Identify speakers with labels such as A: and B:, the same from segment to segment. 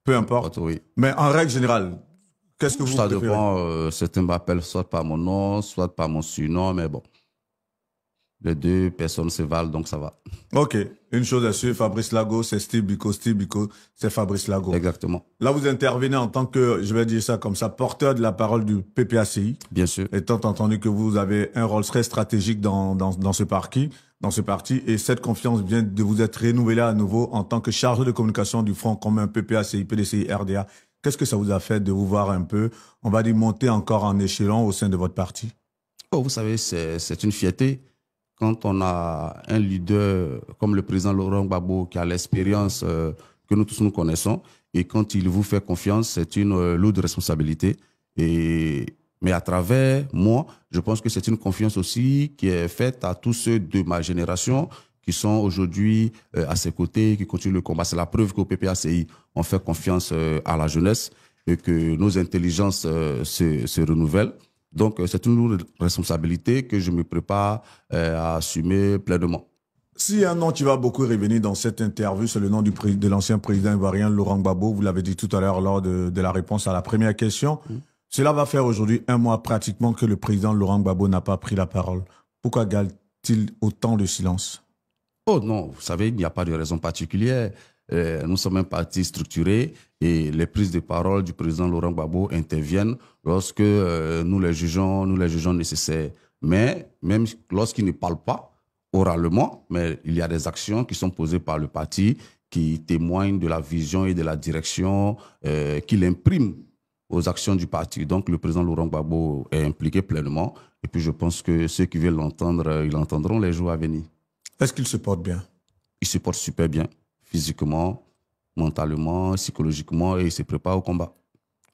A: Peu importe.
B: Oui.
A: Mais en règle générale, qu'est-ce que vous
B: Ça
A: préférez?
B: dépend. Certains m'appellent soit par mon nom, soit par mon surnom, mais bon. Les deux personnes se valent, donc ça va.
A: Ok, une chose est sûre, Fabrice Lago, c'est Steve Biko, c'est Fabrice Lago.
B: Exactement.
A: Là, vous intervenez en tant que, je vais dire ça comme ça, porteur de la parole du PPACI.
B: Bien sûr.
A: Étant entendu que vous avez un rôle très stratégique dans ce parti, et cette confiance vient de vous être renouvelée à nouveau en tant que chargé de communication du Front commun PPACI, PDCI, RDA. Qu'est-ce que ça vous a fait de vous voir un peu, on va dire, monter encore en échelon au sein de votre parti?
B: Oh, vous savez, c'est une fierté. Quand on a un leader comme le président Laurent Gbagbo qui a l'expérience que nous tous nous connaissons, et quand il vous fait confiance, c'est une lourde responsabilité. Mais à travers moi, je pense que c'est une confiance aussi qui est faite à tous ceux de ma génération qui sont aujourd'hui à ses côtés, qui continuent le combat. C'est la preuve qu'au PPACI, on fait confiance à la jeunesse et que nos intelligences se renouvellent. Donc, c'est une lourde responsabilité que je me prépare à assumer pleinement.
A: Si un nom qui va beaucoup revenir dans cette interview, c'est le nom de l'ancien président ivoirien Laurent Gbagbo. Vous l'avez dit tout à l'heure lors de la réponse à la première question. Cela va faire aujourd'hui un mois pratiquement que le président Laurent Gbagbo n'a pas pris la parole. Pourquoi garde-t-il autant de silence?
B: Oh non, vous savez, il n'y a pas de raison particulière. Nous sommes un parti structuré et les prises de parole du président Laurent Gbagbo interviennent lorsque nous les jugeons nécessaires. Mais même lorsqu'il ne parle pas oralement, mais il y a des actions qui sont posées par le parti qui témoignent de la vision et de la direction qu'il imprime aux actions du parti. Donc le président Laurent Gbagbo est impliqué pleinement et puis je pense que ceux qui veulent l'entendre, ils l'entendront les jours à venir.
A: Est-ce qu'il se porte bien?
B: Il se porte super bien, physiquement, mentalement, psychologiquement, et il se prépare au combat.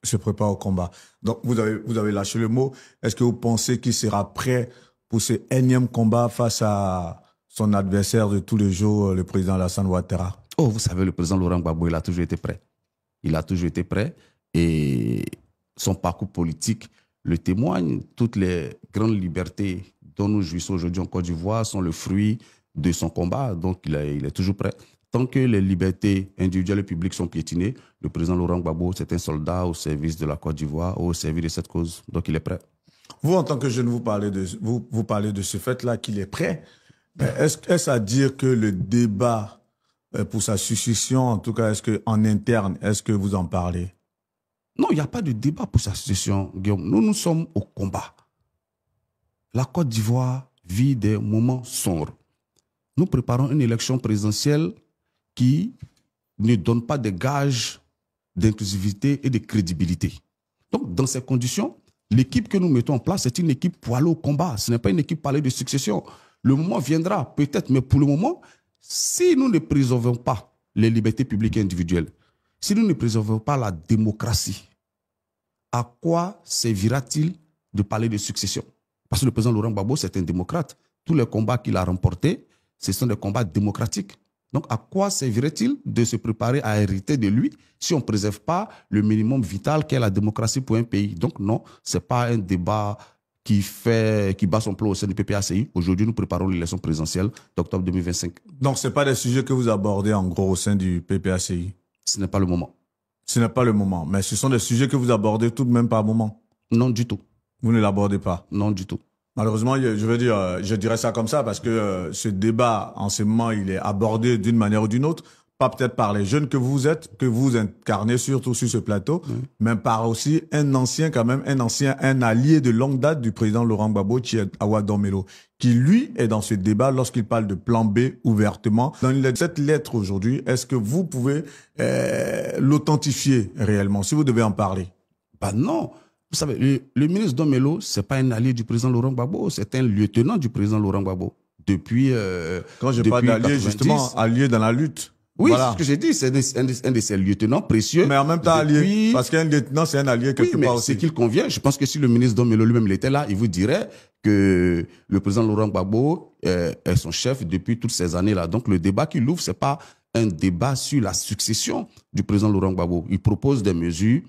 A: Il se prépare au combat. Donc, vous avez lâché le mot. Est-ce que vous pensez qu'il sera prêt pour ce énième combat face à son adversaire de tous les jours, le président Alassane Ouattara?
B: Oh, vous savez, le président Laurent Gbagbo, il a toujours été prêt. Il a toujours été prêt et son parcours politique le témoigne. Toutes les grandes libertés dont nous jouissons aujourd'hui en Côte d'Ivoire sont le fruit de son combat, donc il est toujours prêt. Tant que les libertés individuelles et publiques sont piétinées, le président Laurent Gbagbo, c'est un soldat au service de la Côte d'Ivoire, au service de cette cause, donc il est prêt.
A: Vous, en tant que jeune, vous parlez de ce fait-là qu'il est prêt. Est-ce à dire que le débat pour sa succession, en tout cas, est-ce qu'en interne, est-ce que vous en parlez?
B: Non, il n'y a pas de débat pour sa succession, Guillaume. Nous sommes au combat. La Côte d'Ivoire vit des moments sombres. Nous préparons une élection présidentielle qui ne donne pas de gages d'inclusivité et de crédibilité. Donc, dans ces conditions, l'équipe que nous mettons en place, c'est une équipe pour aller au combat. Ce n'est pas une équipe pour aller de succession. Le moment viendra, peut-être, mais pour le moment, si nous ne préservons pas les libertés publiques et individuelles, si nous ne préservons pas la démocratie, à quoi servira-t-il de parler de succession? Parce que le président Laurent Gbagbo, c'est un démocrate. Tous les combats qu'il a remportés, ce sont des combats démocratiques. Donc, à quoi servirait-il de se préparer à hériter de lui si on ne préserve pas le minimum vital qu'est la démocratie pour un pays? Donc, non, ce n'est pas un débat qui bat son plomb au sein du PPACI. Aujourd'hui, nous préparons l'élection présidentielle d'octobre 2025.
A: Donc, ce n'est pas des sujets que vous abordez en gros au sein du PPACI?
B: Ce n'est pas le moment.
A: Ce n'est pas le moment, mais ce sont des sujets que vous abordez tout de même par moment?
B: Non, du tout.
A: Vous ne l'abordez pas?
B: Non, du tout.
A: Malheureusement, je dirais ça comme ça parce que ce débat, en ce moment, il est abordé d'une manière ou d'une autre, pas peut-être par les jeunes que vous êtes, que vous incarnez surtout sur ce plateau, mais par aussi un allié de longue date du président Laurent Gbagbo, qui est Awa Domelo, qui lui est dans ce débat lorsqu'il parle de plan B ouvertement. Dans cette lettre aujourd'hui, est-ce que vous pouvez l'authentifier réellement, si vous devez en parler?
B: Ben non. Vous savez, le ministre Domelo, ce n'est pas un allié du président Laurent Gbagbo, c'est un lieutenant du président Laurent Gbagbo. Depuis
A: quand je parle d'allié, justement, allié dans la lutte.
B: Oui,
A: voilà.
B: C'est ce que j'ai dit, c'est un de ses lieutenants précieux.
A: Mais en même temps, allié, parce qu'un lieutenant, c'est un allié quelque part aussi.
B: C'est qu'il convient. Je pense que si le ministre Domelo lui-même était là, il vous dirait que le président Laurent Gbagbo est son chef depuis toutes ces années-là. Donc le débat qu'il ouvre, ce n'est pas un débat sur la succession du président Laurent Gbagbo. Il propose des mesures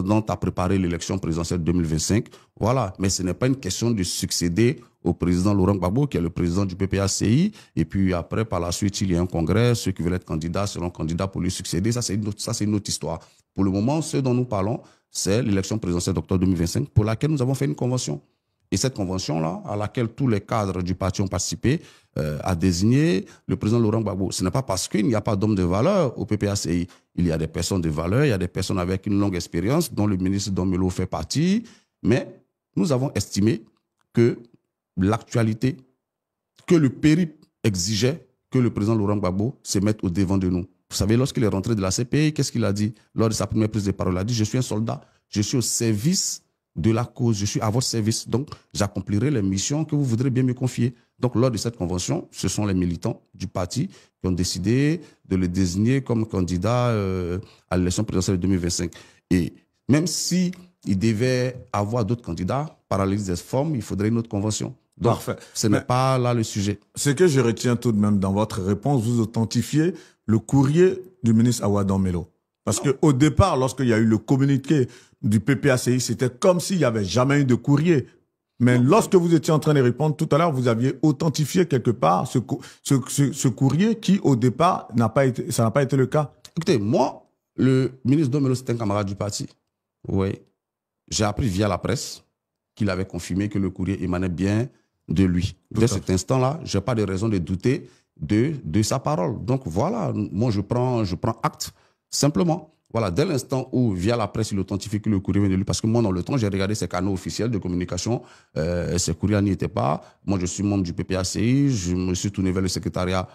B: dont a préparé l'élection présidentielle 2025. Voilà, mais ce n'est pas une question de succéder au président Laurent Gbagbo, qui est le président du PPACI. Et puis après, par la suite, il y a un congrès. Ceux qui veulent être candidats seront candidats pour lui succéder. Ça, c'est une autre histoire. Pour le moment, ce dont nous parlons, c'est l'élection présidentielle d'octobre 2025, pour laquelle nous avons fait une convention. Et cette convention-là, à laquelle tous les cadres du parti ont participé, a désigné le président Laurent Gbagbo. Ce n'est pas parce qu'il n'y a pas d'homme de valeur au PPACI. Il y a des personnes de valeur, il y a des personnes avec une longue expérience, dont le ministre Domelo fait partie. Mais nous avons estimé que l'actualité, que le périple exigeait que le président Laurent Gbagbo se mette au devant de nous. Vous savez, lorsqu'il est rentré de la CPI, qu'est-ce qu'il a dit? Lors de sa première prise de parole, il a dit « Je suis un soldat, je suis au service de la cause, je suis à votre service, donc j'accomplirai les missions que vous voudrez bien me confier. » Donc, lors de cette convention, ce sont les militants du parti qui ont décidé de le désigner comme candidat à l'élection présidentielle de 2025. Et même si il devait avoir d'autres candidats, par la liste des formes, il faudrait une autre convention. Donc, parfait. Ce n'est pas là le sujet.
A: Ce que je retiens tout de même dans votre réponse, vous authentifiez le courrier du ministre Awa Domelo. Parce qu'au départ, lorsqu'il y a eu le communiqué du PPACI, c'était comme s'il n'y avait jamais eu de courrier. Mais lorsque vous étiez en train de répondre tout à l'heure, vous aviez authentifié quelque part ce courrier qui, au départ, ça n'a pas été le cas.
B: Écoutez, moi, le ministre Domelo, c'est un camarade du parti. Oui. J'ai appris via la presse qu'il avait confirmé que le courrier émanait bien de lui. Dès cet instant-là, je n'ai pas de raison de douter de sa parole. Donc voilà, moi je prends acte simplement. Voilà, dès l'instant où, via la presse, il authentifie que le courrier vient de lui, parce que moi, dans le temps, j'ai regardé ses canaux officiels de communication, ces courriers n'y étaient pas. Moi, je suis membre du PPACI, je me suis tourné vers le secrétariat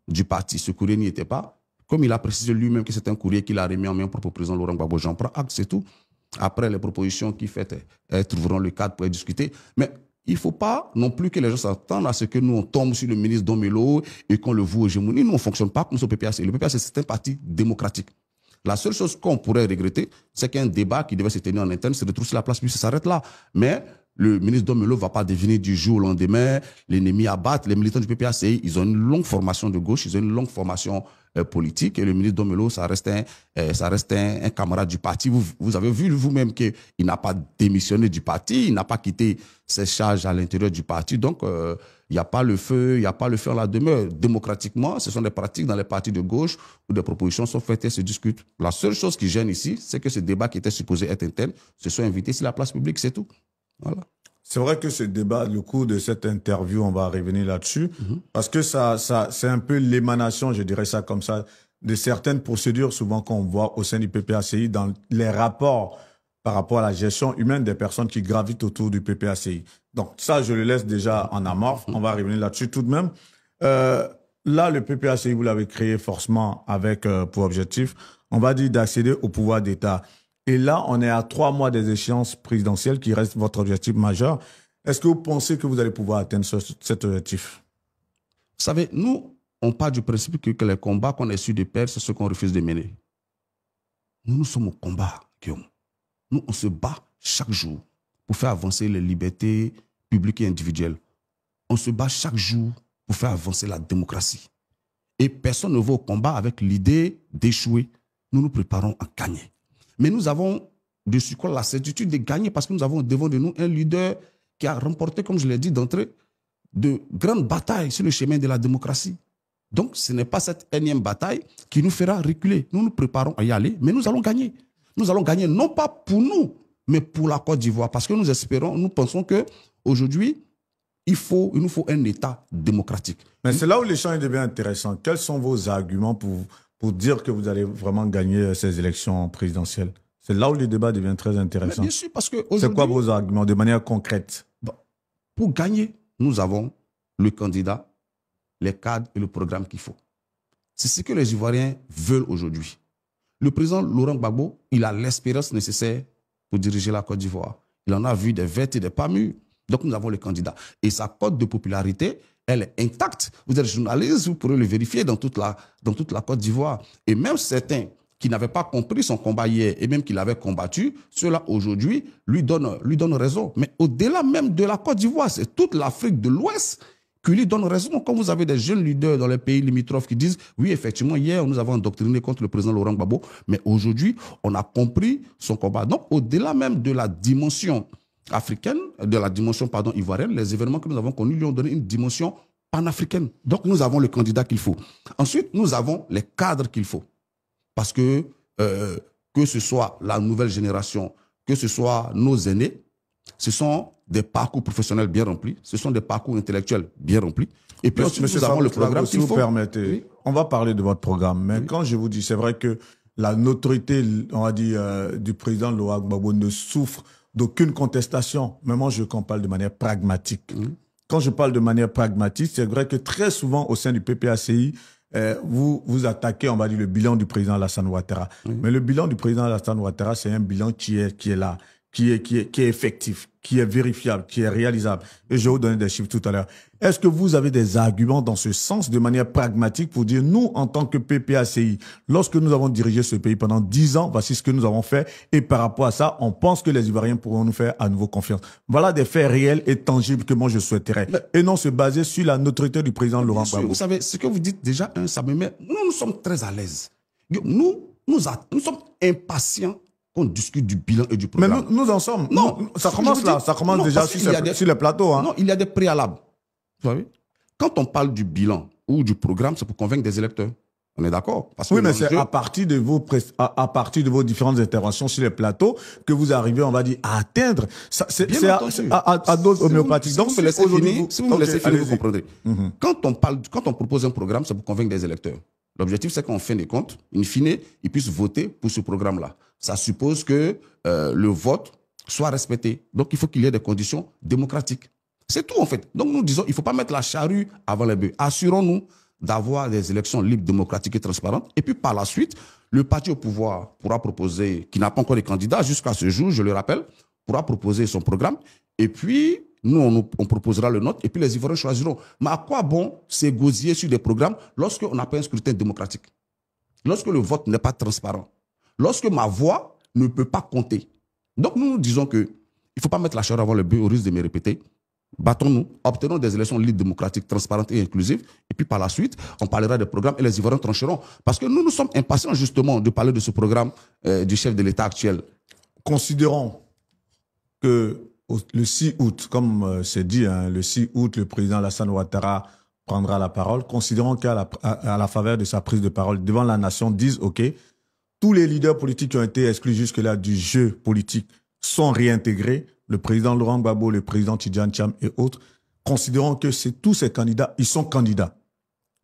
B: du parti, ce courrier n'y était pas. Comme il a précisé lui-même que c'est un courrier qu'il a remis en main propre au président Laurent Gbagbo, j'en prends acte, c'est tout. Après, les propositions qu'il fait, elles trouveront le cadre pour discuter. Mais il ne faut pas non plus que les gens s'attendent à ce que nous, on tombe sur le ministre Domelo et qu'on le voue hégémonie. Nous, on ne fonctionne pas comme ce PPACI. Le PPACI, c'est un parti démocratique. La seule chose qu'on pourrait regretter, c'est qu'un débat qui devait se tenir en interne se retrouve sur la place publique, ça s'arrête là. Mais le ministre Domelo ne va pas devenir du jour au lendemain l'ennemi à battre. Les militants du PPACI, ils ont une longue formation de gauche, ils ont une longue formation politique. Et le ministre Domelo, ça reste un camarade du parti. Vous avez vu vous-même qu'il n'a pas démissionné du parti, il n'a pas quitté ses charges à l'intérieur du parti. Donc, il n'y a pas le feu, en la demeure. Démocratiquement, ce sont des pratiques dans les partis de gauche où des propositions sont faites et se discutent. La seule chose qui gêne ici, c'est que ce débat qui était supposé être interne se soit invité sur la place publique, c'est tout. Voilà.
A: C'est vrai que ce débat, le cours de cette interview, on va revenir là-dessus, parce que c'est un peu l'émanation, je dirais ça comme ça, de certaines procédures souvent qu'on voit au sein du PPACI dans les rapports par rapport à la gestion humaine des personnes qui gravitent autour du PPACI. Donc ça, je le laisse déjà en amorphe. On va revenir là-dessus tout de même. Là, le PPACI, vous l'avez créé forcément avec pour objectif, on va dire, d'accéder au pouvoir d'État. Et là, on est à 3 mois des échéances présidentielles qui restent votre objectif majeur. Est-ce que vous pensez que vous allez pouvoir atteindre cet objectif?
B: Vous savez, nous, on part du principe que les combats qu'on est sûr de perdre, c'est ceux qu'on refuse de mener. Nous sommes au combat, Guillaume. Nous, on se bat chaque jour pour faire avancer les libertés publiques et individuelles. On se bat chaque jour pour faire avancer la démocratie. Et personne ne va au combat avec l'idée d'échouer. Nous nous préparons à gagner. Mais nous avons de surcroît la certitude de gagner parce que nous avons devant de nous un leader qui a remporté, comme je l'ai dit d'entrée, de grandes batailles sur le chemin de la démocratie. Donc, ce n'est pas cette énième bataille qui nous fera reculer. Nous nous préparons à y aller, mais nous allons gagner. Nous allons gagner non pas pour nous, mais pour la Côte d'Ivoire. Parce que nous espérons, nous pensons qu'aujourd'hui, il nous faut un État démocratique.
A: Mais c'est là où l'échange devient intéressant. Quels sont vos arguments pour dire que vous allez vraiment gagner ces élections présidentielles? C'est là où le débat devient très intéressant.
B: Mais bien sûr, parce que
A: c'est quoi vos arguments de manière concrète?
B: Pour gagner, nous avons le candidat, les cadres et le programme qu'il faut. C'est ce que les Ivoiriens veulent aujourd'hui. Le président Laurent Gbagbo, il a l'expérience nécessaire pour diriger la Côte d'Ivoire. Il en a vu des vertes et des pas mûres. Donc nous avons le candidat. Et sa cote de popularité, elle est intacte. Vous êtes journaliste, vous pourrez le vérifier dans toute la Côte d'Ivoire. Et même certains qui n'avaient pas compris son combat hier et même qui l'avaient combattu, ceux-là aujourd'hui lui donnent raison. Mais au-delà même de la Côte d'Ivoire, c'est toute l'Afrique de l'Ouest qui lui donnent raison. Quand vous avez des jeunes leaders dans les pays limitrophes qui disent, oui, effectivement, hier, nous avons endoctriné contre le président Laurent Gbagbo, mais aujourd'hui, on a compris son combat. Donc, au-delà même de la dimension africaine, de la dimension, ivoirienne, les événements que nous avons connus lui ont donné une dimension panafricaine. Donc, nous avons le candidat qu'il faut. Ensuite, nous avons les cadres qu'il faut. Parce que ce soit la nouvelle génération, que ce soit nos aînés, ce sont des parcours professionnels bien remplis, ce sont des parcours intellectuels bien remplis. Et puis ensuite, nous avons le programme qu'il faut.
A: Si vous permettez, oui. On va parler de votre programme. Mais oui. Quand je vous dis, c'est vrai que la notoriété, on va dire, du président Laurent Gbagbo ne souffre d'aucune contestation. Mais moi, je parle de manière pragmatique. Quand je parle de manière pragmatique, c'est vrai que très souvent, au sein du PPACI, vous attaquez, on va dire, le bilan du président Alassane Ouattara. Mais le bilan du président Alassane Ouattara, c'est un bilan qui est là, qui est effectif, qui est vérifiable, qui est réalisable. Et je vais vous donner des chiffres tout à l'heure. Est-ce que vous avez des arguments dans ce sens, de manière pragmatique, pour dire, nous, en tant que PPACI, lorsque nous avons dirigé ce pays pendant 10 ans, voici ce que nous avons fait, et par rapport à ça, on pense que les Ivoiriens pourront nous faire à nouveau confiance. Voilà des faits réels et tangibles que moi je souhaiterais. Et non se baser sur la notoriété du président Laurent Gbagbo.
B: Vous savez, ce que vous dites déjà, ça me met... Nous sommes très à l'aise. Nous sommes impatients qu'on discute du bilan et du programme.
A: Mais nous en sommes. Non, ça commence là. Ça commence déjà sur les plateaux. Hein.
B: Non, il y a des préalables. Vous savez, quand on parle du bilan ou du programme, c'est pour convaincre des électeurs. On est d'accord?
A: Oui, mais c'est à partir de vos différentes interventions sur les plateaux que vous arrivez, on va dire, à atteindre. C'est à dose homéopathique.
B: Si vous me laissez finir, vous comprendrez. Quand on propose un programme, c'est pour convaincre des électeurs. L'objectif, c'est qu'en fin de compte, in fine, ils puissent voter pour ce programme-là. Ça suppose que le vote soit respecté. Donc, il faut qu'il y ait des conditions démocratiques. C'est tout, en fait. Donc, nous disons, il ne faut pas mettre la charrue avant les bœufs. Assurons-nous d'avoir des élections libres, démocratiques et transparentes. Et puis, par la suite, le parti au pouvoir pourra proposer, qui n'a pas encore de candidat jusqu'à ce jour, je le rappelle, pourra proposer son programme. Et puis, nous, on proposera le nôtre. Et puis, les Ivoiriens choisiront. Mais à quoi bon s'égosiller sur des programmes lorsqu'on n'a pas un scrutin démocratique? Lorsque le vote n'est pas transparent? Lorsque ma voix ne peut pas compter? Donc, nous disons qu'il ne faut pas mettre la charrue avant le bœuf, au risque de me répéter. Battons-nous, obtenons des élections libres, démocratiques, transparentes et inclusives. Et puis par la suite, on parlera des programmes et les Ivoiriens trancheront. Parce que nous sommes impatients justement de parler de ce programme du chef de l'État actuel.
A: Considérons que le 6 août, comme c'est dit, hein, le 6 août, le président Alassane Ouattara prendra la parole. Considérons qu'à la faveur de sa prise de parole devant la nation, disent, OK, tous les leaders politiques qui ont été exclus jusque-là du jeu politique sont réintégrés. Le président Laurent Gbagbo, le président Tidjane Thiam et autres, considérons que tous ces candidats, ils sont candidats.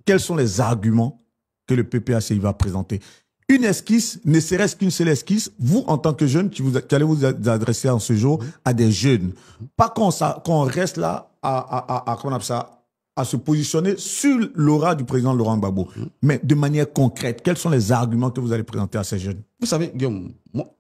A: Quels sont les arguments que le PPACI va présenter? Une esquisse, ne serait-ce qu'une seule esquisse, vous, en tant que jeune, qui allez vous adresser en ce jour à des jeunes. Pas qu'on reste là à se positionner sur l'aura du président Laurent Gbagbo, mais de manière concrète. Quels sont les arguments que vous allez présenter à ces jeunes?
B: Vous savez, Guillaume,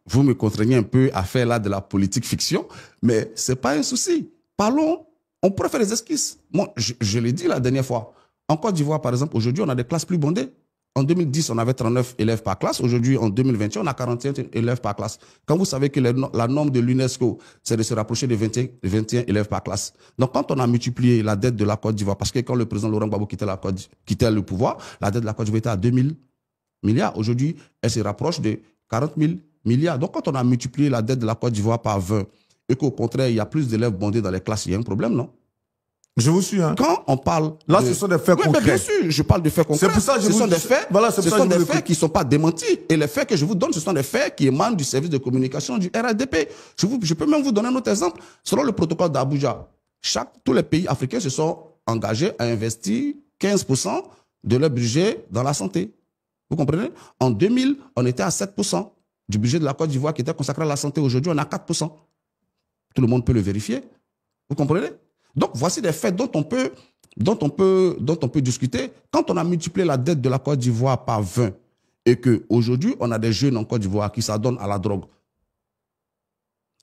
B: vous me contraignez un peu à faire là de la politique fiction, mais ce n'est pas un souci. Parlons, on pourrait faire des esquisses. Moi, je l'ai dit la dernière fois. En Côte d'Ivoire, par exemple, aujourd'hui, on a des classes plus bondées. En 2010, on avait 39 élèves par classe. Aujourd'hui, en 2021, on a 41 élèves par classe. Quand vous savez que la norme de l'UNESCO, c'est de se rapprocher de 21 élèves par classe. Donc, quand on a multiplié la dette de la Côte d'Ivoire, parce que quand le président Laurent Gbagbo quittait le pouvoir, la dette de la Côte d'Ivoire était à 2000 milliards. Aujourd'hui, elle se rapproche de 40 000 milliards. Donc, quand on a multiplié la dette de la Côte d'Ivoire par 20 et qu'au contraire, il y a plus d'élèves bondés dans les classes, il y a un problème, non?
A: Je vous suis. Hein.
B: Quand on parle...
A: Là, ce sont des faits concrets.
B: Mais bien sûr, je parle de faits concrets.
A: C'est pour ça que
B: ce sont des faits,
A: voilà,
B: ce sont des faits qui ne sont pas démentis. Et les faits que je vous donne, ce sont des faits qui émanent du service de communication du RADP. Je peux même vous donner un autre exemple. Selon le protocole d'Abuja, tous les pays africains se sont engagés à investir 15% de leur budget dans la santé. Vous comprenez? En 2000, on était à 7% du budget de la Côte d'Ivoire qui était consacré à la santé. Aujourd'hui, on a 4%. Tout le monde peut le vérifier. Vous comprenez? Donc, voici des faits dont on peut discuter. Quand on a multiplié la dette de la Côte d'Ivoire par 20 et qu'aujourd'hui, on a des jeunes en Côte d'Ivoire qui s'adonnent à la drogue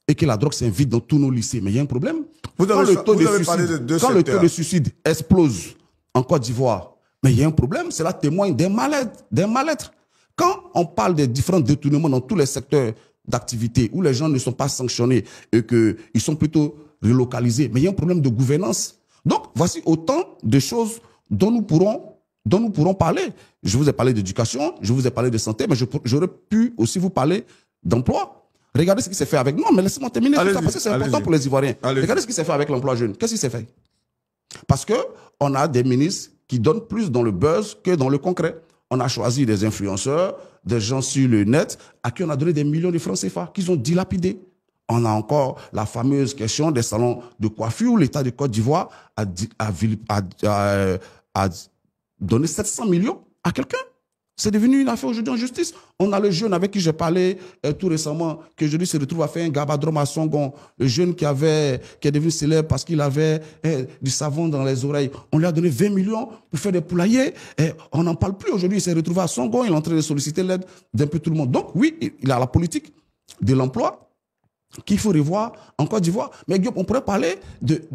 B: et que la drogue s'invite dans tous nos lycées, mais il y a un problème. Quand le taux de suicide explose en Côte d'Ivoire, mais il y a un problème, cela témoigne d'un mal-être. Quand on parle des différents détournements dans tous les secteurs d'activité où les gens ne sont pas sanctionnés et qu'ils sont plutôt relocalisés, mais il y a un problème de gouvernance. Donc, voici autant de choses dont nous pourrons parler. Je vous ai parlé d'éducation, je vous ai parlé de santé, mais j'aurais pu aussi vous parler d'emploi. Regardez ce qui s'est fait avec... Non, mais laissez-moi terminer tout ça, parce que c'est important pour les Ivoiriens. Regardez ce qui s'est fait avec l'emploi jeune. Qu'est-ce qui s'est fait? Parce qu'on a des ministres qui donnent plus dans le buzz que dans le concret. On a choisi des influenceurs, des gens sur le net, à qui on a donné des millions de francs CFA, qu'ils ont dilapidés. On a encore la fameuse question des salons de coiffure où l'État de Côte d'Ivoire a donné 700 millions à quelqu'un. C'est devenu une affaire aujourd'hui en justice. On a le jeune avec qui j'ai parlé tout récemment, qui aujourd'hui se retrouve à faire un gabadrome à Songon. Le jeune qui est devenu célèbre parce qu'il avait du savon dans les oreilles. On lui a donné 20 millions pour faire des poulaillers. On n'en parle plus aujourd'hui. Il s'est retrouvé à Songon. Il est en train de solliciter l'aide d'un peu tout le monde. Donc oui, il a la politique de l'emploi qu'il faut revoir en Côte d'Ivoire. Mais Guillaume, on pourrait parler des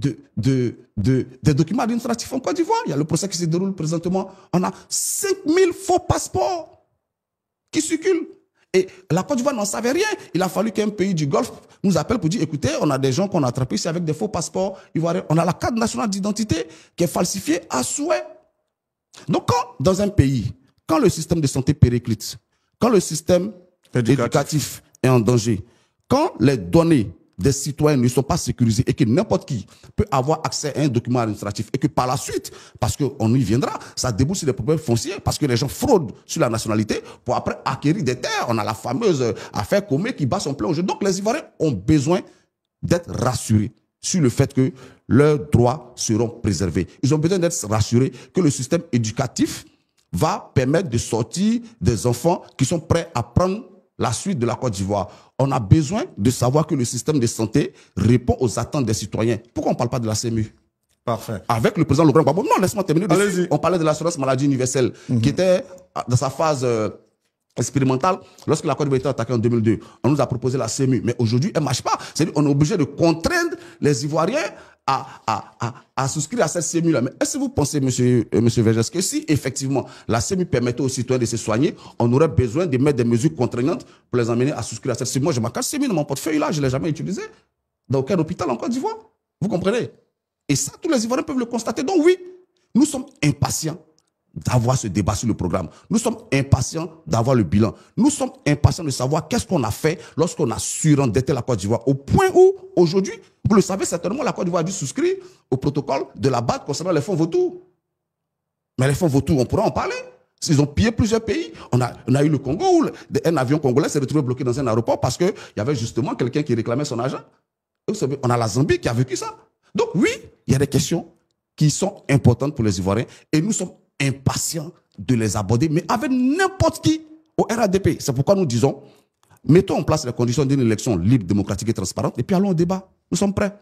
B: documents administratifs en Côte d'Ivoire. Il y a le procès qui se déroule présentement. On a 5000 faux passeports qui circulent. Et la Côte d'Ivoire n'en savait rien. Il a fallu qu'un pays du Golfe nous appelle pour dire, écoutez, on a des gens qu'on a attrapés ici avec des faux passeports ivoiriens. On a la carte nationale d'identité qui est falsifiée à souhait. Donc dans un pays, quand le système de santé périclite, quand le système éducatif est en danger, quand les données des citoyens ne sont pas sécurisées et que n'importe qui peut avoir accès à un document administratif et que par la suite, parce qu'on y viendra, ça débouche sur des problèmes fonciers parce que les gens fraudent sur la nationalité pour après acquérir des terres. On a la fameuse affaire Comé qui bat son plein au jeu. Donc les Ivoiriens ont besoin d'être rassurés sur le fait que leurs droits seront préservés. Ils ont besoin d'être rassurés que le système éducatif va permettre de sortir des enfants qui sont prêts à prendre la suite de la Côte d'Ivoire. On a besoin de savoir que le système de santé répond aux attentes des citoyens. Pourquoi on ne parle pas de la CMU?
A: Parfait.
B: Avec le président Laurent Gbagbo. Non, laisse-moi terminer. On parlait de l'assurance maladie universelle qui était dans sa phase expérimentale lorsque la Côte d'Ivoire était attaquée en 2002. On nous a proposé la CMU. Mais aujourd'hui, elle ne marche pas. C'est-à-dire qu'on est obligé de contraindre les Ivoiriens à souscrire à cette CMU-là. Mais est-ce que vous pensez, monsieur Vergès, que si effectivement la CMU permettait aux citoyens de se soigner, on aurait besoin de mettre des mesures contraignantes pour les amener à souscrire à cette CMU? Moi, j'ai ma carte CMU dans mon portefeuille là, je ne l'ai jamais utilisée. Dans aucun hôpital en Côte d'Ivoire. Vous comprenez? Et ça, tous les Ivoiriens peuvent le constater. Donc oui, nous sommes impatients d'avoir ce débat sur le programme. Nous sommes impatients d'avoir le bilan. Nous sommes impatients de savoir qu'est-ce qu'on a fait lorsqu'on a surendetté la Côte d'Ivoire. Au point où, aujourd'hui, vous le savez certainement, la Côte d'Ivoire a dû souscrire au protocole de la BAD concernant les fonds vautours. Mais les fonds vautours, on pourra en parler. Ils ont pillé plusieurs pays. On a eu le Congo où un avion congolais s'est retrouvé bloqué dans un aéroport parce qu'il y avait justement quelqu'un qui réclamait son argent. Vous savez, on a la Zambie qui a vécu ça. Donc oui, il y a des questions qui sont importantes pour les Ivoiriens et nous sommes impatients de les aborder, mais avec n'importe qui au RADP. C'est pourquoi nous disons, mettons en place les conditions d'une élection libre, démocratique et transparente, et puis allons au débat. Nous sommes prêts.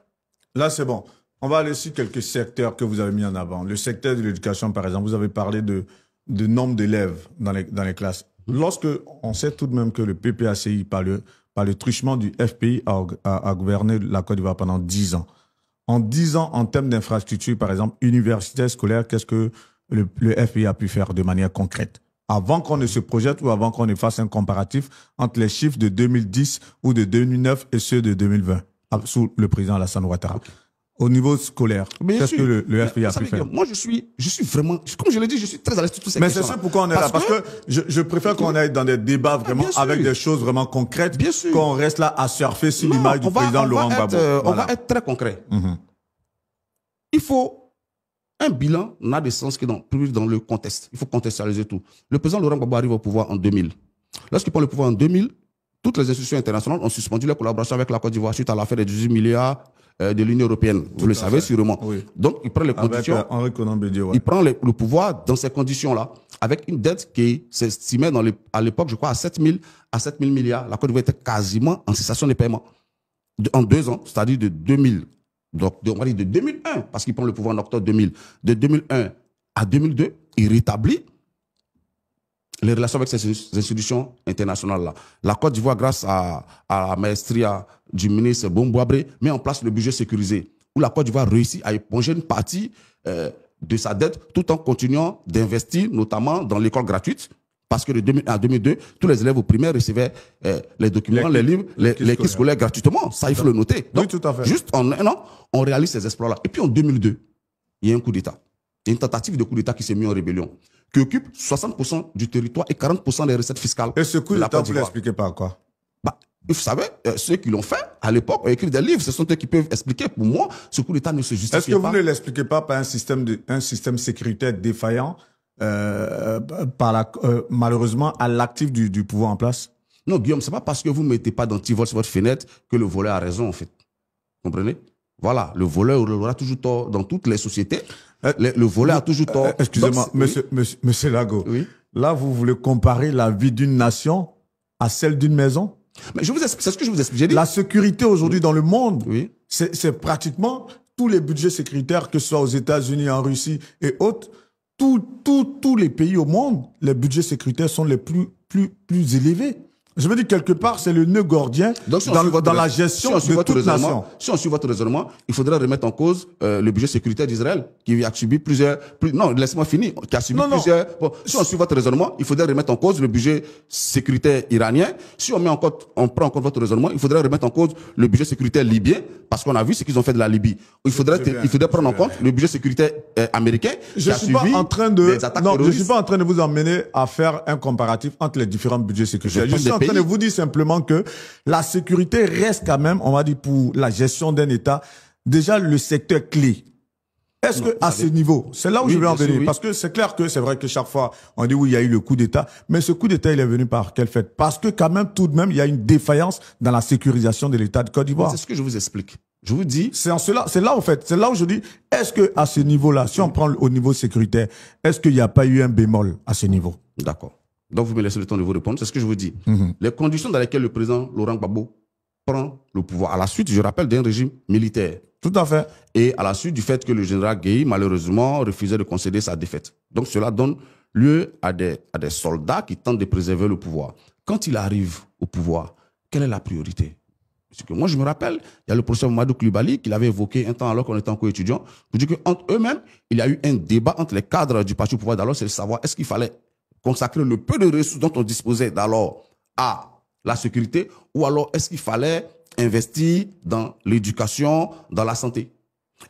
B: Là,
A: c'est bon. On va aller sur quelques secteurs que vous avez mis en avant. Le secteur de l'éducation, par exemple, vous avez parlé de nombre d'élèves dans les classes. Lorsque on sait tout de même que le PPACI, par le truchement du FPI, a gouverné la Côte d'Ivoire pendant 10 ans. En 10 ans, en termes d'infrastructures, par exemple, universitaires, scolaires, qu'est-ce que le FPI a pu faire de manière concrète? Avant qu'on ne se projette ou avant qu'on ne fasse un comparatif entre les chiffres de 2010 ou de 2009 et ceux de 2020, sous le président Alassane Ouattara. Okay. Au niveau scolaire, qu'est-ce que le FPI a pu faire? Moi, je suis vraiment, comme je l'ai dit, je suis très à l'aise de toutes ces questions. Mais c'est ça pourquoi on est là. Parce que je préfère qu'on aille dans des débats vraiment avec des choses vraiment concrètes, qu'on reste là à surfer sur l'image du président Laurent Gbagbo.
B: On va être très concret. Il faut un bilan n'a de sens que plus dans le contexte. Il faut contextualiser tout. Le président Laurent Gbagbo arrive au pouvoir en 2000. Lorsqu'il prend le pouvoir en 2000, toutes les institutions internationales ont suspendu la collaboration avec la Côte d'Ivoire suite à l'affaire des 18 milliards de l'Union européenne. Vous le savez sûrement. Oui. Donc, il prend les conditions. Il prend le pouvoir dans ces conditions-là, avec une dette qui s'estimait à l'époque, je crois, à 7 000 milliards. La Côte d'Ivoire était quasiment en cessation de paiement. En 2 ans, c'est-à-dire de 2000. Donc, on va dire de 2001, parce qu'il prend le pouvoir en octobre 2000. De 2001 à 2002, il rétablit les relations avec ces institutions internationales-là. La Côte d'Ivoire, grâce à la maestria du ministre Bombouabré, met en place le budget sécurisé, où la Côte d'Ivoire réussit à éponger une partie de sa dette, tout en continuant d'investir, notamment dans l'école gratuite, parce que de 2001 à 2002, tous les élèves au primaire recevaient les documents, les livres, les kits scolaires gratuitement. Ça, il faut le noter. Donc, oui, tout à fait. Juste en un an, on réalise ces exploits-là. Et puis en 2002, il y a un coup d'État. Il y a une tentative de coup d'État qui s'est mise en rébellion, qui occupe 60% du territoire et 40% des recettes fiscales.
A: Et ce coup d'État, vous l'expliquez par quoi?
B: Bah, vous savez, ceux qui l'ont fait, à l'époque, ont écrit des livres, ce sont eux qui peuvent expliquer. Pour moi, ce coup d'État ne se justifie pas.
A: Est-ce que vous ne l'expliquez pas par un système sécuritaire défaillant, malheureusement, à l'actif du pouvoir en place?
B: Non, Guillaume, c'est pas parce que vous ne mettez pas d'antivol sur votre fenêtre que le voleur a raison, en fait. Vous comprenez? Voilà, le voleur aura toujours tort dans toutes les sociétés. Le voleur a toujours tort.
A: Excusez-moi, monsieur Lago.
B: Oui.
A: Là, vous voulez comparer la vie d'une nation à celle d'une maison?
B: Mais je vous explique, c'est ce que je vous explique. J'ai dit.
A: La sécurité aujourd'hui dans le monde,
B: Oui.
A: c'est pratiquement tous les budgets sécuritaires, que ce soit aux États-Unis, en Russie et autres, tous les pays au monde, les budgets sécuritaires sont les plus élevés. Je me dis, quelque part, c'est le nœud gordien dans la gestion de toute nation.
B: Si on suit votre raisonnement, il faudrait remettre en cause le budget sécuritaire d'Israël, qui a subi non, laissez-moi finir, qui a subi plusieurs... Bon, si on suit votre raisonnement, il faudrait remettre en cause le budget sécuritaire iranien. Si on prend en compte votre raisonnement, il faudrait remettre en cause le budget sécuritaire libyen, parce qu'on a vu ce qu'ils ont fait de la Libye. Il faudrait prendre en compte le budget sécuritaire américain,
A: je suis pas en train de vous emmener à faire un comparatif entre les différents budgets sécuritaires. Je suis en train de vous dire simplement que la sécurité reste quand même, on va dire, pour la gestion d'un État, déjà le secteur clé. Est-ce que à ce niveau, c'est là où je vais en venir, parce que c'est clair que c'est vrai que chaque fois on dit oui, il y a eu le coup d'État, mais ce coup d'État il est venu par quel fait? Parce que quand même tout de même il y a une défaillance dans la sécurisation de l'État de Côte d'Ivoire.
B: C'est ce que je vous explique. Je vous dis.
A: C'est là en fait, c'est là où je dis, est-ce que à ce niveau-là, si on prend au niveau sécuritaire, est-ce qu'il n'y a pas eu un bémol à ce niveau?
B: D'accord. Donc vous me laissez le temps de vous répondre. C'est ce que je vous dis. Les conditions dans lesquelles le président Laurent Gbagbo prend le pouvoir, à la suite, je rappelle, d'un régime militaire.
A: Tout à fait.
B: Et à la suite du fait que le général Gueye, malheureusement, refusait de concéder sa défaite. Donc cela donne lieu à des soldats qui tentent de préserver le pouvoir. Quand il arrive au pouvoir, quelle est la priorité? Parce que moi, je me rappelle, il y a le professeur Mamadou Koulibaly qui l'avait évoqué un temps alors qu'on était encore étudiant. Je dis qu'entre eux-mêmes, il y a eu un débat entre les cadres du parti au pouvoir d'alors, c'est de savoir est-ce qu'il fallait consacrer le peu de ressources dont on disposait d'alors à la sécurité, ou alors est-ce qu'il fallait investir dans l'éducation, dans la santé.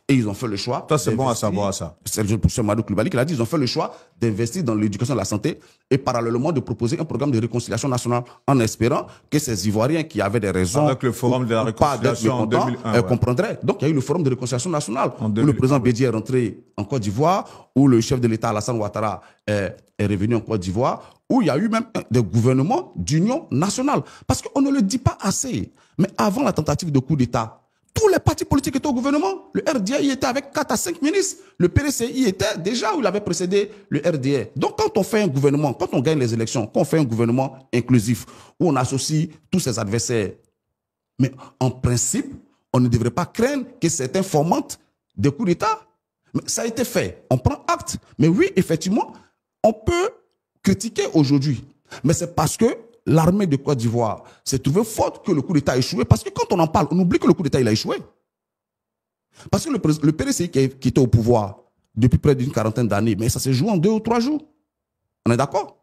B: Et ils ont fait le choix.
A: Ça, c'est bon à savoir ça.
B: C'est le professeur Madou Koulibaly qui l'a dit. Ils ont fait le choix d'investir dans l'éducation et la santé et parallèlement de proposer un programme de réconciliation nationale en espérant que ces Ivoiriens qui avaient des raisons.
A: Avec le forum de la réconciliation en 2001.
B: Comprendraient. Donc, il y a eu le forum de réconciliation nationale où le président Bédié est rentré en Côte d'Ivoire, où le chef de l'État Alassane Ouattara est revenu en Côte d'Ivoire, où il y a eu même des gouvernements d'union nationale. Parce qu'on ne le dit pas assez. Mais avant la tentative de coup d'État, tous les partis politiques étaient au gouvernement. Le RDA y était avec 4 à 5 ministres. Le PDCI y était déjà où il avait précédé le RDA. Donc quand on fait un gouvernement, quand on gagne les élections, quand on fait un gouvernement inclusif, où on associe tous ses adversaires, mais en principe, on ne devrait pas craindre que certains fomentent des coups d'État. Mais ça a été fait. On prend acte. Mais oui, effectivement, on peut critiquer aujourd'hui. Mais c'est parce que l'armée de Côte d'Ivoire s'est trouvée forte que le coup d'État a échoué. Parce que quand on en parle, on oublie que le coup d'État il a échoué. Parce que le PDCI qui était au pouvoir depuis près d'une quarantaine d'années, mais ça s'est joué en 2 ou 3 jours. On est d'accord?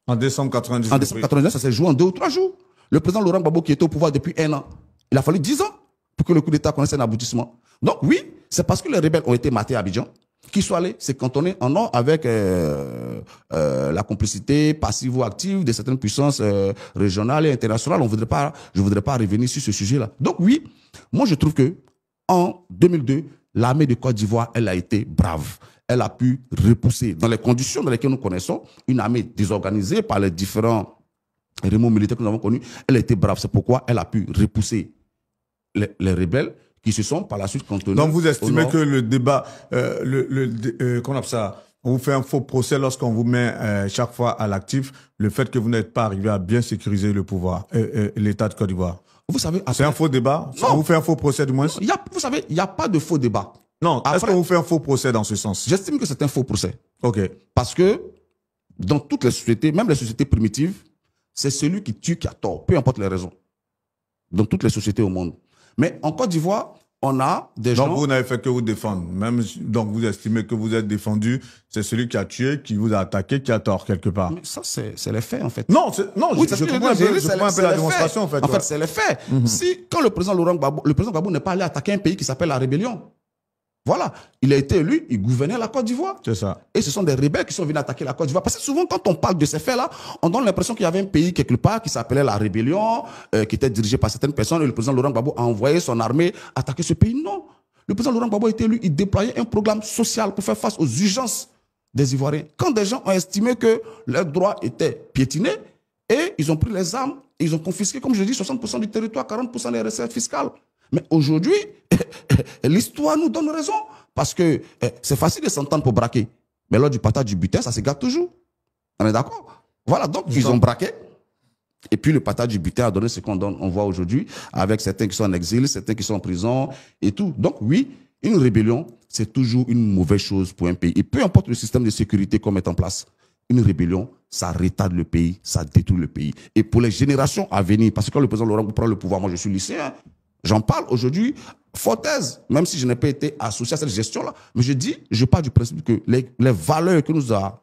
A: En décembre 99.
B: En décembre 99, ça s'est joué en 2 ou 3 jours. Le président Laurent Gbagbo qui était au pouvoir depuis 1 an, il a fallu 10 ans pour que le coup d'État connaisse un aboutissement. Donc oui, c'est parce que les rebelles ont été matés à Abidjan qu'ils soient allés se cantonner en or avec la complicité passive ou active de certaines puissances régionales et internationales. Je ne voudrais pas revenir sur ce sujet-là. Donc oui, moi je trouve que en 2002, l'armée de Côte d'Ivoire, elle a été brave. Elle a pu repousser, dans les conditions dans lesquelles nous connaissons, une armée désorganisée par les différents remous militaires que nous avons connus. Elle a été brave. C'est pourquoi elle a pu repousser les rebelles qui se sont par la suite cantonnés.
A: Donc vous estimez que le débat, qu'on appelle ça, on vous fait un faux procès lorsqu'on vous met chaque fois à l'actif, le fait que vous n'êtes pas arrivé à bien sécuriser le pouvoir, l'État de Côte d'Ivoire.
B: Vous savez,
A: c'est un faux débat? Non. On vous fait un faux procès du moins?
B: Vous savez, il n'y a pas de faux débat.
A: Non, est-ce qu'on vous fait un faux procès dans ce sens?
B: J'estime que c'est un faux procès.
A: Ok.
B: Parce que dans toutes les sociétés, même les sociétés primitives, c'est celui qui tue qui a tort, peu importe les raisons. Dans toutes les sociétés au monde. Mais en Côte d'Ivoire, on a des gens...
A: Donc vous n'avez fait que vous défendre. Même, donc vous estimez que vous êtes défendu, c'est celui qui a tué, qui vous a attaqué, qui a tort quelque part.
B: Mais ça, c'est les faits en fait.
A: Non, oui, je comprends un peu la démonstration en fait.
B: En fait, c'est les faits. Si, quand le président Laurent Gbagbo n'est pas allé attaquer un pays qui s'appelle la rébellion, Voilà, il a été élu, il gouvernait la Côte d'Ivoire.
A: C'est ça.
B: Et ce sont des rebelles qui sont venus attaquer la Côte d'Ivoire. Parce que souvent, quand on parle de ces faits-là, on donne l'impression qu'il y avait un pays quelque part qui s'appelait la rébellion, qui était dirigé par certaines personnes, et le président Laurent Gbagbo a envoyé son armée attaquer ce pays. Non. Le président Laurent Gbagbo a été élu, il déployait un programme social pour faire face aux urgences des Ivoiriens. Quand des gens ont estimé que leurs droits étaient piétinés, et ils ont pris les armes, ils ont confisqué, comme je dis, 60% du territoire, 40% des recettes fiscales. Mais aujourd'hui, l'histoire nous donne raison. Parce que c'est facile de s'entendre pour braquer. Mais lors du partage du butin, ça se gâte toujours. On est d'accord? Voilà, donc ils ont braqué. Et puis le partage du butin a donné ce on voit aujourd'hui, avec certains qui sont en exil, certains qui sont en prison et tout. Donc oui, une rébellion, c'est toujours une mauvaise chose pour un pays. Et peu importe le système de sécurité qu'on met en place, une rébellion, ça retarde le pays, ça détruit le pays. Et pour les générations à venir, parce que quand le président Laurent prend le pouvoir, moi je suis lycéen, j'en parle aujourd'hui, fortaise, même si je n'ai pas été associé à cette gestion-là. Mais je dis, je pars du principe que les valeurs que nous a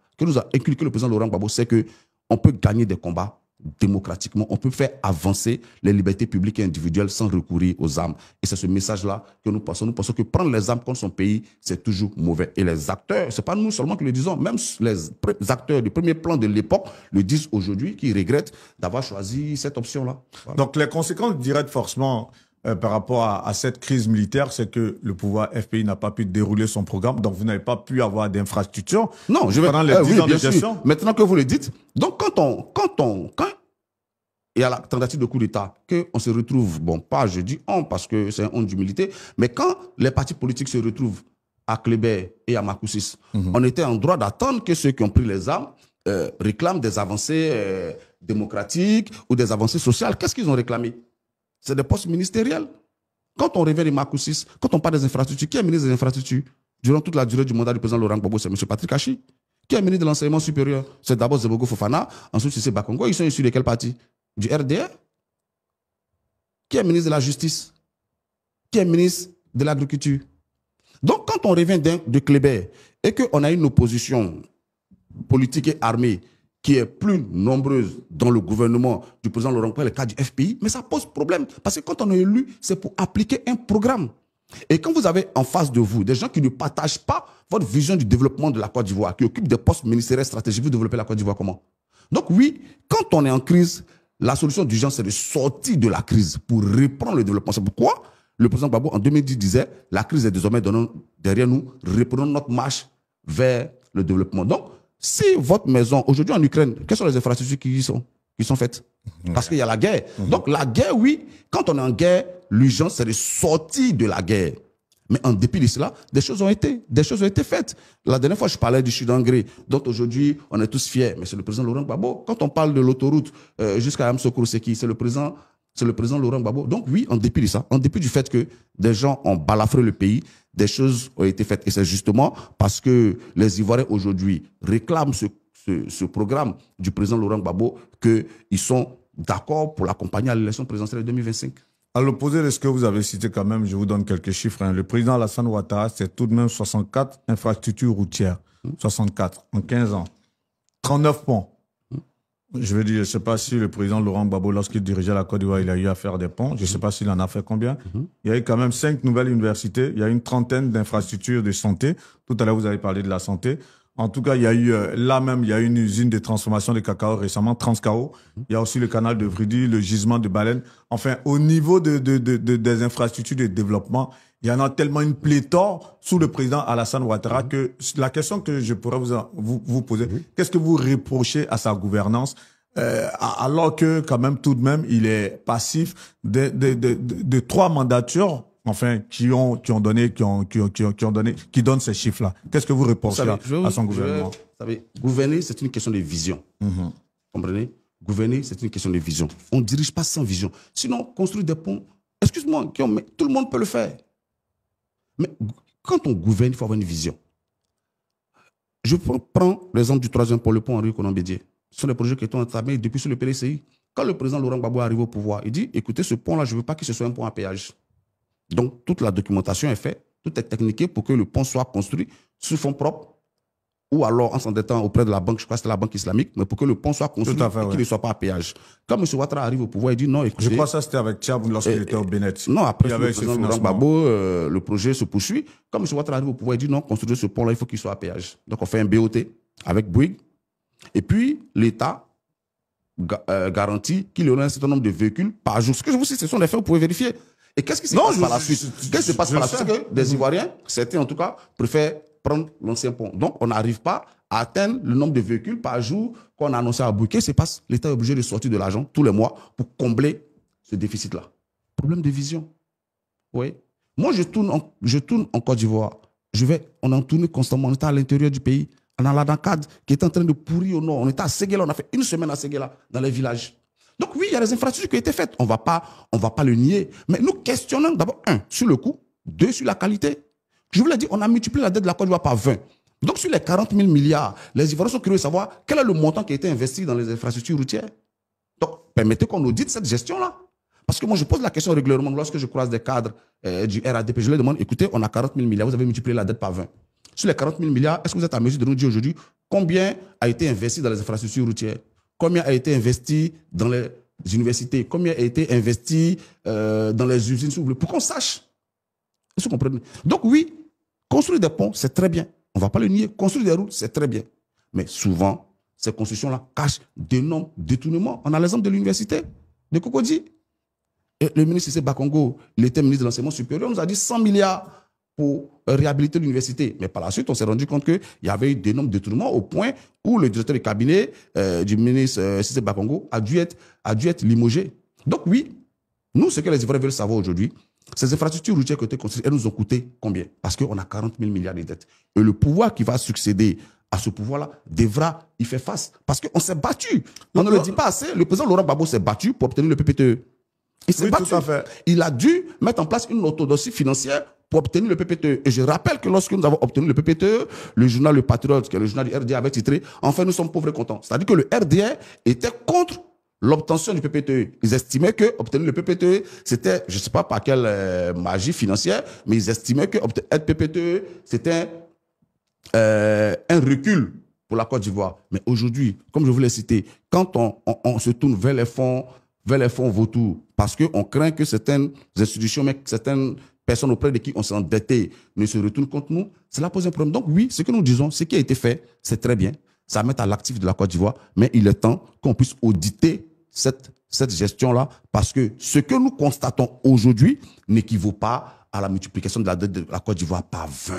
B: inculquées le président Laurent Gbagbo, c'est qu'on peut gagner des combats démocratiquement, on peut faire avancer les libertés publiques et individuelles sans recourir aux armes. Et c'est ce message-là que nous pensons. Nous pensons que prendre les armes contre son pays, c'est toujours mauvais. Et les acteurs, c'est pas nous seulement qui le disons, même les acteurs du premier plan de l'époque le disent aujourd'hui, qui regrettent d'avoir choisi cette option-là.
A: Voilà. Donc les conséquences directes forcément par rapport à cette crise militaire, c'est que le pouvoir FPI n'a pas pu dérouler son programme, donc vous n'avez pas pu avoir d'infrastructures.
B: Non, je vais
A: pendant les 10 ans de gestion.
B: Maintenant que vous le dites, donc quand il y a la tentative de coup d'État, qu'on se retrouve, bon, pas je dis on parce que c'est un honte d'humilité, mais quand les partis politiques se retrouvent à Kléber et à Makoussis, on était en droit d'attendre que ceux qui ont pris les armes réclament des avancées démocratiques ou des avancées sociales. Qu'est-ce qu'ils ont réclamé? C'est des postes ministériels. Quand on revient des Makoussis, quand on parle des infrastructures, qui est ministre des infrastructures? Durant toute la durée du mandat du président Laurent Gbagbo, c'est M. Patrick Hachi. Qui est ministre de l'enseignement supérieur? C'est d'abord Zebogo Fofana, ensuite c'est Bakongo. Ils sont issus de quel parti? Du RDR? Qui est ministre de la Justice? Qui est ministre de l'Agriculture? Donc quand on revient de Kléber et qu'on a une opposition politique et armée qui est plus nombreuse dans le gouvernement du président Laurent Gbagbo, le cas du FPI, mais ça pose problème. Parce que quand on est élu, c'est pour appliquer un programme. Et quand vous avez en face de vous des gens qui ne partagent pas votre vision du développement de la Côte d'Ivoire, qui occupent des postes ministériels stratégiques, vous développez la Côte d'Ivoire comment? Donc oui, quand on est en crise, la solution d'urgence, c'est de sortir de la crise pour reprendre le développement. C'est pourquoi le président Gbagbo, en 2010, disait « La crise est désormais derrière nous, reprenons notre marche vers le développement. » Donc, si votre maison, aujourd'hui en Ukraine, quelles sont les infrastructures qui sont faites? Parce qu'il y a la guerre. Donc la guerre, oui, quand on est en guerre, l'urgence, c'est de sortir de la guerre. Mais en dépit de cela, des choses ont été faites. La dernière fois, je parlais du Sud-Angré, dont aujourd'hui, on est tous fiers. Mais c'est le président Laurent Gbagbo. Quand on parle de l'autoroute jusqu'à Amsokro, c'est qui? C'est le président Laurent Gbagbo. Donc oui, en dépit de ça, en dépit du fait que des gens ont balafré le pays, des choses ont été faites. Et c'est justement parce que les Ivoiriens aujourd'hui réclament ce programme du président Laurent Gbagbo qu'ils sont d'accord pour l'accompagner à l'élection présidentielle de 2025.
A: À l'opposé de ce que vous avez cité quand même, je vous donne quelques chiffres. Le président Alassane Ouattara, c'est tout de même 64 infrastructures routières. 64 en 15 ans. 39 ponts. Je veux dire, je ne sais pas si le président Laurent Gbagbo, lorsqu'il dirigeait la Côte d'Ivoire, il a eu à faire des ponts. Je ne sais pas s'il en a fait combien. Il y a eu quand même 5 nouvelles universités. Il y a une trentaine d'infrastructures de santé. Tout à l'heure, vous avez parlé de la santé. En tout cas, il y a eu, là même, il y a eu une usine de transformation de cacao récemment, Transcao. Il y a aussi le canal de Vridi, le gisement de baleines. Enfin, au niveau des infrastructures de développement, il y en a tellement une pléthore sous le président Alassane Ouattara que la question que je pourrais vous poser, qu'est-ce que vous reprochez à sa gouvernance alors que quand même, tout de même, il est passif de 3 mandatures, enfin, qui donnent ces chiffres-là. Qu'est-ce que vous reprochez à son gouvernement?
B: Vous savez, gouverner, c'est une question de vision. Comprenez? Gouverner, c'est une question de vision. On ne dirige pas sans vision. Sinon, construire des ponts, excuse-moi, tout le monde peut le faire. Mais quand on gouverne, il faut avoir une vision. Je prends l'exemple du 3e pont, le pont Henri Konan Bédié. Ce sont des projets qui sont entamés depuis sur le PDCI. Quand le président Laurent Gbagbo arrive au pouvoir, il dit, écoutez, ce pont-là, je ne veux pas que ce soit un pont à péage. Donc, toute la documentation est faite, tout est techniqué pour que le pont soit construit sous fonds propres ou alors en s'endettant auprès de la banque, je crois que c'était la banque islamique, mais pour que le pont soit construit et qu'il ne soit pas à péage. Quand M. Ouattara arrive au pouvoir, il dit non, écoutez...
A: Je crois que ça, c'était avec Tchab lorsqu'il était au Bénet.
B: Non, après,
A: il y
B: le
A: avait
B: président Laurent Gbagbo, le projet se poursuit. Quand M. Ouattara arrive au pouvoir, il dit non, construire ce pont-là, il faut qu'il soit à péage. Donc, on fait un BOT avec Bouygues. Et puis, l'État garantit qu'il y aura un certain nombre de véhicules par jour. Ce que je vous dis, ce sont des faits, vous pouvez vérifier. Et qu'est-ce qui se passe par la suite? Qu'est-ce qui se passe par la suite? C'est que des Ivoiriens, certains en tout cas, préfèrent prendre l'ancien pont. Donc, on n'arrive pas à atteindre le nombre de véhicules par jour qu'on a annoncé à Bouygues. Qu'est-ce qui se passe? L'État est obligé de sortir de l'argent tous les mois pour combler ce déficit-là. Problème de vision. Oui. Moi, je tourne en Côte d'Ivoire. On en tourne constamment. On était à l'intérieur du pays. On a la Dankad qui est en train de pourrir au nord. On était à Séguéla. On a fait une semaine à Séguéla, dans les villages. Donc oui, il y a des infrastructures qui ont été faites. On ne va pas le nier. Mais nous questionnons d'abord, sur le coût, sur la qualité. Je vous l'ai dit, on a multiplié la dette de la Côte d'Ivoire par 20. Donc sur les 40 000 milliards, les Ivoiriens sont curieux de savoir quel est le montant qui a été investi dans les infrastructures routières. Donc permettez qu'on audite cette gestion-là. Parce que moi, je pose la question régulièrement lorsque je croise des cadres du RADP. Je leur demande, écoutez, on a 40 000 milliards, vous avez multiplié la dette par 20. Sur les 40 000 milliards, est-ce que vous êtes à mesure de nous dire aujourd'hui combien a été investi dans les infrastructures routières? Combien a été investi dans les universités? Combien a été investi dans les usines, s'il vous plaît, pour qu'on sache? Est-ce que vous comprenez? Donc oui, construire des ponts, c'est très bien. On ne va pas le nier. Construire des routes, c'est très bien. Mais souvent, ces constructions-là cachent d'énormes détournements. On a l'exemple de l'université de Cocody. Et le ministre Cissé Bakongo, il était ministre de l'enseignement supérieur, nous a dit 100 milliards pour réhabiliter l'université. Mais par la suite, on s'est rendu compte qu'il y avait eu d'énormes détournements au point où le directeur de cabinet du ministre Cissé Bakongo a dû être limogé. Donc oui, nous, ce que les Ivoiriens veulent savoir aujourd'hui, ces infrastructures routières qui ont été construites, elles nous ont coûté combien? Parce qu'on a 40 000 milliards de dettes. Et le pouvoir qui va succéder à ce pouvoir-là devra y faire face. Parce qu'on s'est battu. On ne le dit pas assez. Le président Laurent Gbagbo s'est battu pour obtenir le PPTE. Il s'est battu.
A: Tout à fait.
B: Il a dû mettre en place une orthodoxie financière pour obtenir le PPTE. Et je rappelle que lorsque nous avons obtenu le PPTE, le journal Le Patriote, qui est le journal du RDA, avait titré « Enfin, nous sommes pauvres et contents ». C'est-à-dire que le RDA était contre l'obtention du PPTE. Ils estimaient que obtenir le PPTE, c'était, je ne sais pas par quelle magie financière, mais ils estimaient que être PPTE, c'était un recul pour la Côte d'Ivoire. Mais aujourd'hui, comme je vous l'ai cité, quand on se tourne vers les fonds vautours, parce qu'on craint que certaines institutions, mais certaines personnes auprès de qui on s'est endetté ne se retournent contre nous, cela pose un problème. Donc oui, ce que nous disons, ce qui a été fait, c'est très bien. Ça met à l'actif de la Côte d'Ivoire, mais il est temps qu'on puisse auditer cette gestion-là, parce que ce que nous constatons aujourd'hui n'équivaut pas à la multiplication de la dette de la Côte d'Ivoire par 20.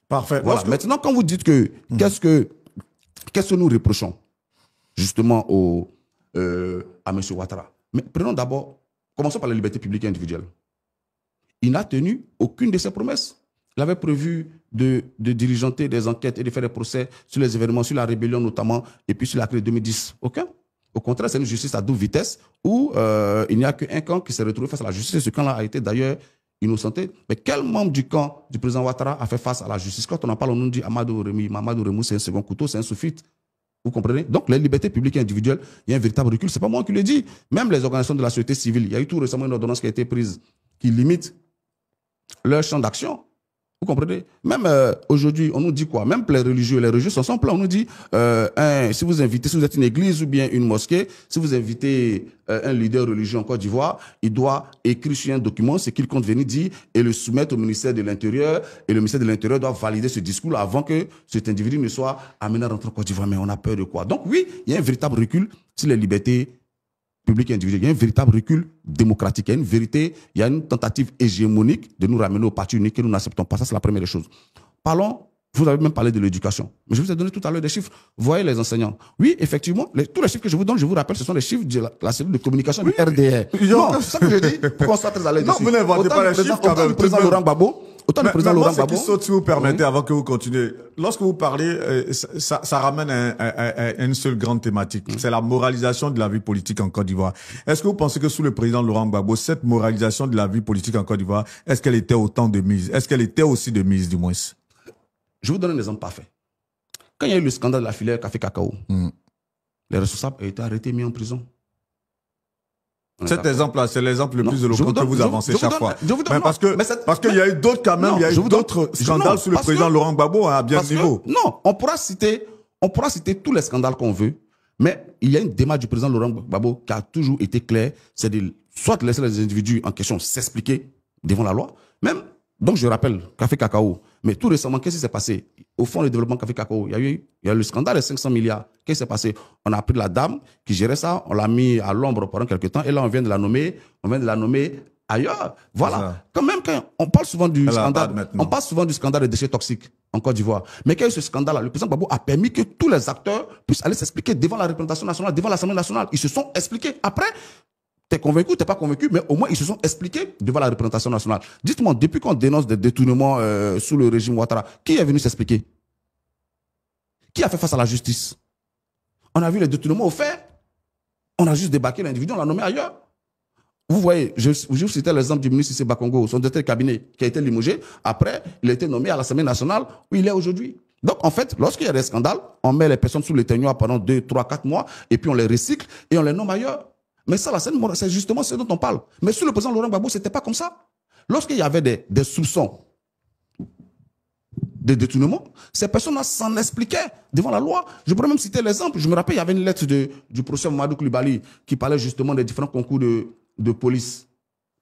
A: Parfait.
B: Voilà. Maintenant, quand vous dites que qu'est-ce que nous reprochons justement à M. Ouattara? Mais prenons d'abord, commençons par la liberté publique et individuelle. Il n'a tenu aucune de ses promesses. Il avait prévu de diligenter des enquêtes et de faire des procès sur les événements, sur la rébellion notamment, et puis sur la crise 2010. Aucun. Au contraire, c'est une justice à double vitesse où il n'y a qu'un camp qui s'est retrouvé face à la justice. Ce camp-là a été d'ailleurs innocenté. Mais quel membre du camp du président Ouattara a fait face à la justice? Quand on en parle, on nous dit Amadou Remou, c'est un second couteau, c'est un sous-fifre. Vous comprenez? Donc, les libertés publiques et individuelles, il y a un véritable recul. Ce n'est pas moi qui le dis. Même les organisations de la société civile, il y a eu tout récemment une ordonnance qui a été prise qui limite leur champ d'action. Vous comprenez? Même aujourd'hui, on nous dit quoi? Même les religieux sont sans plan. On nous dit, si vous êtes une église ou bien une mosquée, si vous invitez un leader religieux en Côte d'Ivoire, il doit écrire sur un document ce qu'il compte venir dire et le soumettre au ministère de l'Intérieur. Et le ministère de l'Intérieur doit valider ce discours avant que cet individu ne soit amené à rentrer en Côte d'Ivoire. Mais on a peur de quoi? Donc oui, il y a un véritable recul sur les libertés public et individuel. Il y a un véritable recul démocratique. Il y a une tentative hégémonique de nous ramener au parti unique que nous n'acceptons pas. Ça, c'est la première des choses. Parlons, vous avez même parlé de l'éducation. Mais je vous ai donné tout à l'heure des chiffres. Vous voyez les enseignants. Oui, effectivement, tous les chiffres que je vous donne, je vous rappelle, ce sont les chiffres de la cellule de communication du RDR. Non, c'est ça que je dis, pour qu'on soit très à l'aise dessus.
A: Non, vous n'inventez pas les chiffres.
B: Autant le président Laurent Gbagbo,
A: ce qui saute, si vous permettez, avant que vous continuez, lorsque vous parlez, ça ramène à une seule grande thématique. C'est la moralisation de la vie politique en Côte d'Ivoire. Est-ce que vous pensez que sous le président Laurent Gbagbo, cette moralisation de la vie politique en Côte d'Ivoire, est-ce qu'elle était autant de mise? Est-ce qu'elle était aussi de mise, du moins?
B: Je vous donne un exemple parfait. Quand il y a eu le scandale de la filière café-cacao, les responsables ont été arrêtés et mis en prison.
A: Cet exemple-là, c'est l'exemple le plus éloquent que vous avancez chaque fois. Parce qu'il y a eu d'autres quand même, il y a eu d'autres scandales sous le président Laurent Gbagbo à bien niveau.
B: Non, on pourra citer tous les scandales qu'on veut, mais il y a une démarche du président Laurent Gbagbo qui a toujours été claire, c'est de soit laisser les individus en question s'expliquer devant la loi, même, donc je rappelle, Café Cacao, mais tout récemment, qu'est-ce qui s'est passé? Au fond, le développement Café Cacao, il y a le scandale des 500 milliards. Qu'est-ce qui s'est passé? On a pris la dame qui gérait ça, on l'a mis à l'ombre pendant quelques temps, et là, on vient de la nommer ailleurs. Voilà. Quand on parle souvent du scandale des déchets toxiques en Côte d'Ivoire. Mais quand il y a eu ce scandale-là, le président Gbagbo a permis que tous les acteurs puissent aller s'expliquer devant la représentation nationale, devant l'Assemblée nationale. Ils se sont expliqués. Après, t'es convaincu, t'es pas convaincu, mais au moins ils se sont expliqués devant la représentation nationale. Dites-moi, depuis qu'on dénonce des détournements sous le régime Ouattara, qui est venu s'expliquer? Qui a fait face à la justice? On a vu les détournements au fait, on a juste débarqué l'individu, on l'a nommé ailleurs. Vous voyez, je citais l'exemple du ministre Cissé Bakongo, son directeur de cabinet qui a été limogé. Après, il a été nommé à l'Assemblée nationale où il est aujourd'hui. Donc, en fait, lorsqu'il y a des scandales, on met les personnes sous le ténoir pendant 2, 3, 4 mois et puis on les recycle et on les nomme ailleurs. Mais ça, c'est justement ce dont on parle. Mais sous le président Laurent Gbagbo, c'était pas comme ça. Lorsqu'il y avait des soupçons de détournement, ces personnes-là s'en expliquaient devant la loi. Je pourrais même citer l'exemple. Je me rappelle, il y avait une lettre du professeur Mamadou Koulibaly qui parlait justement des différents concours de police.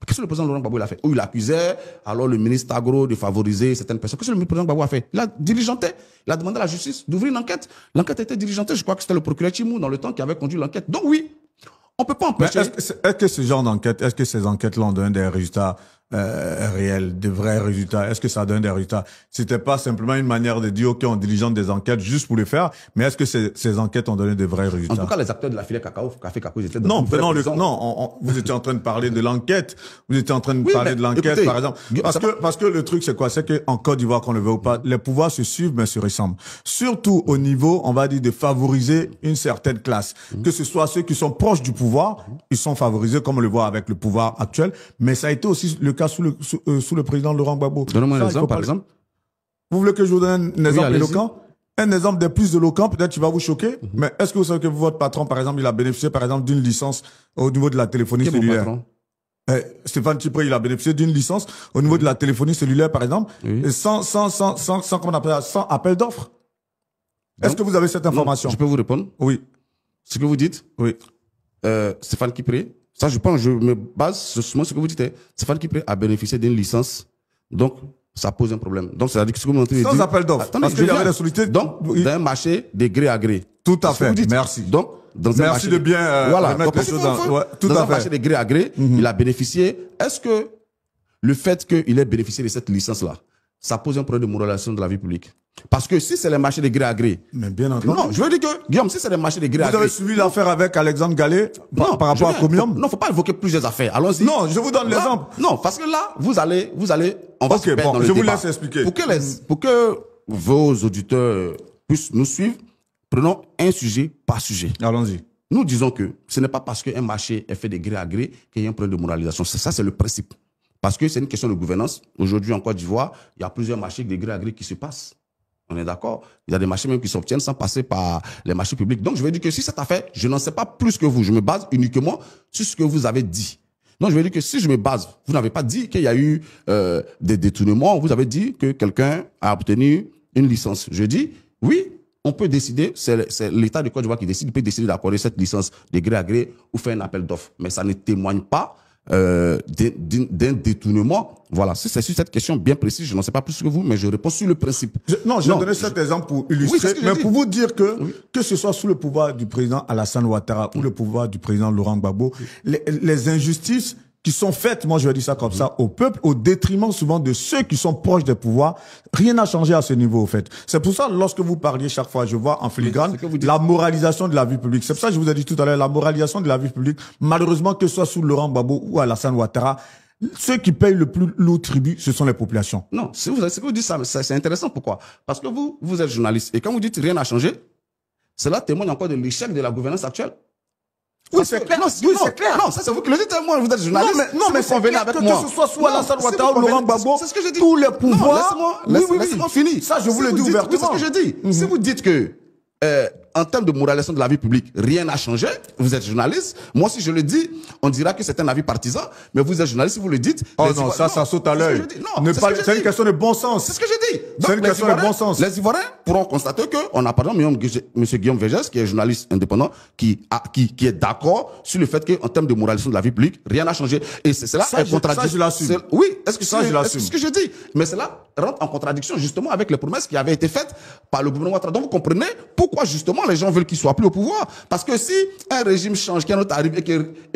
B: Qu'est-ce que le président Laurent Gbagbo a fait? Où il accusait alors le ministre Agro de favoriser certaines personnes. Qu'est-ce que le président Gbagbo a fait? Il a diligenté. Il a demandé à la justice d'ouvrir une enquête. L'enquête a été diligentée. Je crois que c'était le procureur Chimou dans le temps qui avait conduit l'enquête. Donc oui, on peut pas empêcher.
A: Est-ce que ce genre d'enquête, est-ce que ces enquêtes-là ont donné des résultats réels, de vrais résultats? Est-ce que ça donne des résultats? C'était pas simplement une manière de dire, OK, on diligente des enquêtes juste pour les faire, mais est-ce que ces enquêtes ont donné de vrais résultats?
B: En tout cas, les acteurs de la filière Café Cacao, ils étaient
A: dans vous étiez en train de parler de l'enquête. Vous étiez en train de parler de l'enquête, par exemple. Parce que le truc, c'est quoi? C'est qu'en Côte d'Ivoire, qu'on le veut ou pas, les pouvoirs se suivent, mais se ressemblent. Surtout au niveau, on va dire, de favoriser une certaine classe. Que ce soit ceux qui sont proches du pouvoir, ils sont favorisés, comme on le voit avec le pouvoir actuel, mais ça a été aussi le cas sous le président Laurent Gbagbo.
B: Donnez-moi un exemple, par exemple.
A: Vous voulez que je vous donne un exemple éloquent? Un exemple des plus éloquents, peut-être qui va vous choquer, mais est-ce que vous savez que votre patron, par exemple, il a bénéficié, par exemple, d'une licence au niveau de la téléphonie cellulaire? Stéphane Tipré, il a bénéficié d'une licence au niveau de la téléphonie cellulaire, par exemple, et sans comment on appelle ça, sans appel d'offres. Est-ce que vous avez cette information?
B: Je peux vous répondre?
A: Oui.
B: Ce que vous dites?
A: Oui.
B: Stéphane Tipré, ça, je pense, je me base sur ce que vous dites. Stéphane Tipré a bénéficié d'une licence, donc ça pose un problème. Donc, c'est-à-dire que ce que vous montrez...
A: Sans appel d'offres, parce qu'il y avait des sollicitations.
B: Donc, d'un marché de gré à gré.
A: Tout à fait, merci.
B: Donc,
A: merci de bien remettre les choses
B: dans un marché de gré à gré, il a bénéficié. Est-ce que le fait qu'il ait bénéficié de cette licence-là, ça pose un problème de moralisation de la vie publique? Parce que si c'est les marchés de gré à gré...
A: Mais bien entendu.
B: Non, je veux dire que, Guillaume, si c'est les marchés de gré à gré...
A: Vous avez suivi l'affaire avec Alexandre Gallet par rapport à Comium?
B: Non, faut pas évoquer plusieurs affaires. Allons-y.
A: Non, je vous donne l'exemple.
B: Non, parce que là, vous allez, on va se perdre dans le
A: je
B: débat.
A: vous laisse expliquer.
B: Pour que vos auditeurs puissent nous suivre, prenons un sujet par sujet.
A: Allons-y.
B: Nous disons que ce n'est pas parce qu'un marché est fait de gré à gré qu'il y a un problème de moralisation. Ça, c'est le principe. Parce que c'est une question de gouvernance. Aujourd'hui, en Côte d'Ivoire, il y a plusieurs marchés de gré à gré qui se passent. On est d'accord? Il y a des marchés même qui s'obtiennent sans passer par les marchés publics. Donc, je veux dire que si cette affaire, je n'en sais pas plus que vous. Je me base uniquement sur ce que vous avez dit. Donc, je veux dire que si je me base, vous n'avez pas dit qu'il y a eu des détournements. Vous avez dit que quelqu'un a obtenu une licence. Je dis, oui, on peut décider, c'est l'État de Côte d'Ivoire qui décide, il peut décider d'accorder cette licence de gré à gré ou faire un appel d'offres. Mais ça ne témoigne pas d'un détournement. Voilà, c'est sur cette question bien précise, je n'en sais pas plus que vous, mais je réponds sur le principe.
A: J'ai donné cet exemple pour illustrer, mais pour vous dire que ce soit sous le pouvoir du président Alassane Ouattara ou le pouvoir du président Laurent Gbagbo, les injustices qui sont faites, moi je vais dire ça comme ça, au peuple, au détriment souvent de ceux qui sont proches des pouvoirs. Rien n'a changé à ce niveau, au fait. C'est pour ça, lorsque vous parliez chaque fois, je vois en filigrane la moralisation de la vie publique. C'est pour ça que je vous ai dit tout à l'heure, la moralisation de la vie publique, malheureusement, que ce soit sous Laurent Gbagbo ou Alassane Ouattara, ceux qui payent le plus lourd tribut, ce sont les populations.
B: Non, ce que vous dites, c'est intéressant. Pourquoi? Parce que vous êtes journaliste. Et quand vous dites rien n'a changé, cela témoigne encore de l'échec de la gouvernance actuelle.
A: Oui, c'est clair.
B: C'est clair. Non, ça c'est vous qui le dites. Moi, vous êtes journaliste.
A: Non, mais c'est clair que ce soit sous Alassane Ouattara ou Laurent Gbagbo,
B: c'est ce que je dis.
A: Tous les pouvoirs.
B: Laissez-moi finir.
A: Ça, je vous le dis ouvertement.
B: C'est ce que je dis. Si vous dites que en termes de moralisation de la vie publique, rien n'a changé. Vous êtes journaliste. Moi, si je le dis, on dira que c'est un avis partisan. Mais vous êtes journaliste, si vous le dites.
A: Oh non, ça saute à l'œil. C'est une question de bon sens.
B: C'est ce que je dis.
A: C'est une question de bon sens.
B: Les Ivoiriens pourront constater qu'on a, par exemple, M. Guillaume Vergès, qui est journaliste indépendant, qui est d'accord sur le fait qu'en termes de moralisation de la vie publique, rien n'a changé. Et cela est contradictoire.
A: Ça, je l'assume.
B: Oui, est-ce que
A: ça, je l'assume.
B: C'est ce que je dis. Mais cela rentre en contradiction, justement, avec les promesses qui avaient été faites par le gouvernement Ouattara. Donc, vous comprenez pourquoi, justement, les gens veulent qu'il soit plus au pouvoir. Parce que si un régime change, qu'un autre arrive et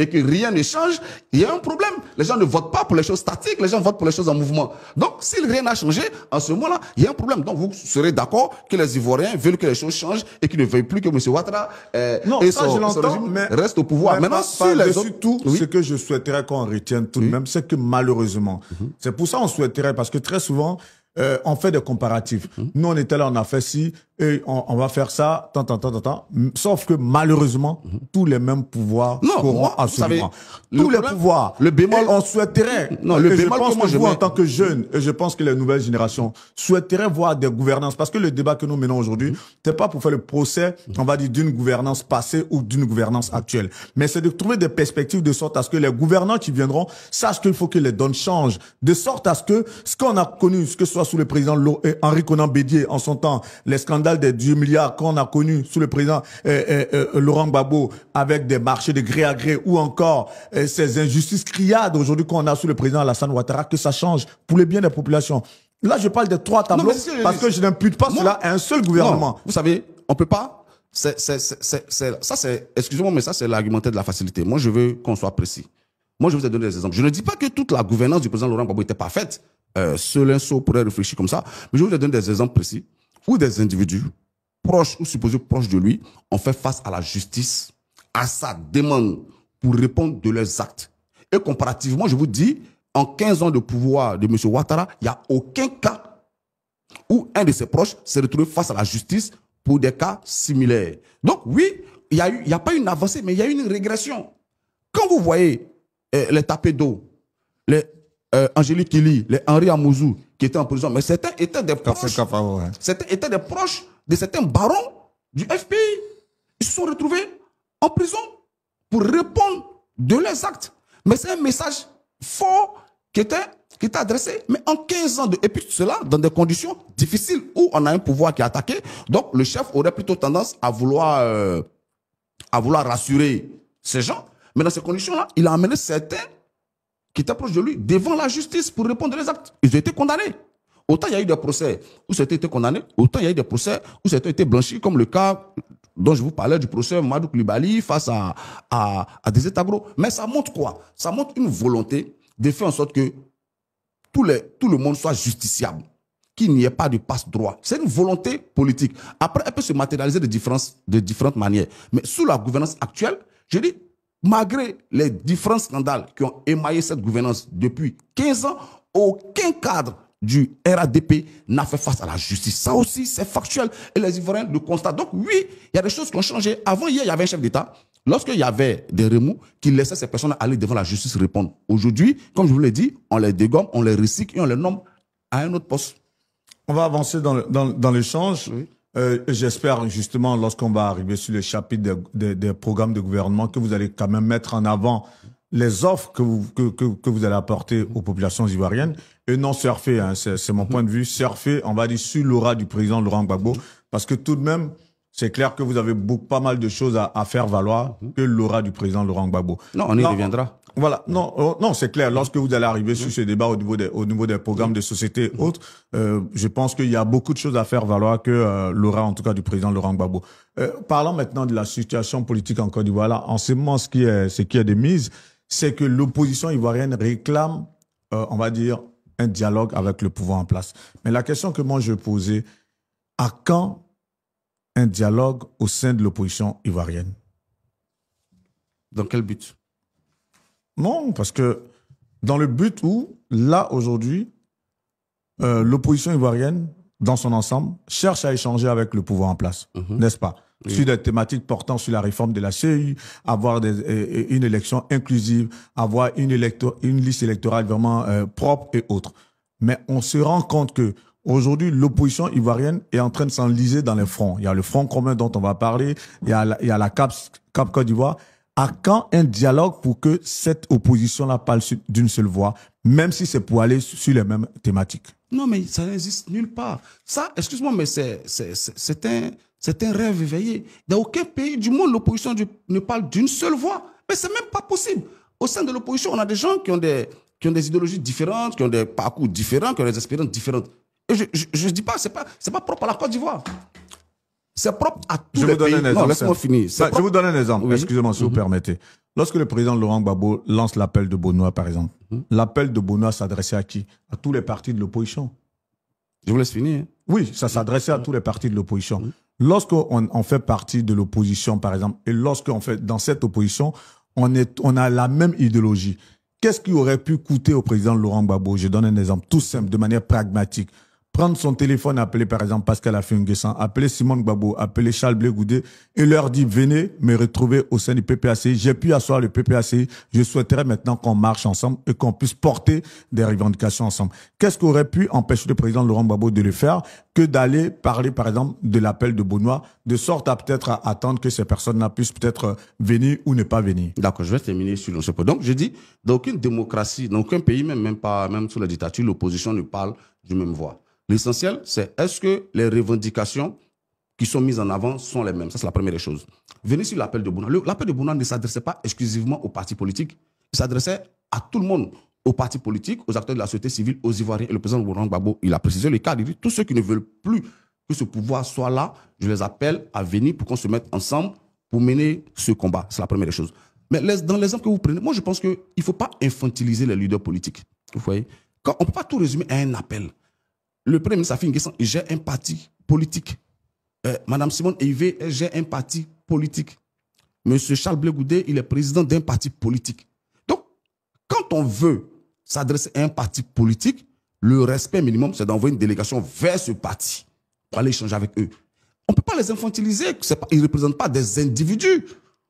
B: que rien ne change, il y a un problème. Les gens ne votent pas pour les choses statiques, les gens votent pour les choses en mouvement. Donc, si rien n'a changé, en ce moment-là, il y a un problème. Donc, vous serez d'accord que les Ivoiriens veulent que les choses changent et qu'ils ne veuillent plus que M. Ouattara et son régime reste au pouvoir. Maintenant, si les autres...
A: tout, ce que je souhaiterais qu'on retienne tout de même, c'est que malheureusement, c'est pour ça qu'on souhaiterait, parce que très souvent, on fait des comparatifs. Nous, on était là, on a fait ci, et on va faire ça, tant. Sauf que malheureusement, tous les mêmes pouvoirs seront absolument. Tous les pouvoirs.
B: Le bémol,
A: on souhaiterait.
B: Non, le bémol,
A: je pense que vous, en tant que jeunes, et je pense que les nouvelles générations souhaiteraient voir des gouvernances. Parce que le débat que nous menons aujourd'hui, c'est pas pour faire le procès, on va dire, d'une gouvernance passée ou d'une gouvernance actuelle. Mais c'est de trouver des perspectives de sorte à ce que les gouvernants qui viendront sachent qu'il faut que les donnes changent. De sorte à ce que ce qu'on a connu, ce que ce soit sous le président Henri Konan Bédié en son temps, les scandales des 10 milliards qu'on a connus sous le président Laurent Gbagbo avec des marchés de gré à gré ou encore ces injustices criardes aujourd'hui qu'on a sous le président Alassane Ouattara, que ça change pour le bien des populations. Là, je parle des trois tableaux parce que je n'impute pas cela à un seul gouvernement.
B: Non, vous savez, on peut pas... excusez-moi, mais ça, c'est l'argumentaire de la facilité. Moi, je veux qu'on soit précis. Moi, je vous ai donné des exemples. Je ne dis pas que toute la gouvernance du président Laurent Gbagbo était parfaite. Seul un sot pourrait réfléchir comme ça. Mais je vous ai donné des exemples précis où des individus proches ou supposés proches de lui ont fait face à la justice, à sa demande pour répondre de leurs actes. Et comparativement, je vous dis, en 15 ans de pouvoir de M. Ouattara, il n'y a aucun cas où un de ses proches s'est retrouvé face à la justice pour des cas similaires. Donc oui, il n'y a pas une avancée, mais il y a une régression. Quand vous voyez les tapés d'eau, les Angélique Kili, les Henri Amouzou qui étaient en prison, mais certains étaient des proches, certains étaient des proches de certains barons du FPI. Ils se sont retrouvés en prison pour répondre de leurs actes. Mais c'est un message fort qui était adressé, mais en 15 ans et puis cela dans des conditions difficiles où on a un pouvoir qui est attaqué. Donc le chef aurait plutôt tendance à vouloir rassurer ces gens. Mais dans ces conditions-là, il a amené certains qui étaient proches de lui devant la justice pour répondre aux actes. Ils ont été condamnés. Autant il y a eu des procès où certains étaient condamnés, autant il y a eu des procès où certains étaient blanchis, comme le cas dont je vous parlais du procès Madou Koulibaly face à des États gros. Mais ça montre quoi? Ça montre une volonté de faire en sorte que tout le monde soit justiciable, qu'il n'y ait pas de passe-droit. C'est une volonté politique. Après, elle peut se matérialiser de différentes manières. Mais sous la gouvernance actuelle, je dis, malgré les différents scandales qui ont émaillé cette gouvernance depuis 15 ans, aucun cadre du RADP n'a fait face à la justice. Ça aussi, c'est factuel. Et les Ivoiriens le constatent. Donc oui, il y a des choses qui ont changé. Avant, hier, il y avait un chef d'État. Lorsqu'il y avait des remous, qui laissaient ces personnes aller devant la justice répondre. Aujourd'hui, comme je vous l'ai dit, on les dégomme, on les recycle et on les nomme à un autre poste.
A: On va avancer dans l'échange. Oui. J'espère justement, lorsqu'on va arriver sur le chapitre des programmes de gouvernement, que vous allez quand même mettre en avant les offres que vous allez apporter aux populations ivoiriennes et non surfer, hein, c'est mon point de vue, surfer, on va dire, sur l'aura du président Laurent Gbagbo, parce que tout de même, c'est clair que vous avez pas mal de choses à faire valoir que l'aura du président Laurent Gbagbo.
B: Non, on y reviendra.
A: Voilà, non, c'est clair. Lorsque vous allez arriver sur ce débat au niveau des programmes de société et autres, je pense qu'il y a beaucoup de choses à faire valoir que l'aura, en tout cas, du président Laurent Gbagbo. Parlons maintenant de la situation politique en Côte d'Ivoire. Là, en ce moment, ce qui est de mise, c'est que l'opposition ivoirienne réclame, on va dire, un dialogue avec le pouvoir en place. Mais la question que moi je posais, à quand un dialogue au sein de l'opposition ivoirienne?
B: Dans quel but?
A: Non, parce que dans le but où, là, aujourd'hui, l'opposition ivoirienne, dans son ensemble, cherche à échanger avec le pouvoir en place, n'est-ce pas? Oui. Sur des thématiques portant sur la réforme de la CEI, avoir une élection inclusive, avoir une liste électorale vraiment propre et autres. Mais on se rend compte que Aujourd'hui, l'opposition ivoirienne est en train de s'enliser dans les fronts. Il y a le front commun dont on va parler, il y a la CAP Côte d'Ivoire. À quand un dialogue pour que cette opposition-là parle d'une seule voix, même si c'est pour aller sur les mêmes thématiques?
B: Non, mais ça n'existe nulle part. Ça, excuse-moi, mais c'est un rêve éveillé. Dans aucun pays du monde, l'opposition ne parle d'une seule voix. Mais c'est même pas possible. Au sein de l'opposition, on a des gens qui ont des idéologies différentes, qui ont des parcours différents, qui ont des expériences différentes. Et je ne dis pas, c'est pas propre à la Côte d'Ivoire. C'est propre à tous les pays. Non, laisse-moi finir.
A: Je vous donne un exemple.
B: Oui.
A: Excusez-moi si vous permettez. Lorsque le président Laurent Gbagbo lance l'appel de Bonoa, par exemple, l'appel de Bonoa s'adressait à qui? À tous les partis de l'opposition.
B: Je vous laisse finir.
A: Oui, ça s'adressait à tous les partis de l'opposition. Lorsqu'on fait partie de l'opposition, par exemple, et lorsqu'on fait dans cette opposition, on a la même idéologie. Qu'est-ce qui aurait pu coûter au président Laurent Gbagbo? Je donne un exemple tout simple, de manière pragmatique. Prendre son téléphone, appeler par exemple Pascal Affi-N'Guessan, appeler Simone Gbagbo, appeler Charles Blé Goudé et leur dire venez me retrouver au sein du PPACI. J'ai pu asseoir le PPACI. Je souhaiterais maintenant qu'on marche ensemble et qu'on puisse porter des revendications ensemble. Qu'est-ce qui aurait pu empêcher le président Laurent Gbagbo de le faire que d'aller parler par exemple de l'appel de Bonoa, de sorte à peut-être attendre que ces personnes-là puissent peut-être venir ou ne pas venir?
B: D'accord, je vais terminer sur ce point. Donc, je dis, dans aucune démocratie, dans aucun pays, même sous la dictature, l'opposition ne parle d'une même voix. L'essentiel, c'est est-ce que les revendications qui sont mises en avant sont les mêmes? Ça, c'est la première chose. Venez sur l'appel de Bonoa. L'appel de Bonoa ne s'adressait pas exclusivement aux partis politiques. Il s'adressait à tout le monde, aux partis politiques, aux acteurs de la société civile, aux Ivoiriens. Et le président Laurent Gbagbo, il a précisé le cas. Il dit tous ceux qui ne veulent plus que ce pouvoir soit là, je les appelle à venir pour qu'on se mette ensemble pour mener ce combat. C'est la première chose. Mais dans l'exemple que vous prenez, moi, je pense qu'il ne faut pas infantiliser les leaders politiques. Vous voyez? On ne peut pas tout résumer à un appel. Le Premier ministre Affi-N'Guessan, il gère un parti politique. Madame Simone Eivé, elle gère un parti politique. Monsieur Charles Blé Goudé, il est président d'un parti politique. Donc, quand on veut s'adresser à un parti politique, le respect minimum, c'est d'envoyer une délégation vers ce parti pour aller échanger avec eux. On ne peut pas les infantiliser. Ils ne représentent pas des individus.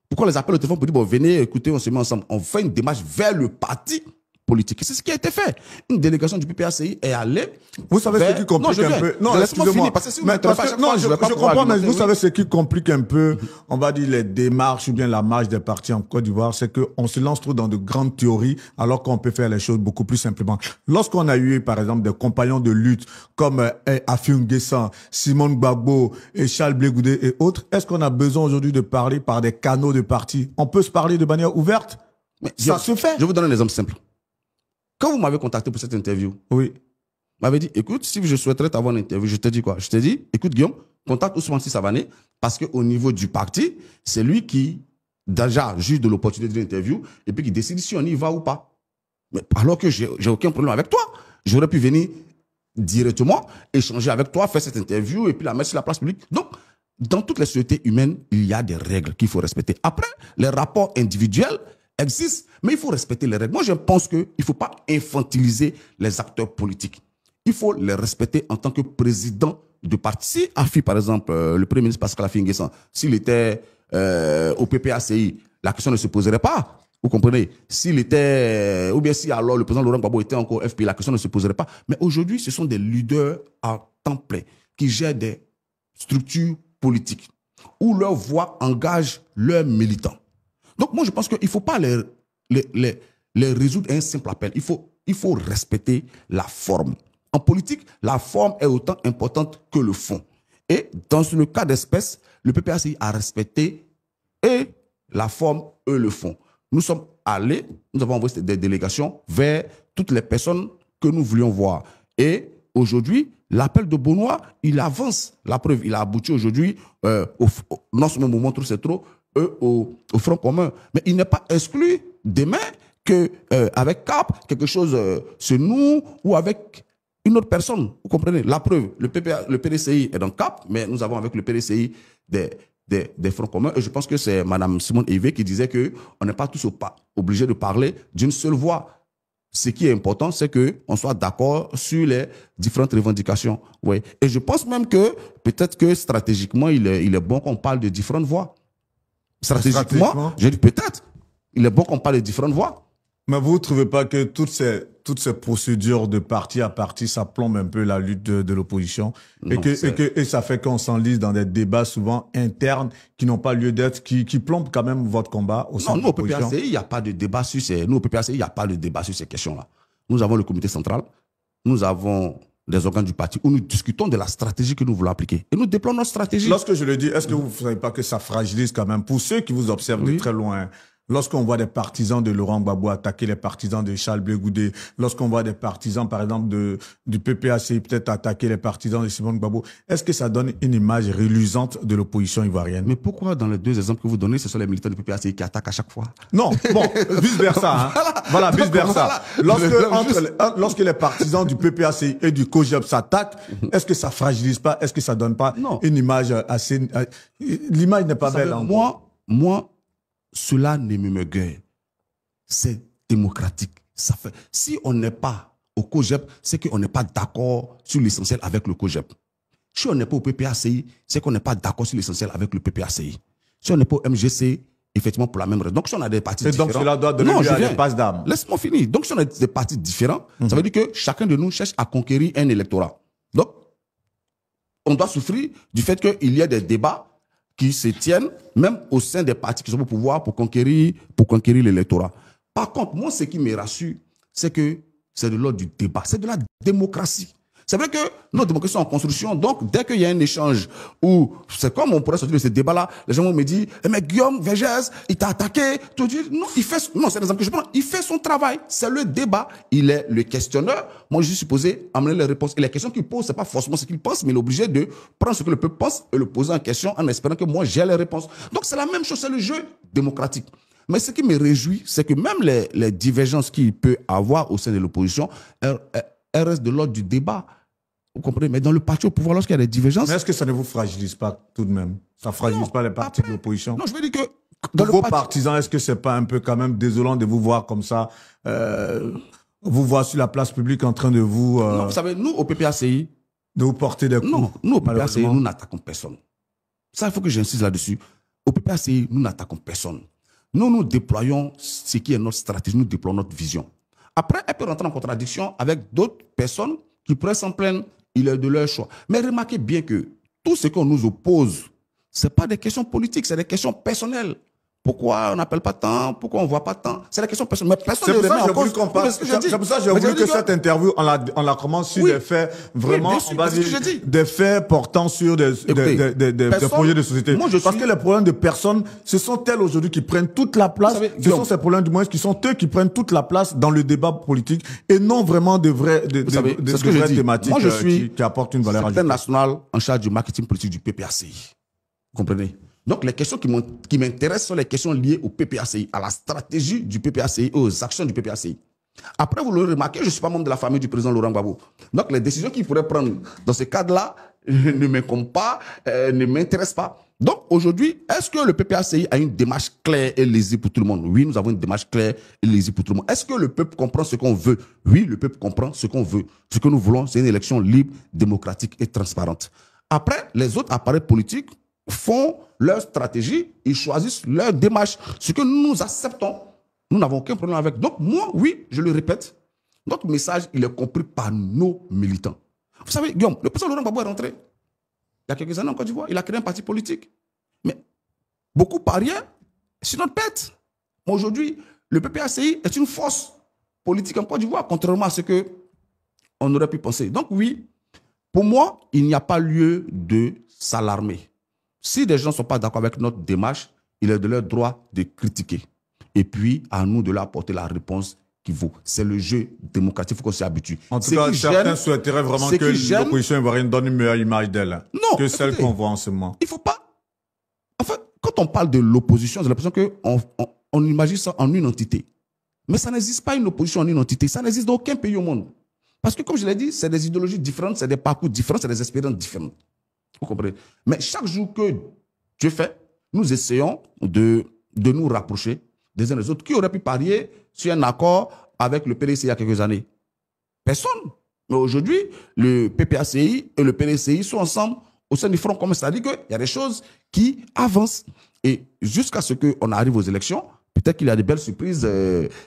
B: Pourquoi on les appelle au téléphone pour dire, bon, venez, écoutez, on se met ensemble. On fait une démarche vers le parti politique. C'est ce qui a été fait. Une délégation du PPACI est allée.
A: Vous savez ce qui complique un peu.
B: Non, laisse-moi finir. Parce que si vous
A: je comprends, mais vous savez ce qui complique un peu, on va dire, les démarches ou bien la marche des partis en Côte d'Ivoire, c'est qu'on se lance trop dans de grandes théories alors qu'on peut faire les choses beaucoup plus simplement. Lorsqu'on a eu, par exemple, des compagnons de lutte comme Affi-N'Guessan, Simone Gbagbo et Charles Blé Goudé et autres, est-ce qu'on a besoin aujourd'hui de parler par des canaux de partis? On peut se parler de manière ouverte?
B: Mais ça se fait. Je vais vous donner un exemple simple. Quand vous m'avez contacté pour cette interview,
A: oui,
B: vous m'avez dit, écoute, si je souhaiterais t'avoir une interview, je te dis quoi? Je te dis, écoute Guillaume, contacte Ousmane Sy Savané, parce qu'au niveau du parti, c'est lui qui, déjà, juge de l'opportunité de l'interview, et puis qui décide si on y va ou pas. Mais alors que j'ai aucun problème avec toi, j'aurais pu venir directement, échanger avec toi, faire cette interview, et puis la mettre sur la place publique. Donc, dans toutes les sociétés humaines, il y a des règles qu'il faut respecter. Après, les rapports individuels existent, mais il faut respecter les règles. Moi, je pense qu'il ne faut pas infantiliser les acteurs politiques. Il faut les respecter en tant que président de parti. Si Affi, par exemple, le Premier ministre Pascal Affi-N'Guessan, s'il était au PPACI, la question ne se poserait pas. Vous comprenez? S'il était, ou bien si alors le président Laurent Gbagbo était encore FPI, la question ne se poserait pas. Mais aujourd'hui, ce sont des leaders à temps plein qui gèrent des structures politiques où leur voix engage leurs militants. Donc, moi, je pense qu'il ne faut pas les résoudre à un simple appel. Il faut respecter la forme. En politique, la forme est autant importante que le fond. Et dans le cas d'espèce, le PPACI a respecté et la forme et le fond. Nous sommes allés, nous avons envoyé des délégations vers toutes les personnes que nous voulions voir. Et aujourd'hui, l'appel de Bonoa, il avance. La preuve, il a abouti aujourd'hui, non seulement au moment trop c'est trop, au Front commun. Mais il n'est pas exclu demain qu'avec CAP, quelque chose se noue ou avec une autre personne. Vous comprenez? La preuve, le PDCI est dans CAP, mais nous avons avec le PDCI des Fronts communs. Et je pense que c'est Mme Simone Eivé qui disait qu'on n'est pas tous obligés de parler d'une seule voix. Ce qui est important, c'est qu'on soit d'accord sur les différentes revendications. Oui. Et je pense même que peut-être que stratégiquement, il est bon qu'on parle de différentes voix. Stratégiquement, j'ai dit peut-être, il est bon qu'on parle de différentes voix.
A: Mais vous ne trouvez pas que toutes ces procédures de parti à parti, ça plombe un peu la lutte de l'opposition et ça fait qu'on s'enlise dans des débats souvent internes qui n'ont pas lieu d'être, qui plombent quand même votre combat au sein de l'opposition?
B: Nous, au PPACI, il n'y a pas de débat sur ces... Nous, au PPACI, il n'y a pas de débat sur ces questions-là. Nous avons le comité central, nous avons des organes du parti où nous discutons de la stratégie que nous voulons appliquer. Et nous déployons notre stratégie.
A: Lorsque je le dis, est-ce que vous ne savez pas que ça fragilise quand même, pour ceux qui vous observent de très loin, lorsqu'on voit des partisans de Laurent Gbagbo attaquer les partisans de Charles Blé Goudé, lorsqu'on voit des partisans, par exemple, du PPACI peut-être attaquer les partisans de Simone Gbagbo, est-ce que ça donne une image reluisante de l'opposition ivoirienne?
B: Mais pourquoi dans les deux exemples que vous donnez, ce sont les militants du PPACI qui attaquent à chaque fois?
A: Non, bon, vice-versa. Hein. Voilà, vice-versa. Lorsque les partisans du PPACI et du COJEP s'attaquent, est-ce que ça fragilise pas? Est-ce que ça donne pas une image assez... L'image n'est pas belle.
B: Moi, cela ne me gueule. C'est démocratique. Ça fait... Si on n'est pas au COJEP, c'est qu'on n'est pas d'accord sur l'essentiel avec le COJEP. Si on n'est pas au PPACI, c'est qu'on n'est pas d'accord sur l'essentiel avec le PPACI. Si on n'est pas au MGC, effectivement pour la même raison. Donc si on a des partis différents...
A: donc cela doit donner lieu à des passes d'âme.
B: Laisse-moi finir. Donc si on a des partis différents, ça veut dire que chacun de nous cherche à conquérir un électorat. Donc, on doit souffrir du fait qu'il y ait des débats qui se tiennent, même au sein des partis qui sont au pouvoir pour conquérir l'électorat. Par contre, moi, ce qui me rassure, c'est que c'est de l'ordre du débat, c'est de la démocratie. C'est vrai que nos démocraties sont en construction, donc dès qu'il y a un échange où c'est comme on pourrait sortir de ce débat-là, les gens vont me dire, mais Guillaume Vergès, il t'a attaqué. Non, c'est l'exemple que je prends. Il fait son travail. C'est le débat. Il est le questionneur. Moi, je suis supposé amener les réponses. Et les questions qu'il pose, c'est pas forcément ce qu'il pense, mais il est obligé de prendre ce que le peuple pense et le poser en question en espérant que moi, j'ai les réponses. Donc, c'est la même chose, c'est le jeu démocratique. Mais ce qui me réjouit, c'est que même les divergences qu'il peut avoir au sein de l'opposition, elles restent de l'ordre du débat. Vous comprenez? Mais dans le parti au pouvoir, lorsqu'il y a des divergences...
A: Mais est-ce que ça ne vous fragilise pas tout de même? Ça ne fragilise pas les partis de l'opposition?
B: Non, je veux dire que...
A: Dans vos partisans, est-ce que c'est pas un peu quand même désolant de vous voir comme ça, vous voir sur la place publique en train de vous...
B: Non, vous savez, nous, au PPACI...
A: De vous porter des coups?
B: Non, nous, au PPACI, nous n'attaquons personne. Ça, il faut que j'insiste là-dessus. Au PPACI, nous n'attaquons personne. Nous déployons ce qui est notre stratégie, nous déployons notre vision. Après, elle peut rentrer en contradiction avec d'autres personnes qui pourraient s'en plaindre. Il est de leur choix. Mais remarquez bien que tout ce qu'on nous oppose, ce n'est pas des questions politiques, c'est des questions personnelles. Pourquoi on n'appelle pas tant? Pourquoi on ne voit pas tant? C'est la question personnelle. Mais personne ne remet en cause.
A: C'est pour ça que j'ai voulu que cette interview, on la commence sur des faits, vraiment, on va dire, des faits portant sur des projets de société. Parce que les problèmes de personnes, ce sont elles aujourd'hui qui prennent toute la place. Ce sont ces problèmes du moins qui sont eux qui prennent toute la place dans le débat politique et non vraiment de vraies thématiques qui apportent une valeur ajoutée.
B: C'est national en charge du marketing politique du PPACI. Vous comprenez? Donc, les questions qui m'intéressent sont les questions liées au PPACI, à la stratégie du PPACI, aux actions du PPACI. Après, vous l'aurez remarqué, je ne suis pas membre de la famille du président Laurent Gbagbo. Donc, les décisions qu'il pourrait prendre dans ce cadre-là ne m'incombent pas, ne m'intéressent pas. Donc, aujourd'hui, est-ce que le PPACI a une démarche claire et lisible pour tout le monde? Oui, nous avons une démarche claire et lisible pour tout le monde. Est-ce que le peuple comprend ce qu'on veut? Oui, le peuple comprend ce qu'on veut. Ce que nous voulons, c'est une élection libre, démocratique et transparente. Après, les autres appareils politiques font leur stratégie, ils choisissent leur démarche. Ce que nous acceptons, nous n'avons aucun problème avec. Donc moi, oui, je le répète, notre message, il est compris par nos militants. Vous savez, Guillaume, le président Laurent Gbagbo est rentré il y a quelques années en Côte d'Ivoire, il a créé un parti politique. Mais beaucoup pariaient sur notre tête. Aujourd'hui, le PPACI est une force politique en Côte d'Ivoire, contrairement à ce qu'on aurait pu penser. Donc oui, pour moi, il n'y a pas lieu de s'alarmer. Si des gens ne sont pas d'accord avec notre démarche, il est de leur droit de critiquer. Et puis, à nous de leur apporter la réponse qui vaut. C'est le jeu démocratique, il faut qu'on s'y habitue.
A: En tout cas, certains souhaiteraient vraiment que l'opposition ivoirienne donne une meilleure image d'elle que celle qu'on voit en ce moment.
B: Il ne faut pas... En fait, quand on parle de l'opposition, j'ai l'impression qu'on imagine ça en une entité. Mais ça n'existe pas une opposition en une entité. Ça n'existe dans aucun pays au monde. Parce que, comme je l'ai dit, c'est des idéologies différentes, c'est des parcours différents, c'est des expériences différentes. Vous comprenez? Mais chaque jour que Dieu fait, nous essayons de nous rapprocher des uns des autres. Qui aurait pu parier sur un accord avec le PDCI il y a quelques années? Personne. Mais aujourd'hui, le PPACI et le PDCI sont ensemble au sein du Front commun. C'est-à-dire qu'il y a des choses qui avancent. Et jusqu'à ce qu'on arrive aux élections, Peut-être qu'il y a de belles surprises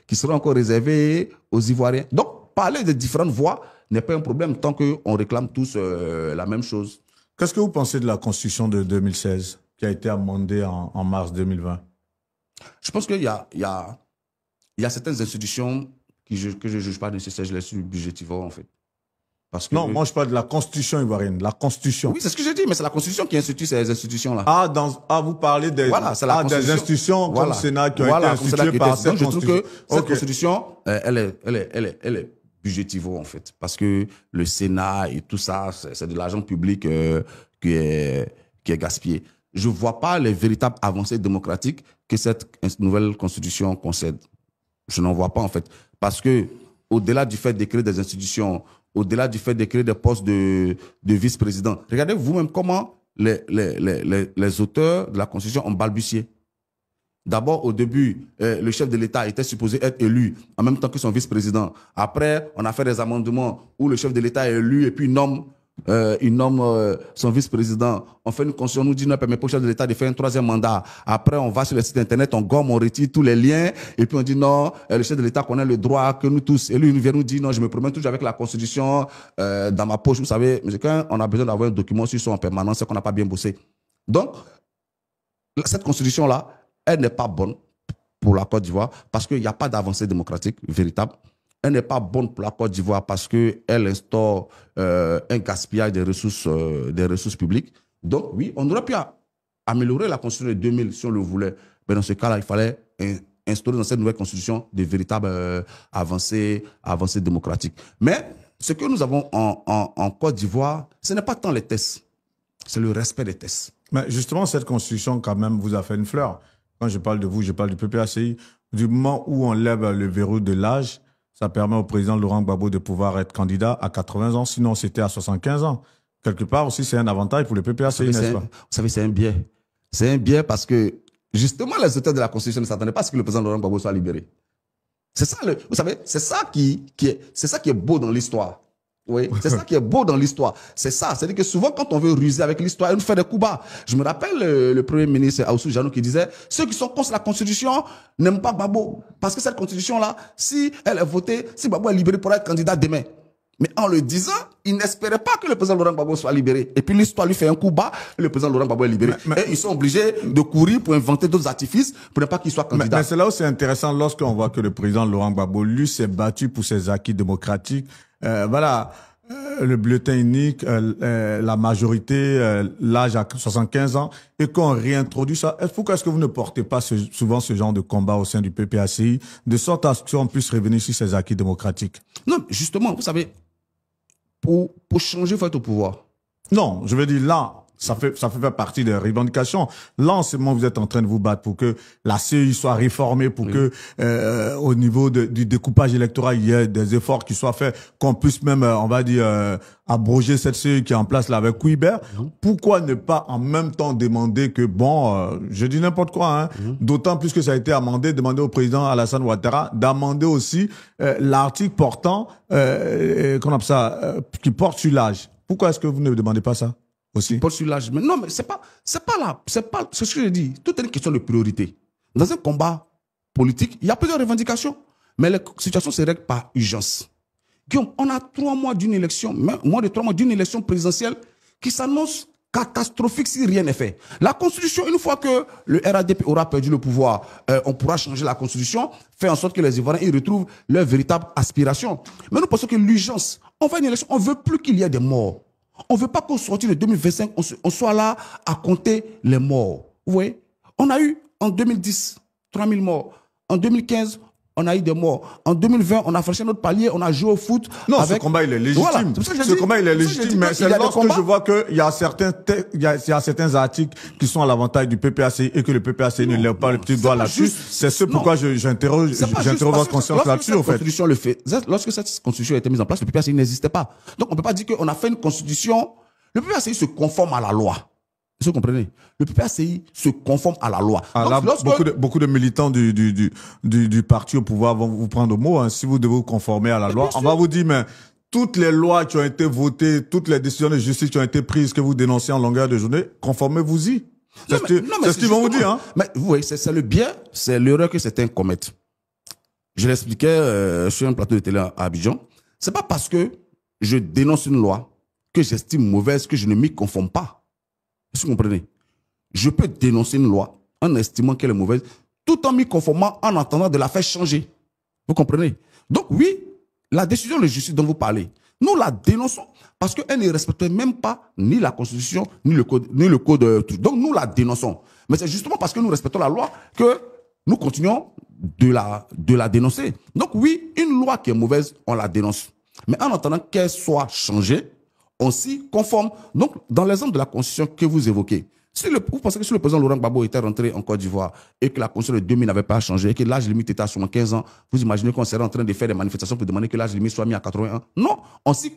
B: qui seront encore réservées aux Ivoiriens. Donc, parler de différentes voix n'est pas un problème tant qu'on réclame tous la même chose.
A: Qu'est-ce que vous pensez de la Constitution de 2016 qui a été amendée en mars 2020?
B: Je pense qu'il y a certaines institutions que je ne juge pas nécessaires, je les suis budgétivores en fait. Parce que,
A: non, moi je parle de la Constitution ivoirienne, la Constitution.
B: Oui, c'est ce que j'ai dit, mais c'est la Constitution qui institue ces institutions-là.
A: Vous parlez des,
B: voilà,
A: des institutions comme le Sénat qui ont été instituées par cette Constitution.
B: Je trouve que cette Constitution, elle est budgétivore en fait. Parce que le Sénat et tout ça, c'est de l'argent public qui est gaspillé. Je ne vois pas les véritables avancées démocratiques que cette nouvelle Constitution concède. Je n'en vois pas en fait. Parce que au-delà du fait de créer des institutions, au-delà du fait de créer des postes de vice-président, regardez vous-même comment les auteurs de la Constitution ont balbutié. D'abord, au début, le chef de l'État était supposé être élu en même temps que son vice-président. Après, on a fait des amendements où le chef de l'État est élu et puis il nomme son vice-président. On fait une constitution, on nous dit non, mais pour le chef de l'État de faire un troisième mandat. Après, on va sur le site internet, on gomme, on retire tous les liens et puis on dit non, le chef de l'État connaît le droit que nous tous. Et lui, il vient nous dire non, je me promets toujours avec la constitution dans ma poche. Vous savez, mais quand on a besoin d'avoir un document sur soi en permanence, c'est qu'on n'a pas bien bossé. Donc, cette constitution-là, elle n'est pas bonne pour la Côte d'Ivoire parce qu'il n'y a pas d'avancée démocratique véritable. Elle n'est pas bonne pour la Côte d'Ivoire parce qu'elle instaure un gaspillage des ressources publiques. Donc oui, on aurait pu améliorer la Constitution de 2000 si on le voulait. Mais dans ce cas-là, il fallait instaurer dans cette nouvelle Constitution de véritables avancées démocratiques. Mais ce que nous avons en Côte d'Ivoire, ce n'est pas tant les tests, c'est le respect des tests.
A: Mais justement, cette Constitution, quand même, vous a fait une fleur. Quand je parle de vous, je parle du PPACI. Du moment où on lève le verrou de l'âge, ça permet au président Laurent Gbagbo de pouvoir être candidat à 80 ans. Sinon, c'était à 75 ans. Quelque part aussi, c'est un avantage pour le PPACI, n'est-ce pas? Vous
B: savez, c'est un biais. C'est un biais parce que, justement, les auteurs de la Constitution ne s'attendaient pas à ce que le président Laurent Gbagbo soit libéré. C'est ça, vous savez, c'est ça qui est beau dans l'histoire. Oui, c'est ça qui est beau dans l'histoire. C'est ça. C'est-à-dire que souvent, quand on veut ruser avec l'histoire, on nous fait des coups bas. Je me rappelle le premier ministre Aoussou Janou qui disait « Ceux qui sont contre la Constitution n'aiment pas Gbagbo. Parce que cette Constitution-là, si elle est votée, si Gbagbo est libéré pour être candidat demain. » Mais en le disant, il n'espérait pas que le président Laurent Gbagbo soit libéré. Et puis l'histoire lui fait un coup bas, et le président Laurent Gbagbo est libéré. Et ils sont obligés de courir pour inventer d'autres artifices pour ne pas qu'il soit candidat.
A: Mais c'est là où c'est intéressant lorsqu'on voit que le président Laurent Gbagbo, lui, s'est battu pour ses acquis démocratiques. Voilà, le bulletin unique, la majorité, l'âge à 75 ans, et qu'on réintroduit ça. Pourquoi est-ce que vous ne portez pas souvent ce genre de combat au sein du PPACI, de sorte à ce qu'on puisse revenir sur ces acquis démocratiques?
B: Non, justement, vous savez, pour changer, il faut être au pouvoir.
A: Non, je veux dire, là, ça fait partie des revendications. Là, en ce moment, vous êtes en train de vous battre pour que la CEI soit réformée, pour que, au niveau du découpage électoral, il y ait des efforts qui soient faits, qu'on puisse même, on va dire, abroger cette CEI qui est en place là avec Couibert. Pourquoi ne pas en même temps demander que, je dis n'importe quoi, d'autant plus que ça a été amendé, demander au président Alassane Ouattara d'amender aussi l'article portant, qu'on appelle ça, qui porte sur l'âge. Pourquoi est-ce que vous ne demandez pas ça? Aussi.
B: Pour sur l'âge. Mais non, mais c'est ce que je dis. Tout est une question de priorité. Dans un combat politique, il y a plusieurs revendications. Mais la situation se règle par urgence. Guillaume, on a 3 mois d'une élection, moins de 3 mois d'une élection présidentielle qui s'annonce catastrophique si rien n'est fait. La Constitution, une fois que le RADP aura perdu le pouvoir, on pourra changer la Constitution, faire en sorte que les Ivoiriens y retrouvent leur véritable aspiration. Mais nous pensons que l'urgence, on fait une élection, on ne veut plus qu'il y ait des morts. On ne veut pas qu'au sortir de 2025, on soit là à compter les morts. Vous voyez, on a eu en 2010 3000 morts. En 2015, on a eu des morts. En 2020, on a franchi notre palier, on a joué au foot.
A: Non, ce combat, il est légitime. Voilà, ce combat, il est légitime, mais c'est lorsque je vois qu'il y a certains articles qui sont à l'avantage du PPACI et que le PPACI ne lève pas le petit doigt là-dessus. C'est ce pourquoi j'interroge votre conscience là-dessus, au fait.
B: Lorsque cette constitution a été mise en place, le PPACI n'existait pas. Donc, on ne peut pas dire qu'on a fait une constitution. Le PPACI se conforme à la loi. Vous comprenez? Le PPACI se conforme à la loi.
A: Donc, là, beaucoup de militants du parti au pouvoir vont vous prendre au mot. Si vous devez vous conformer à la loi, on va vous dire, mais toutes les lois qui ont été votées, toutes les décisions de justice qui ont été prises, que vous dénoncez en longueur de journée, conformez-vous-y. C'est ce qu'ils vont vous dire. Hein?
B: Mais vous voyez, c'est le bien, c'est l'erreur que certains commettent. Je l'expliquais sur un plateau de télé à Abidjan. C'est pas parce que je dénonce une loi que j'estime mauvaise que je ne m'y conforme pas. Est-ce que vous comprenez? Je peux dénoncer une loi en estimant qu'elle est mauvaise, tout en m'y conformant, en attendant de la faire changer. Vous comprenez? Donc oui, la décision de justice dont vous parlez, nous la dénonçons parce qu'elle ne respecte même pas ni la Constitution, ni le code. Donc nous la dénonçons. Mais c'est justement parce que nous respectons la loi que nous continuons de la dénoncer. Donc oui, une loi qui est mauvaise, on la dénonce. Mais en attendant qu'elle soit changée, on s'y conforme. Donc, dans l'exemple de la Constitution que vous évoquez, vous pensez que si le président Laurent Gbagbo était rentré en Côte d'Ivoire et que la Constitution de 2000 n'avait pas changé et que l'âge limite était à 75 ans, vous imaginez qu'on serait en train de faire des manifestations pour demander que l'âge limite soit mis à 81? Non, on s'y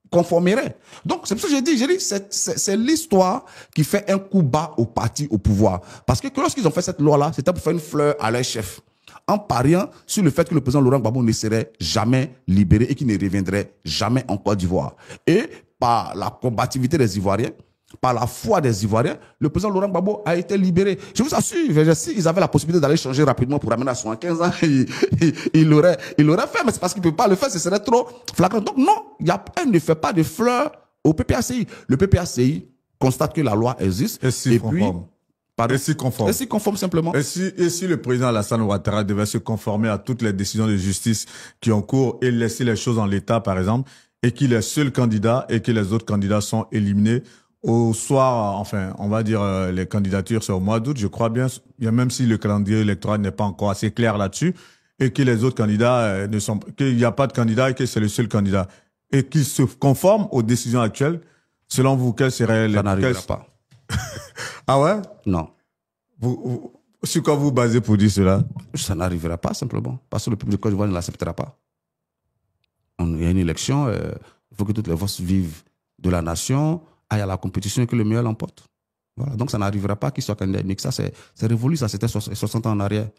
B: conformerait. Donc, c'est pour ça que j'ai dit, c'est l'histoire qui fait un coup bas au parti au pouvoir. Parce que lorsqu'ils ont fait cette loi-là, c'était pour faire une fleur à leur chef, en pariant sur le fait que le président Laurent Gbagbo ne serait jamais libéré et qu'il ne reviendrait jamais en Côte d'Ivoire. Et par la combativité des Ivoiriens, par la foi des Ivoiriens, le président Laurent Gbagbo a été libéré. Je vous assure, s'ils avaient la possibilité d'aller changer rapidement pour ramener à 75 ans, il l'aurait fait, mais c'est parce qu'il ne peut pas le faire, ce serait trop flagrant. Donc non, elle ne fait pas de fleurs au PPACI. Le PPACI constate que la loi existe.
A: Et s'y conforme simplement. Et si le président Alassane Ouattara devait se conformer à toutes les décisions de justice qui ont cours et laisser les choses en l'état, par exemple, et qu'il est seul candidat et que les autres candidats sont éliminés, au soir, enfin, on va dire, les candidatures, c'est au mois d'août, je crois bien, même si le calendrier électoral n'est pas encore assez clair là-dessus, et que les autres candidats qu'il n'y a pas de candidat et que c'est le seul candidat, et qu'il se conforme aux décisions actuelles, selon vous, quelles seraient les...
B: Ça n'arrivera pas.
A: Ah ouais?
B: Non.
A: Sur quoi vous basez pour dire cela?
B: Ça n'arrivera pas, simplement. Parce que le peuple de Côte d'Ivoire ne l'acceptera pas. Il y a une élection, il faut que toutes les forces vives de la nation aille à la compétition et que le meilleur l'emporte. Voilà. Donc ça n'arrivera pas qu'il soit candidat unique. Ça, c'est révolu, ça c'était 60 ans en arrière.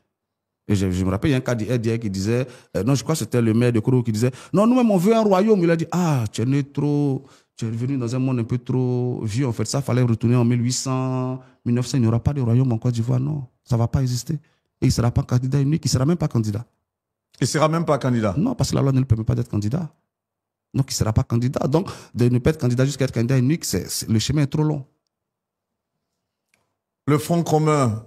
B: Et je me rappelle, il y a un cas d'hier qui disait, non, je crois que c'était le maire de Koro qui disait, non, nous-mêmes on veut un royaume. Il a dit, ah, tu es venu dans un monde un peu trop vieux. En fait, ça fallait retourner en 1800, 1900. Il n'y aura pas de royaume en Côte d'Ivoire. Non, ça ne va pas exister. Et il ne sera pas candidat unique, il ne sera même pas candidat.
A: Il ne sera même pas candidat?
B: Non, parce que la loi ne le permet pas d'être candidat. Donc, il ne sera pas candidat. Donc, de ne pas être candidat jusqu'à être candidat unique, le chemin est trop long.
A: Le Front commun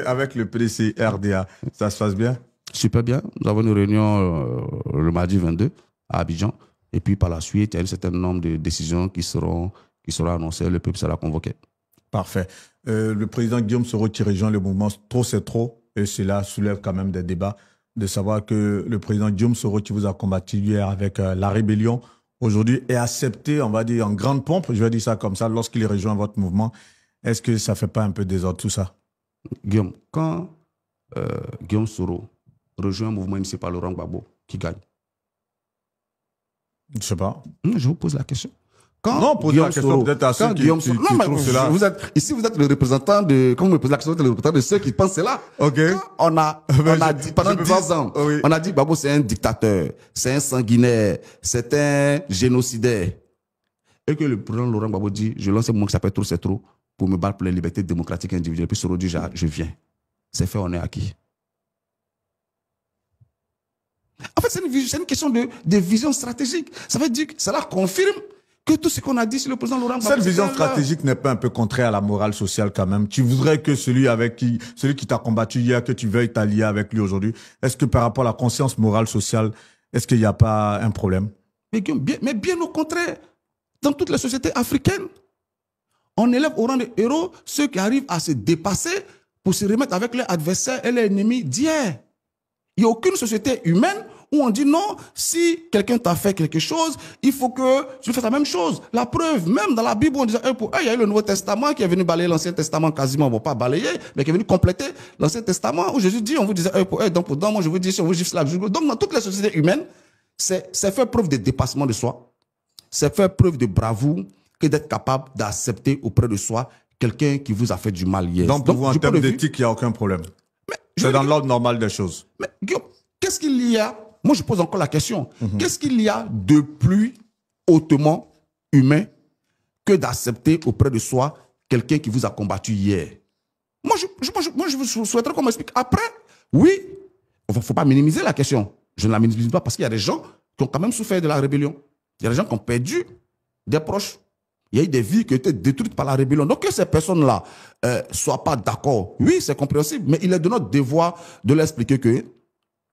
A: avec le PDC RDA, ça se passe bien?
B: Super bien. Nous avons une réunion le mardi 22 à Abidjan. Et puis, par la suite, il y a un certain nombre de décisions qui seront annoncées. Le peuple sera convoqué.
A: Parfait. Le président Guillaume Soro qui rejoint le mouvement Trop c'est trop, et cela soulève quand même des débats, de savoir que le président Guillaume Soro qui vous a combattu hier avec la rébellion, aujourd'hui est accepté, on va dire, en grande pompe, je vais dire ça comme ça, lorsqu'il rejoint votre mouvement. Est-ce que ça ne fait pas un peu désordre tout ça?
B: Guillaume, quand Guillaume Soro rejoint un mouvement initié par Laurent Gbagbo, qui gagne?
A: Je ne sais pas.
B: Je vous pose la question.
A: Non, posez la question peut-être à ceux qui trouvent cela.
B: Ici, vous êtes le représentant de... Quand vous me posez la question, vous êtes le représentant de ceux qui pensent cela.
A: OK.
B: On a dit, pendant 10 ans, oui, on a dit Gbagbo, c'est un dictateur, c'est un sanguinaire, c'est un génocidaire. Et que le président Laurent Gbagbo dit, je lance un mouvement qui s'appelle Trop c'est trop pour me battre pour les libertés démocratiques individuelles. Puis Soro dit, je viens. C'est fait, on est acquis. En fait, c'est une question de vision stratégique. Ça veut dire que cela confirme que tout ce qu'on a dit sur le président Laurent Gbagbo.
A: Cette vision stratégique n'est pas un peu contraire à la morale sociale quand même? Tu voudrais que celui qui t'a combattu hier, que tu veuilles t'allier avec lui aujourd'hui. Est-ce que par rapport à la conscience morale sociale, est-ce qu'il n'y a pas un problème?
B: Mais bien au contraire. Dans toutes les sociétés africaines, on élève au rang de héros ceux qui arrivent à se dépasser pour se remettre avec leurs adversaires et leurs ennemis d'hier. Il n'y a aucune société humaine où on dit non, si quelqu'un t'a fait quelque chose, il faut que tu fasses la même chose. La preuve, même dans la Bible, on disait un pour un, il y a eu le Nouveau Testament qui est venu balayer l'Ancien Testament quasiment, bon pas balayer, mais qui est venu compléter l'Ancien Testament où Jésus dit, on vous disait un pour un, donc pour donc moi je vous dis, si on vous gifle là, donc dans toutes les sociétés humaines, c'est faire preuve de dépassement de soi, c'est faire preuve de bravoure que d'être capable d'accepter auprès de soi quelqu'un qui vous a fait du mal hier.
A: Donc pour vous, en termes d'éthique, il n'y a aucun problème. C'est dans l'ordre normal des choses.
B: Mais Guillaume, qu'est-ce qu'il y a? Moi, je pose encore la question. Qu'est-ce qu'il y a de plus hautement humain que d'accepter auprès de soi quelqu'un qui vous a combattu hier. Moi, je souhaiterais qu'on m'explique. Après, oui, il ne faut pas minimiser la question. Je ne la minimise pas parce qu'il y a des gens qui ont quand même souffert de la rébellion. Il y a des gens qui ont perdu des proches. Il y a eu des vies qui ont été détruites par la rébellion. Donc que ces personnes-là ne soient pas d'accord, oui, c'est compréhensible, mais il est de notre devoir de leur expliquer qu'il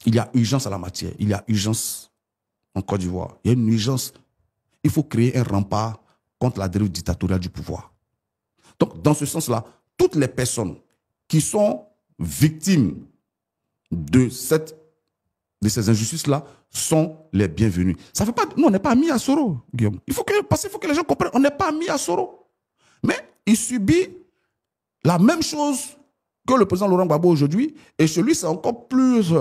B: y a urgence à la matière. Il y a urgence en Côte d'Ivoire. Il y a une urgence. Il faut créer un rempart contre la dérive dictatoriale du pouvoir. Donc, dans ce sens-là, toutes les personnes qui sont victimes de ces injustices-là sont les bienvenus. Ça fait pas, nous, on n'est pas amis à Soro, Guillaume. Parce qu'il faut que les gens comprennent, on n'est pas amis à Soro. Mais il subit la même chose que le président Laurent Gbagbo aujourd'hui. Et chez lui, c'est encore plus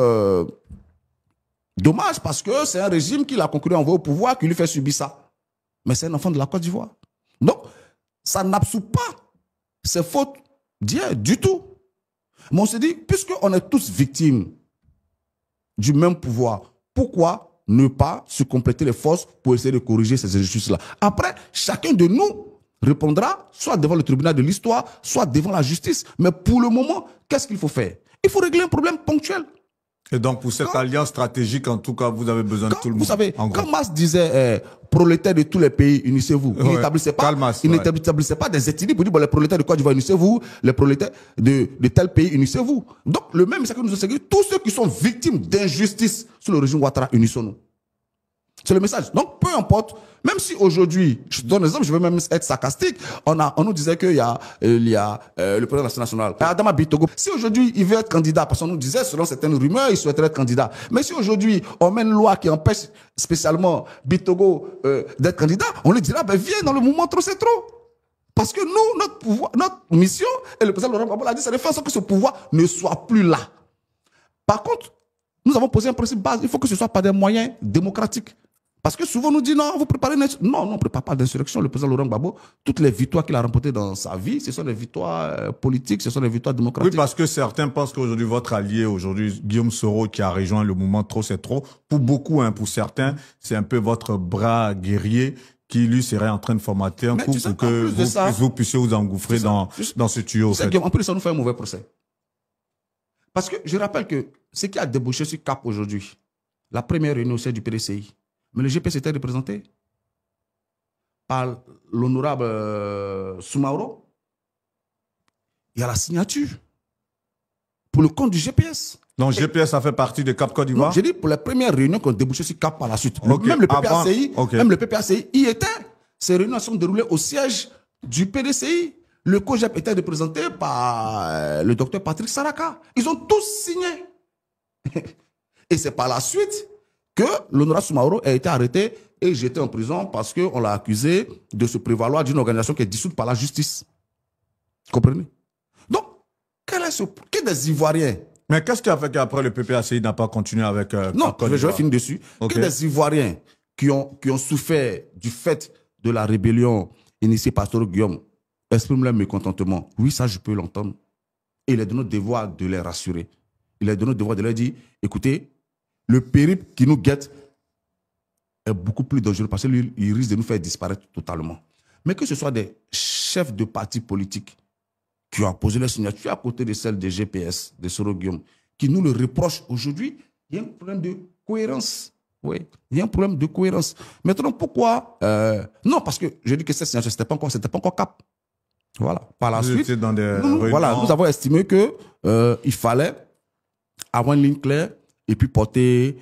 B: dommage parce que c'est un régime qu'il a conclu envoyer au pouvoir qui lui fait subir ça. Mais c'est un enfant de la Côte d'Ivoire. Donc, ça n'absout pas ses fautes d'hier du tout. Mais on se dit, puisqu'on est tous victimes du même pouvoir, pourquoi ne pas se compléter les forces pour essayer de corriger ces injustices-là? Après, chacun de nous répondra soit devant le tribunal de l'histoire, soit devant la justice. Mais pour le moment, qu'est-ce qu'il faut faire? Il faut régler un problème ponctuel.
A: Et donc, pour cette alliance stratégique, en tout cas, vous avez besoin de tout le monde.
B: Vous savez, quand Mas disait prolétaires de tous les pays, unissez-vous, il n'établissait pas des ethnies pour dire bon, les prolétaires de Côte d'Ivoire, unissez-vous, les prolétaires de tel pays, unissez-vous. Donc, le même message que nous enseignons, tous ceux qui sont victimes d'injustice sous le régime Ouattara, unissons-nous. C'est le message. Donc, peu importe, même si aujourd'hui, je donne un exemple, je veux même être sarcastique, on nous disait qu'il y a le président de l'Assemblée nationale, Adama Bitogo. Si aujourd'hui, il veut être candidat, parce qu'on nous disait, selon certaines rumeurs, il souhaiterait être candidat. Mais si aujourd'hui, on met une loi qui empêche spécialement Bitogo d'être candidat, on lui dira, ben viens dans le mouvement trop c'est trop. Parce que nous, notre pouvoir, notre mission, et le président Laurent Gbagbo l'a dit, c'est de faire en sorte que ce pouvoir ne soit plus là. Par contre, nous avons posé un principe base, il faut que ce soit par des moyens démocratiques. Parce que souvent on nous dit non, vous préparez une insurrection. Non, on ne prépare pas d'insurrection. Le président Laurent Gbagbo, toutes les victoires qu'il a remportées dans sa vie, ce sont des victoires politiques, ce sont des victoires démocratiques.
A: Oui, parce que certains pensent qu'aujourd'hui, votre allié, aujourd'hui, Guillaume Soro, qui a rejoint le mouvement Trop c'est trop, pour beaucoup, hein, pour certains, c'est un peu votre bras guerrier qui, lui, serait en train de formater un coup pour que vous puissiez vous engouffrer dans ce tuyau.
B: En plus, ça nous fait un mauvais procès. Parce que je rappelle que ce qui a débouché sur CAP aujourd'hui, la première réunion au sein du PDCI, mais le GPS était représenté par l'honorable Soumaoro. Il y a la signature pour le compte du GPS.
A: Donc GPS a fait partie de CAP Côte d'Ivoire?
B: J'ai dit pour les premières réunions qui ont débouché sur CAP par la suite.
A: Okay.
B: Même le PPACI y était. Ces réunions sont déroulées au siège du PDCI. Le COGEP était représenté par le docteur Patrick Saraka. Ils ont tous signé. Et c'est par la suite que l'honorable Soumaoro a été arrêté et jeté en prison parce qu'on l'a accusé de se prévaloir d'une organisation qui est dissoute par la justice. Comprenez? Donc, que des Ivoiriens.
A: Mais qu'est-ce qui a fait qu'après le PPACI n'a pas continué avec
B: non, je vais finir dessus. Okay. Que des Ivoiriens qui ont souffert du fait de la rébellion initiée par Soro Guillaume expriment leur mécontentement. Oui, ça, je peux l'entendre. Et il est de notre devoir de les rassurer. Il est de notre devoir de leur dire, écoutez, le périple qui nous guette est beaucoup plus dangereux parce qu'il risque de nous faire disparaître totalement. Mais que ce soit des chefs de partis politiques qui ont posé leur signature à côté de celle des GPS, de Soro Guillaume, qui nous le reprochent aujourd'hui, il y a un problème de cohérence. Oui, il y a un problème de cohérence. Maintenant, pourquoi non, parce que je dis que cette signature, c'était pas encore CAP. Voilà. Par la suite, nous avons estimé que il fallait avoir une ligne claire et puis porter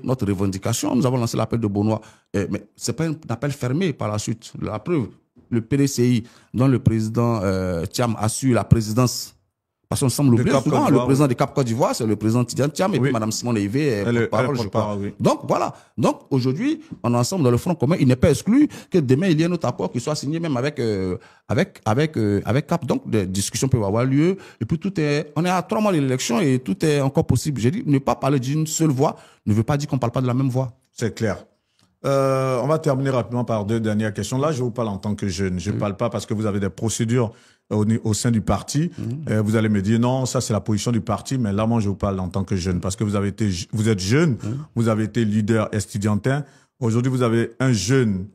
B: notre revendication. Nous avons lancé l'appel de Benoît. Mais ce n'est pas un appel fermé par la suite. La preuve, le PDCI, dont le président Thiam assure la présidence, parce qu'on semble l'oublier souvent, le président de Cap Côte d'Ivoire, c'est le président Tidiane Thiam, et puis Mme Simone Yvé, porte-parole, je crois. Oui. Donc voilà. Donc aujourd'hui, on est ensemble dans le front commun. Il n'est pas exclu que demain, il y ait un autre accord qui soit signé même avec Cap. Donc des discussions peuvent avoir lieu. Et puis on est à 3 mois de l'élection et tout est encore possible. J'ai dit, ne pas parler d'une seule voix ne veut pas dire qu'on ne parle pas de la même voix.
A: C'est clair. On va terminer rapidement par 2 dernières questions. Là, je vous parle en tant que jeune. Je ne parle pas parce que vous avez des procédures au sein du parti. Vous allez me dire, non, ça c'est la position du parti. Mais là, moi, je vous parle en tant que jeune parce que vous êtes jeune, vous avez été leader estudiantin. Aujourd'hui, vous avez un jeune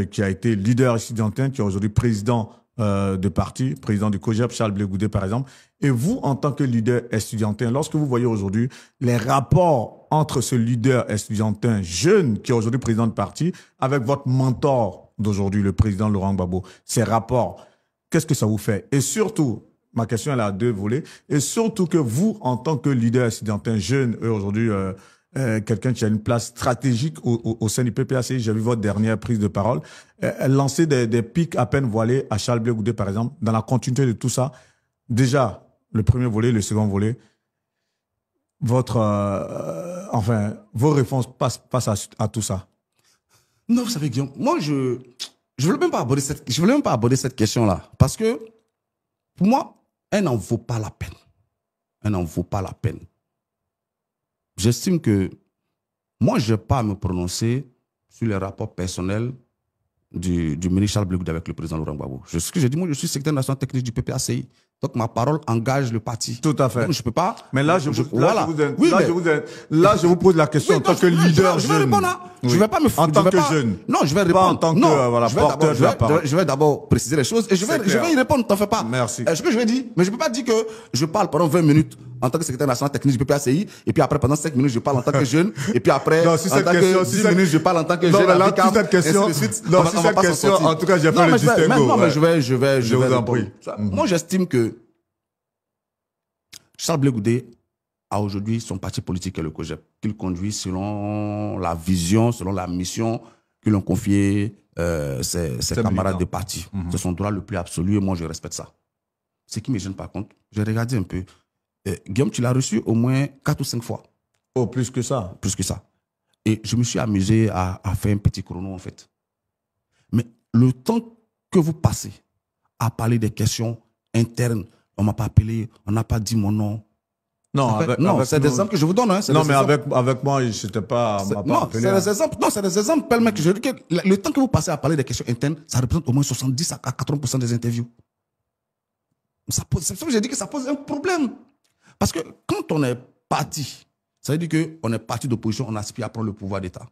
A: qui a été leader estudiantin, qui est aujourd'hui président de parti, président du COJEP, Charles Blé Goudé, par exemple. Et vous, en tant que leader estudiantin, lorsque vous voyez aujourd'hui les rapports entre ce leader estudiantin jeune, qui est aujourd'hui président de parti, avec votre mentor d'aujourd'hui, le président Laurent Gbagbo, ces rapports, qu'est-ce que ça vous fait? Et surtout, ma question elle a 2 volets, et surtout que vous, en tant que leader estudiantin jeune, aujourd'hui, quelqu'un qui a une place stratégique au sein du PPACI, j'ai vu votre dernière prise de parole, lancer des pics à peine voilés à Charles Blé Goudé, par exemple, dans la continuité de tout ça. Déjà, le premier volet, le second volet, votre, enfin, vos réponses passent à tout ça.
B: Non, vous savez, Guillaume, moi, je voulais même pas aborder cette question-là. Parce que, pour moi, elle n'en vaut pas la peine. Elle n'en vaut pas la peine. J'estime que moi, je n'ai pas à me prononcer sur les rapports personnels du ministre Charles Blé Goudé avec le président Laurent Gbagbo. Ce que j'ai dit, moi, je suis secrétaire national technique du PPACI. Donc, ma parole engage le parti.
A: Tout à fait.
B: Donc, je ne peux pas.
A: Mais là, je vous pose la question en tant que
B: jeune.
A: leader jeune.
B: Je vais répondre.
A: Oui.
B: Je vais pas me
A: En tant que jeune.
B: Non, je vais répondre.
A: Pas en tant que voilà, porteur de la parole.
B: Je vais d'abord préciser les choses et je vais y répondre, t'en fais pas.
A: Merci.
B: Ce que je vais dire, mais je peux pas dire que je parle pendant 20 minutes en tant que secrétaire national technique du PPACI et puis après pendant 5 minutes je parle en tant que jeune et puis après
A: non, si
B: en tant que 10 minutes je parle en tant que jeune.
A: Non, là, cette question, en tout cas, j'ai fait le distinguo.
B: Non, mais je vais
A: vous en prie.
B: Moi, j'estime que Charles Blé Goudé a aujourd'hui son parti politique et le COJEP, qu'il conduit selon la vision, selon la mission que l'ont confié ses camarades de parti. C'est son droit le plus absolu et moi, je respecte ça. Ce qui me gêne par contre, j'ai regardé un peu. Guillaume, tu l'as reçu au moins 4 ou 5 fois.
A: Oh, plus que ça.
B: Plus que ça. Et je me suis amusé à faire un petit chrono, en fait. Mais le temps que vous passez à parler des questions internes, on ne m'a pas appelé, on n'a pas dit mon nom.
A: Non,
B: non, c'est des exemples que je vous donne. Hein,
A: non, mais avec moi, je n'étais pas.
B: Non, c'est des exemples. Non, c'est des exemples. Mec, je dis que le temps que vous passez à parler des questions internes, ça représente au moins 70 à 80% des interviews. C'est pour ça que j'ai dit que ça pose un problème. Parce que quand on est parti, ça veut dire qu'on est parti d'opposition, on aspire à prendre le pouvoir d'État.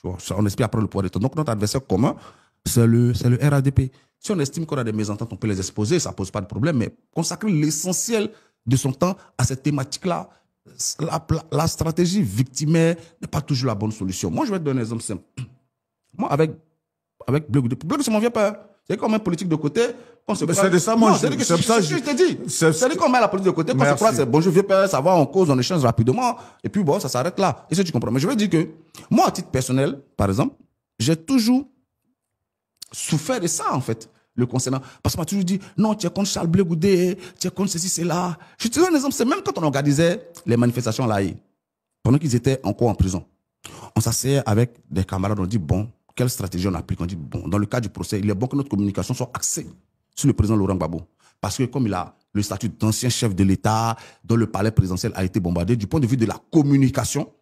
B: On aspire à prendre le pouvoir d'État. Donc notre adversaire commun, c'est le RADP. Si on estime qu'on a des mésententes, on peut les exposer, ça ne pose pas de problème, mais consacrer l'essentiel de son temps à cette thématique-là, la stratégie victimaire n'est pas toujours la bonne solution. Moi, je vais te donner un exemple simple. Moi, avec Blé Goudé, c'est mon vieux père. C'est comme un politique de côté.
A: C'est de ça, moi.
B: C'est ce que je te dis. C'est qu'on met la politique de côté. Quand c'est quoi, c'est bonjour, vieux père, ça va, on cause, on échange rapidement. Et puis, bon, ça s'arrête là. Et ça, tu comprends. Mais je veux dire que, moi, à titre personnel, par exemple, j'ai toujours souffert de ça, en fait, le concernant. Parce qu'on m'a toujours dit, non, tu es contre Charles Blé Goudé, tu es contre ceci, c'est là. Je te donne un exemple, c'est même quand on organisait les manifestations là, pendant qu'ils étaient encore en prison, on s'asseyait avec des camarades, on dit, bon, quelle stratégie on applique? On dit, bon, dans le cas du procès, il est bon que notre communication soit axée sur le président Laurent Gbagbo. Parce que comme il a le statut d'ancien chef de l'État, dont le palais présidentiel a été bombardé, du point de vue de la communication,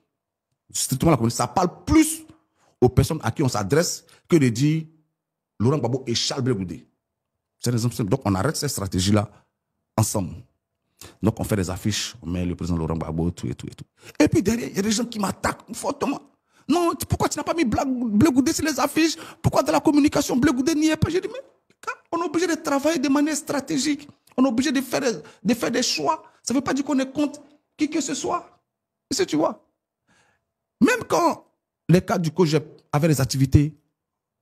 B: strictement la communication, ça parle plus aux personnes à qui on s'adresse que de dire Laurent Gbagbo et Charles Blé Goudé. C'est un exemple simple. Donc on arrête cette stratégie-là ensemble. Donc on fait des affiches, on met le président Laurent Gbagbo, tout et tout et tout. Et puis derrière, il y a des gens qui m'attaquent fortement. Non, pourquoi tu n'as pas mis Blé Goudé sur les affiches? Pourquoi dans la communication, Blé Goudé n'y est pas? J'ai dit, mais on est obligé de travailler de manière stratégique. On est obligé de faire des choix. Ça ne veut pas dire qu'on est contre qui que ce soit. Est-ce que tu vois? Même quand les cadres du COJEP avaient des activités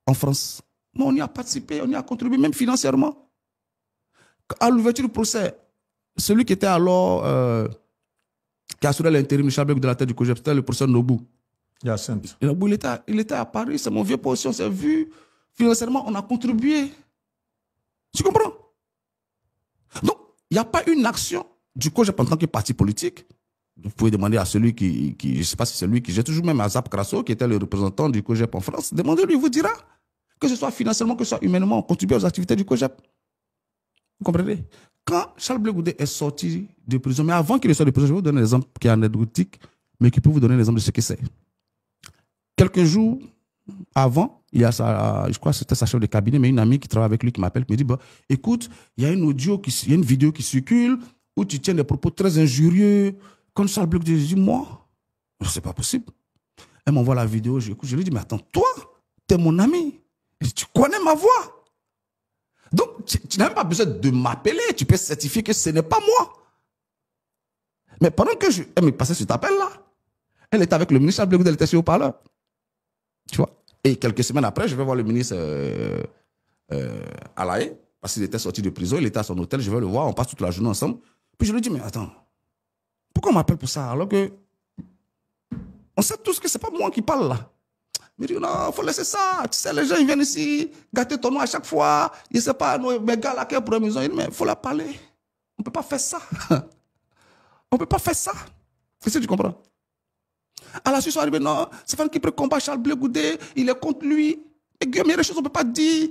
B: en France, on y a participé, on y a contribué, même financièrement. À l'ouverture du procès, celui qui était alors, qui assurait l'intérim de Charles Blé Goudé de la tête du COJEP, c'était le professeur Nobou.
A: Yacinthe.
B: Il était à Paris, c'est mon vieux poste, on s'est vu. Financièrement, on a contribué. Tu comprends? Donc, il n'y a pas une action du COJEP en tant que parti politique. Vous pouvez demander à celui qui je ne sais pas si c'est lui qui, j'ai toujours même à Zap Crasso, qui était le représentant du COJEP en France, demandez-lui, il vous dira, que ce soit financièrement, que ce soit humainement, on contribue aux activités du COJEP. Vous comprenez? Quand Charles Blé Goudé est sorti de prison, mais avant qu'il sorte de prison, je vais vous donner un exemple qui est anecdotique, mais qui peut vous donner l'exemple de ce que c'est. Quelques jours avant, il y a je crois que c'était sa chef de cabinet, mais une amie qui travaille avec lui qui m'appelle, qui me dit, bah, écoute, il y a une vidéo qui circule où tu tiens des propos très injurieux contre Charles Blé Goudé. Je dis, moi, c'est pas possible. Elle m'envoie la vidéo, j'écoute, je lui dis, mais attends, toi, t'es mon ami, tu connais ma voix. Donc, tu n'as même pas besoin de m'appeler. Tu peux certifier que ce n'est pas moi. Mais pendant que elle me passait cet appel-là, elle était avec le ministre Charles Blé Goudé, elle était sur le haut-parleur. Tu vois. Et quelques semaines après, je vais voir le ministre Alaé, parce qu'il était sorti de prison, il était à son hôtel, je vais le voir, on passe toute la journée ensemble. Puis je lui dis, mais attends, pourquoi on m'appelle pour ça alors que on sait tous que c'est pas moi qui parle là. Il dit, non, il faut laisser ça. Tu sais, les gens, ils viennent ici, gâter ton nom à chaque fois. Ils ne savent pas, mes gars là, qui pour la maison. Il dit, mais il faut la parler. On ne peut pas faire ça. On ne peut pas faire ça. Qu'est-ce que tu comprends? À la suite, ils sont arrivés, non, c'est Fan qui peut combattre Charles Blé Goudé, il est contre lui. Et Guillaume, il y a des choses qu'on ne peut pas dire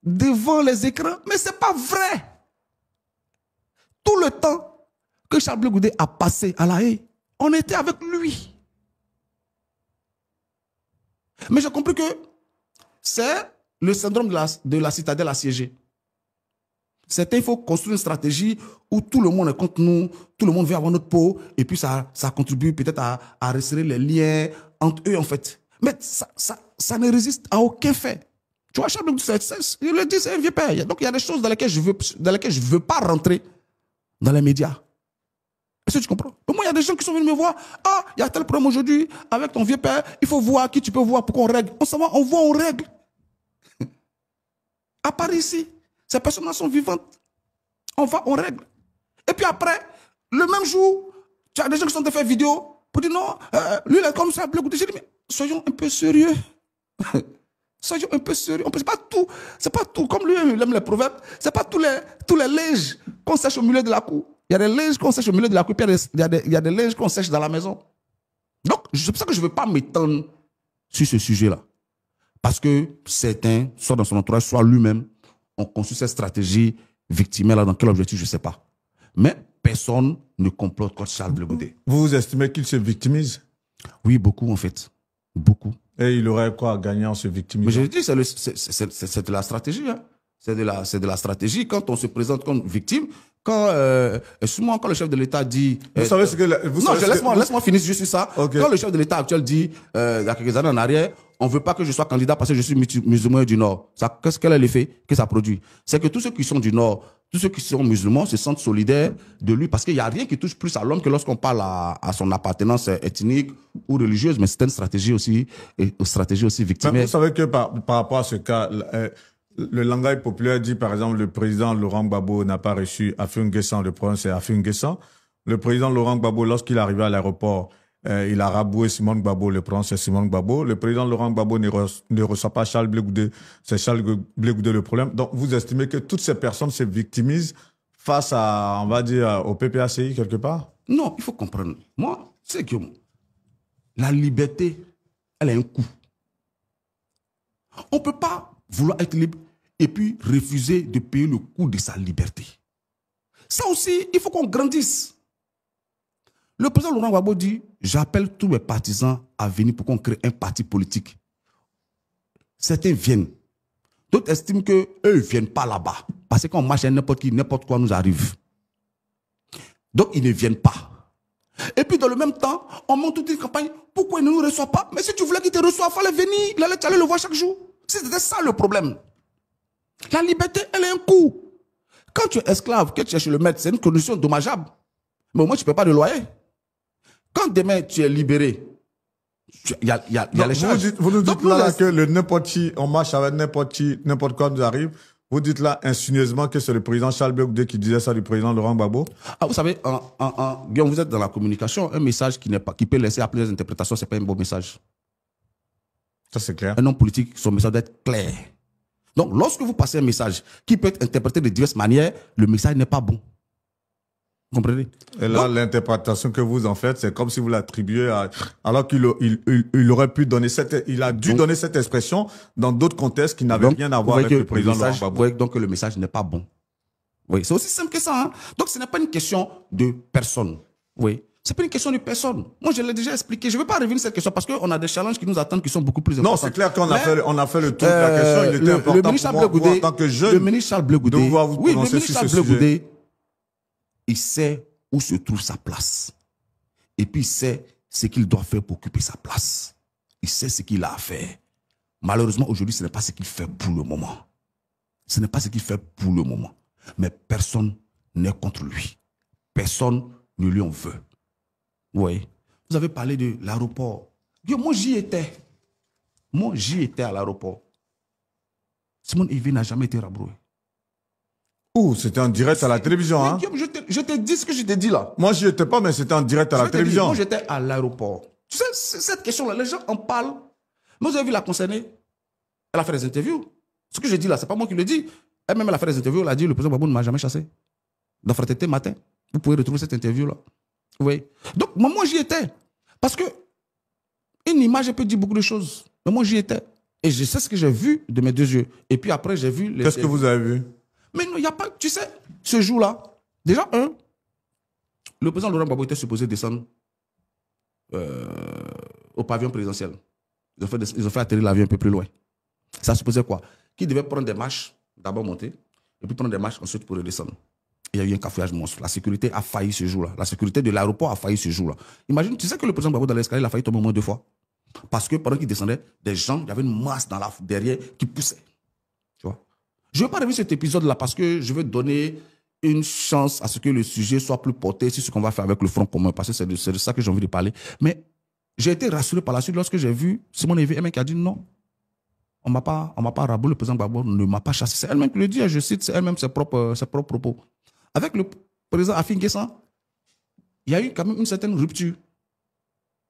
B: devant les écrans. Mais ce n'est pas vrai. Tout le temps que Charles Blé Goudé a passé à La Haye, on était avec lui. Mais j'ai compris que c'est le syndrome de la citadelle assiégée. C'était, il faut construire une stratégie où tout le monde est contre nous, tout le monde veut avoir notre peau, et puis ça contribue peut-être à resserrer les liens entre eux, en fait. Mais ça ne résiste à aucun fait. Tu vois, Charles Blé Goudé, je le dis, c'est un vieux père. Donc il y a des choses dans lesquelles je ne veux pas rentrer dans les médias. Est-ce que tu comprends? Moi, il y a des gens qui sont venus me voir. Ah, il y a tel problème aujourd'hui avec ton vieux père. Il faut voir qui tu peux voir pour qu'on règle. On s'en va, on voit, on règle. À Paris, ici, ces personnes-là sont vivantes. On va, on règle. Et puis après, le même jour, tu as des gens qui sont fait vidéo pour dire non, lui, il est comme ça, Blé Goudé. J'ai dit, mais soyons un peu sérieux. Soyons un peu sérieux. C'est pas tout. C'est pas tout. Comme lui, il aime les proverbes. C'est pas tous les linges qu'on sèche au milieu de la cour. Il y a des linges qu'on sèche au milieu de la cour, puis il y a des linges qu'on sèche dans la maison. Donc, c'est pour ça que je ne veux pas m'étendre sur ce sujet-là. Parce que certains, soit dans son entourage, soit lui-même, ont conçu cette stratégie victimaire-là. Dans quel objectif, je ne sais pas. Mais personne ne complote contre Charles Blé Goudé.
A: Vous estimez qu'il se victimise?
B: Oui, beaucoup en fait. Beaucoup.
A: Et il aurait quoi à gagner en se victimisant?
B: Mais je dis, c'est de la stratégie. Hein. C'est de la stratégie. Quand on se présente comme victime, souvent quand le chef de l'État dit...
A: Vous savez ce que...
B: laisse-moi finir juste ça. Okay. Quand le chef de l'État actuel dit, il y a quelques années en arrière, on ne veut pas que je sois candidat parce que je suis musulman du Nord. Quel est l'effet que ça produit? C'est que tous ceux qui sont du Nord, tous ceux qui sont musulmans se sentent solidaires de lui parce qu'il n'y a rien qui touche plus à l'homme que lorsqu'on parle à son appartenance ethnique ou religieuse, mais c'est une stratégie aussi victimaire.
A: Vous savez que par rapport à ce cas, le langage populaire dit, par exemple, le président Laurent Gbagbo n'a pas reçu Afin N'Guessan, le problème c'est Afin N'Guessan. Le président Laurent Gbagbo, lorsqu'il est arrivé à l'aéroport, il a raboué Simone Gbagbo, le problème c'est Simone Gbagbo. Le président Laurent Gbagbo ne reçoit pas Charles Blé Goudé, c'est Charles Blé Goudé le problème. Donc vous estimez que toutes ces personnes se victimisent face à, on va dire, au PPACI quelque part?
B: Non, il faut comprendre. Moi, c'est que la liberté, elle a un coût. On ne peut pas vouloir être libre et puis refuser de payer le coût de sa liberté. Ça aussi, il faut qu'on grandisse. Le président Laurent Gbagbo dit, j'appelle tous mes partisans à venir pour qu'on crée un parti politique. Certains viennent. D'autres estiment qu'eux ne viennent pas là-bas. Parce que quand on marche à n'importe qui, n'importe quoi nous arrive. Donc ils ne viennent pas. Et puis dans le même temps, on monte toute une campagne. Pourquoi il ne nous reçoit pas? Mais si tu voulais qu'il te reçoive, il fallait venir. Il allait aller le voir chaque jour. C'était ça le problème. La liberté, elle a un coût. Quand tu es esclave, que tu es chez le maître, c'est une condition dommageable. Mais au moins, tu ne paies pas de loyer. Quand demain, tu es libéré, il y a les charges.
A: Vous nous dites là que le n'importe qui, on marche avec n'importe qui, n'importe quoi nous arrive. Vous dites là insinueusement que c'est le président Charles Blé Goudé qui disait ça du président Laurent Gbagbo?
B: Ah, vous savez, Guillaume, vous êtes dans la communication. Un message qui peut laisser à plusieurs interprétations, ce n'est pas un bon message.
A: Ça, c'est clair.
B: Un homme politique, son message doit être clair. Donc, lorsque vous passez un message qui peut être interprété de diverses manières, le message n'est pas bon. Vous comprenez?
A: Et là, l'interprétation que vous en faites, c'est comme si vous l'attribuez à... Alors qu'il aurait pu donner il a dû donner cette expression dans d'autres contextes qui n'avaient rien à voir avec le président Laurent Gbagbo.
B: Vous voyez donc que le message n'est pas bon. Oui, c'est aussi simple que ça. Hein? Donc, ce n'est pas une question de personne. Oui. Ce n'est pas une question de personne. Moi, je l'ai déjà expliqué. Je ne veux pas revenir sur cette question parce qu'on a des challenges qui nous attendent qui sont beaucoup plus importants.
A: Non, c'est clair qu'on a fait le tour de la question. Il était important pour moi, en tant que jeune,
B: le ministre Charles Blé Goudé,
A: de pouvoir vous prononcer sur ce sujet.
B: Il sait où se trouve sa place. Et puis, il sait ce qu'il doit faire pour occuper sa place. Il sait ce qu'il a à faire. Malheureusement, aujourd'hui, ce n'est pas ce qu'il fait pour le moment. Ce n'est pas ce qu'il fait pour le moment. Mais personne n'est contre lui. Personne ne lui en veut. Oui. Vous avez parlé de l'aéroport. Moi, j'y étais. Moi, j'y étais à l'aéroport. Simone Veil n'a jamais été rabroué.
A: Ouh, c'était en direct à la télévision, hein?
B: Guillaume, je te dis ce que je t'ai dit là.
A: Moi, j'y étais pas, mais c'était en direct à la télévision.
B: Moi, j'étais à l'aéroport. Tu sais, cette question-là, les gens en parlent. Moi, vous avez vu la concernée. Elle a fait des interviews. Ce que je dis là, c'est pas moi qui le dis. Elle-même, elle a fait des interviews. Elle a dit, le président Gbagbo ne m'a jamais chassé. Dans Fraternité Matin. Vous pouvez retrouver cette interview-là. Oui. Donc, moi, j'y étais. Parce que une image peut dire beaucoup de choses. Mais moi, j'y étais. Et je sais ce que j'ai vu de mes 2 yeux. Et puis après, j'ai vu...
A: Qu'est-ce que vous avez vu?
B: Mais non, il n'y a pas... Tu sais, ce jour-là, déjà, le président Laurent Gbagbo était supposé descendre au pavillon présidentiel. Ils ont fait atterrir l'avion un peu plus loin. Ça supposait quoi? Qu'il devait prendre des marches, d'abord monter, et puis prendre des marches ensuite pour redescendre. Il y a eu un cafouillage monstre. La sécurité a failli ce jour-là. La sécurité de l'aéroport a failli ce jour-là. Imagine, tu sais que le président Gbagbo dans l'escalier, il a failli tomber au moins 2 fois. Parce que pendant qu'il descendait, des gens, il y avait une masse derrière qui poussait. Tu vois? Je ne vais pas revenir cet épisode-là parce que je veux donner une chance à ce que le sujet soit plus porté sur ce qu'on va faire avec le Front commun, parce que c'est de ça que j'ai envie de parler. Mais j'ai été rassuré par la suite lorsque j'ai vu Simone Veil, qui a dit non. On ne m'a pas raboué, le président Gbagbo ne m'a pas chassé. C'est elle-même qui le dit, je cite, c'est elle-même ses propres propos. Avec le président Afin Guessan, il y a eu quand même une certaine rupture.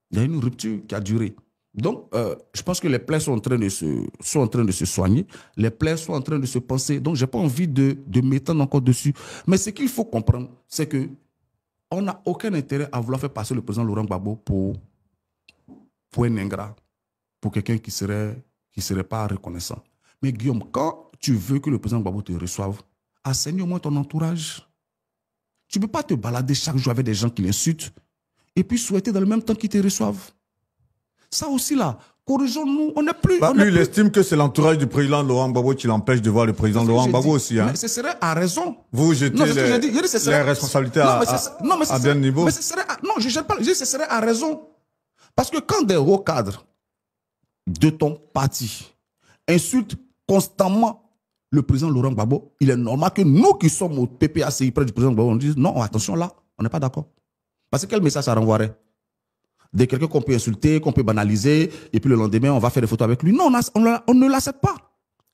B: Il y a eu une rupture qui a duré. Donc, je pense que les plaies sont en train de se soigner. Les plaies sont en train de se penser. Donc, je n'ai pas envie de m'étendre encore dessus. Mais ce qu'il faut comprendre, c'est qu'on n'a aucun intérêt à vouloir faire passer le président Laurent Gbagbo pour un ingrat, pour quelqu'un qui serait pas reconnaissant. Mais Guillaume, quand tu veux que le président Gbagbo te reçoive, assainis au moins ton entourage. Tu ne peux pas te balader chaque jour avec des gens qui l'insultent et puis souhaiter dans le même temps qu'ils te reçoivent. Ça aussi là, corrigeons-nous, on n'est plus...
A: Lui, il estime que c'est l'entourage du président Laurent Gbagbo qui l'empêche de voir le président Laurent Gbagbo aussi. Hein.
B: Mais ce serait à raison.
A: Vous jetez les responsabilités à bien niveau.
B: Mais ce serait non, je ne jette pas, je dis ce serait à raison. Parce que quand des hauts cadres de ton parti insultent constamment le président Laurent Gbagbo, il est normal que nous qui sommes au PPACI près du président Gbagbo, on dise non, attention là, on n'est pas d'accord. Parce que quel message ça renvoierait? De quelqu'un qu'on peut insulter, qu'on peut banaliser, et puis le lendemain, on va faire des photos avec lui. Non, on ne l'accepte pas.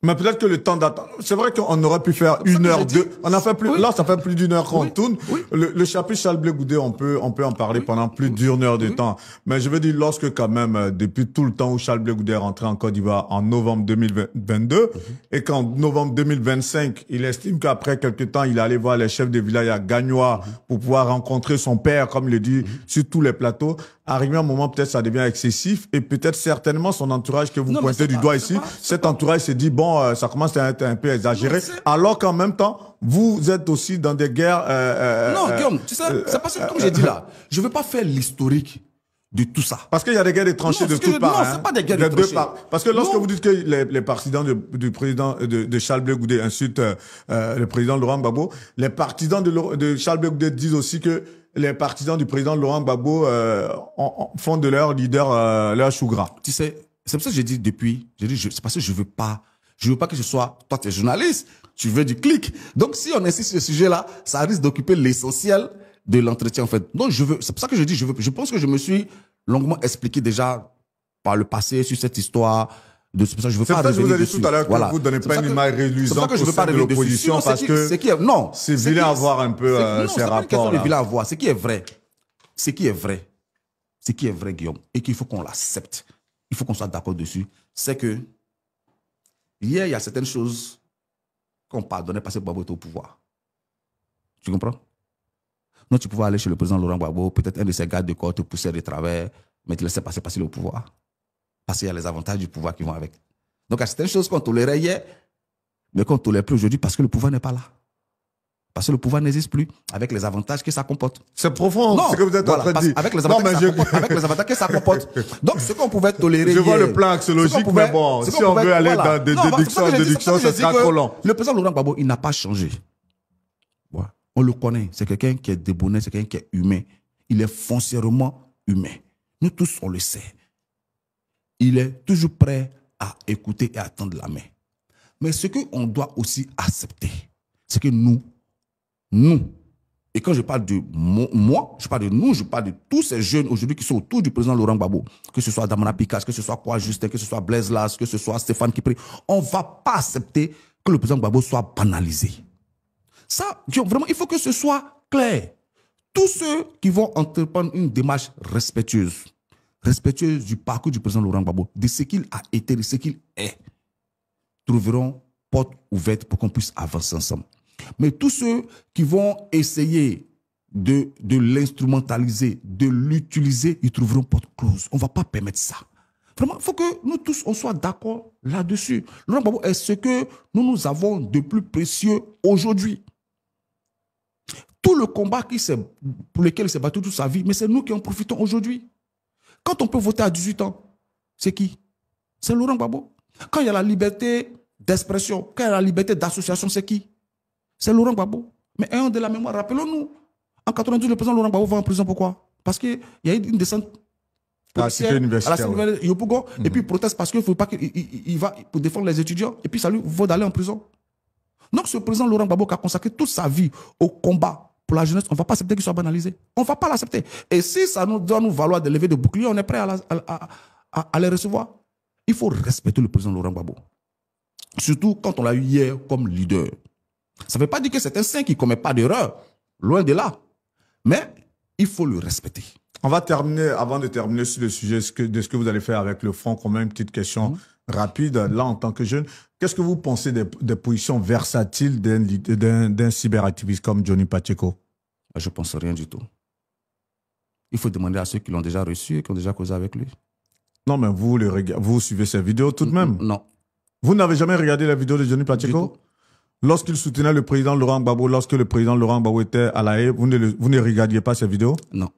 A: Mais peut-être que le temps d'attendre, c'est vrai qu'on aurait pu faire 1 heure, 2, on a fait plus, oui. Là, ça fait plus d'1 heure qu'on tourne. Oui. Le chapitre Charles Blé Goudé, on peut en parler pendant plus d'1 heure de temps. Mais je veux dire, lorsque quand même, depuis tout le temps où Charles Blé Goudé est rentré en Côte d'Ivoire en novembre 2022, et qu'en novembre 2025, il estime qu'après quelques temps, il allait voir les chefs de village à Gagnoa pour pouvoir rencontrer son père, comme il le dit, sur tous les plateaux. Arrivé à un moment, peut-être ça devient excessif, et peut-être certainement son entourage que vous pointez du doigt ici, cet entourage s'est dit, bon, ça commence à être un peu exagéré, alors qu'en même temps, vous êtes aussi dans des guerres...
B: non, Guillaume, tu sais, c'est parce que, comme j'ai dit là, je ne veux pas faire l'historique de tout ça.
A: Parce qu'il y a des guerres de tranchées de toutes parts.
B: Non, c'est pas des guerres de tranchées.
A: Parce que lorsque vous dites que les partisans du président de Charles Blé Goudé insultent le président Laurent Gbagbo, les partisans de Charles Blé Goudé disent aussi que les partisans du président Laurent Gbagbo font de leur leader leur chou gras.
B: Tu sais, c'est pour ça que j'ai dit depuis, c'est parce que je veux pas que ce soit, toi tu es journaliste, tu veux du clic. Donc si on insiste sur ce sujet-là, ça risque d'occuper l'essentiel de l'entretien en fait. Donc c'est pour ça que je dis, je pense que je me suis longuement expliqué déjà par le passé sur cette histoire. C'est pour ça que je veux pas revenir dessus.
A: C'est pour ça que je vous ai dit tout à l'heure que vous ne donnez pas une image réluisante au sein de l'opposition parce que c'est vilain à voir un peu ces rapports.
B: C'est vilain à voir. Ce qui est vrai, Guillaume, et qu'il faut qu'on l'accepte, il faut qu'on soit d'accord dessus, c'est que hier, il y a certaines choses qu'on pardonnait parce que Gbagbo était au pouvoir. Tu comprends? Non, tu pouvais aller chez le président Laurent Gbagbo, peut-être un de ses gardes de corps te poussait de travers, mais tu laissais passer le pouvoir. Parce qu'il y a les avantages du pouvoir qui vont avec. Donc, il y a certaines choses qu'on tolérait hier, mais qu'on ne tolère plus aujourd'hui parce que le pouvoir n'est pas là. Parce que le pouvoir n'existe plus, avec les avantages que ça comporte.
A: C'est profond, ce que vous êtes en train de dire.
B: Avec les avantages que ça comporte. Donc, ce qu'on pouvait tolérer
A: je vois le plan axiologique, mais bon, si on veut aller dans des déductions, ce sera trop long.
B: Le président Laurent Gbagbo, il n'a pas changé. Voilà. On le connaît. C'est quelqu'un qui est débonnaire, c'est quelqu'un qui est humain. Il est foncièrement humain. Nous tous, on le sait. Il est toujours prêt à écouter et à tendre la main. Mais ce qu'on doit aussi accepter, c'est que nous, et quand je parle de moi, je parle de nous, je parle de tous ces jeunes aujourd'hui qui sont autour du président Laurent Gbagbo, que ce soit Damana Picas, que ce soit Kwa Justin, que ce soit Blaise Las, que ce soit Stéphane Kipri, on ne va pas accepter que le président Gbagbo soit banalisé. Ça, vraiment, il faut que ce soit clair. Tous ceux qui vont entreprendre une démarche respectueuse du parcours du président Laurent Gbagbo, de ce qu'il a été, de ce qu'il est, trouveront porte ouverte pour qu'on puisse avancer ensemble. Mais tous ceux qui vont essayer de l'instrumentaliser, de l'utiliser, ils trouveront porte close. On ne va pas permettre ça. Vraiment, il faut que nous tous, on soit d'accord là-dessus. Laurent Gbagbo est ce que nous avons de plus précieux aujourd'hui. Tout le combat pour lequel il s'est battu toute sa vie, mais c'est nous qui en profitons aujourd'hui. Quand on peut voter à 18 ans, c'est qui? C'est Laurent Gbagbo. Quand il y a la liberté d'expression, quand il y a la liberté d'association, c'est qui? C'est Laurent Gbagbo. Mais ayons de la mémoire, rappelons-nous, en 92, le président Laurent Gbagbo va en prison. Pourquoi? Parce qu'il y a eu une descente
A: à la cité universitaire,
B: Yopougon, et puis il proteste parce qu'il ne faut pas qu'il va pour défendre les étudiants, et puis ça lui vaut d'aller en prison. Donc ce président Laurent Gbagbo qui a consacré toute sa vie au combat pour la jeunesse, on ne va pas accepter qu'il soit banalisé. On ne va pas l'accepter. Et si ça doit nous valoir de lever de boucliers, on est prêt à les recevoir. Il faut respecter le président Laurent Gbagbo. Surtout quand on l'a eu hier comme leader. Ça ne veut pas dire que c'est un saint qui ne commet pas d'erreur. Loin de là. Mais il faut le respecter.
A: On va terminer, avant de terminer sur le sujet de ce que vous allez faire avec le Front commun, une petite question rapide. Là, en tant que jeune, qu'est-ce que vous pensez des positions versatiles d'un cyberactiviste comme Johnny Pacheco?
B: Je ne pense rien du tout. Il faut demander à ceux qui l'ont déjà reçu et qui ont déjà causé avec lui.
A: Non, mais vous suivez ses vidéos tout de même?
B: Non.
A: Vous n'avez jamais regardé la vidéo de Johnny Pacheco? Lorsqu'il soutenait le président Laurent Gbagbo, lorsque le président Laurent Gbagbo était à La Haye, vous ne regardiez pas ces vidéos?
B: Non.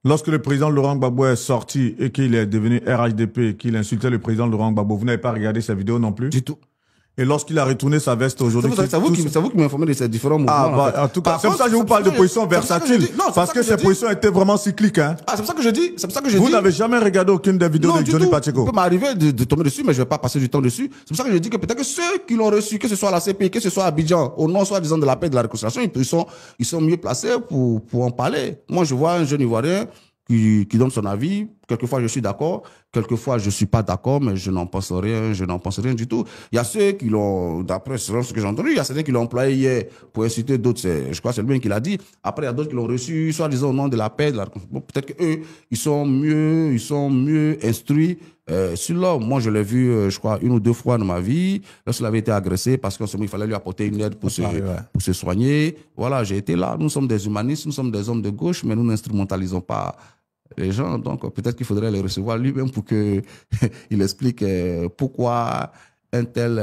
A: Lorsque le président Laurent Gbagbo est sorti et qu'il est devenu RHDP, qu'il insultait le président Laurent Gbagbo, vous n'avez pas regardé ces vidéos non plus?
B: Du tout.
A: Et lorsqu'il a retourné sa veste aujourd'hui...
B: C'est vous qui m'informez de ces différents mouvements.
A: En tout cas, c'est pour ça que je vous parle de positions versatiles. Parce que ces positions étaient vraiment cycliques. Hein.
B: C'est pour ça que je dis.
A: Vous n'avez jamais regardé aucune des vidéos de Johnny Pacheco?
B: Ça peut m'arriver de tomber dessus, mais je ne vais pas passer du temps dessus. C'est pour ça que je dis que peut-être que ceux qui l'ont reçu, que ce soit à la CPI, que ce soit à Abidjan, au nom soi-disant de la paix et de la réconciliation, ils sont mieux placés pour en parler. Moi, je vois un jeune Ivoirien qui donne son avis. Quelquefois, je suis d'accord. Quelquefois, je ne suis pas d'accord, mais je n'en pense rien. Je n'en pense rien du tout. Il y a ceux qui l'ont, d'après ce que j'ai entendu, il y a certains qui l'ont employé hier pour inciter d'autres. Je crois que c'est le même qui l'a dit. Après, il y a d'autres qui l'ont reçu, soit disant au nom de la paix, de la... Bon, peut-être qu'eux, ils sont mieux instruits sur l'homme. Moi, je l'ai vu, je crois, 1 ou 2 fois dans ma vie, lorsqu'il avait été agressé, parce qu'en ce moment, il fallait lui apporter une aide pour se soigner. Voilà, j'ai été là. Nous sommes des humanistes, nous sommes des hommes de gauche, mais nous n'instrumentalisons pas les gens. Donc, peut-être qu'il faudrait les recevoir lui-même pour qu'il explique pourquoi un tel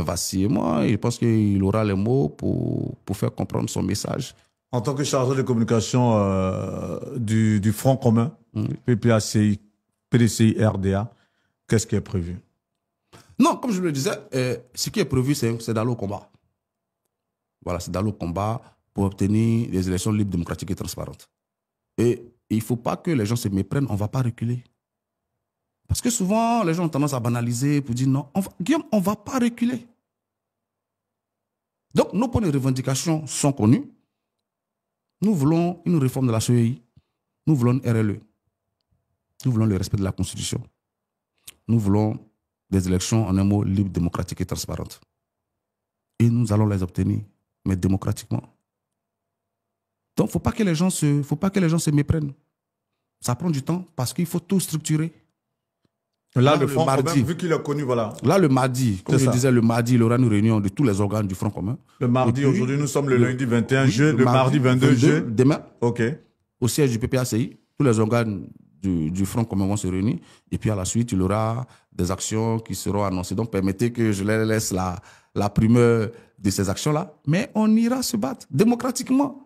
B: vacillement. Je pense qu'il aura les mots pour faire comprendre son message.
A: En tant que chargé de communication du Front commun, PPACI, PDCI, RDA, qu'est-ce qui est prévu?
B: Non, comme je le disais, ce qui est prévu, c'est d'aller au combat. Voilà, c'est d'aller au combat pour obtenir des élections libres, démocratiques et transparentes. Et il ne faut pas que les gens se méprennent, on ne va pas reculer. Parce que souvent, les gens ont tendance à banaliser pour dire non, Guillaume, on ne va pas reculer. Donc, nos points de revendication sont connus. Nous voulons une réforme de la CEI. Nous voulons une RLE. Nous voulons le respect de la Constitution. Nous voulons des élections, en un mot, libres, démocratiques et transparentes. Et nous allons les obtenir, mais démocratiquement. Donc, il ne faut pas que les gens se méprennent. Ça prend du temps parce qu'il faut tout structurer.
A: Là, le Front commun, vu qu'il est connu, voilà.
B: Là, le mardi, comme je disais, le mardi, il y aura une réunion de tous les organes du Front commun.
A: Le mardi, aujourd'hui, nous sommes le lundi 21 juillet, le mardi 22 juillet.
B: Demain,
A: OK.
B: Au siège du PPACI, tous les organes du Front commun vont se réunir. Et puis, à la suite, il y aura des actions qui seront annoncées. Donc, permettez que je les laisse la primeur de ces actions-là. Mais on ira se battre démocratiquement.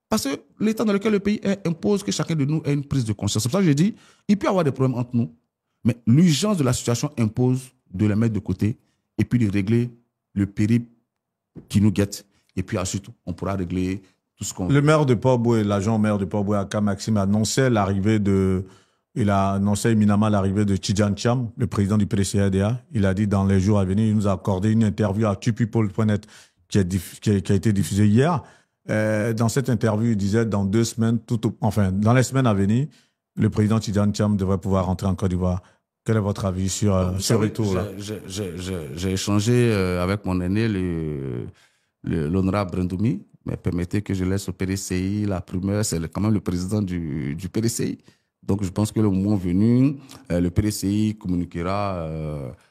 B: Parce que l'état dans lequel le pays est impose que chacun de nous ait une prise de conscience. C'est pour ça que je dis, il peut y avoir des problèmes entre nous, mais l'urgence de la situation impose de les mettre de côté et puis de régler le périple qui nous guette. Et puis ensuite, on pourra régler tout ce qu'on veut.
A: Le maire de Port-Boué, l'agent maire de Port-Boué, Aka Maxime, annonçait l'arrivée de il a annoncé éminemment l'arrivée de Tidjane Thiam, le président du PDCADA. Il a dit dans les jours à venir, il nous a accordé une interview à tupeople.net qui a été diffusée hier. Dans cette interview, il disait dans 2 semaines, dans les semaines à venir, le président Tidjane Thiam devrait pouvoir rentrer en Côte d'Ivoire. Quel est votre avis sur ce retour-là?
B: J'ai échangé avec mon aîné, l'honorable Brendoumi, mais permettez que je laisse au PDCI la primeur, c'est quand même le président du PDCI. Donc je pense que le moment venu, le PDCI communiquera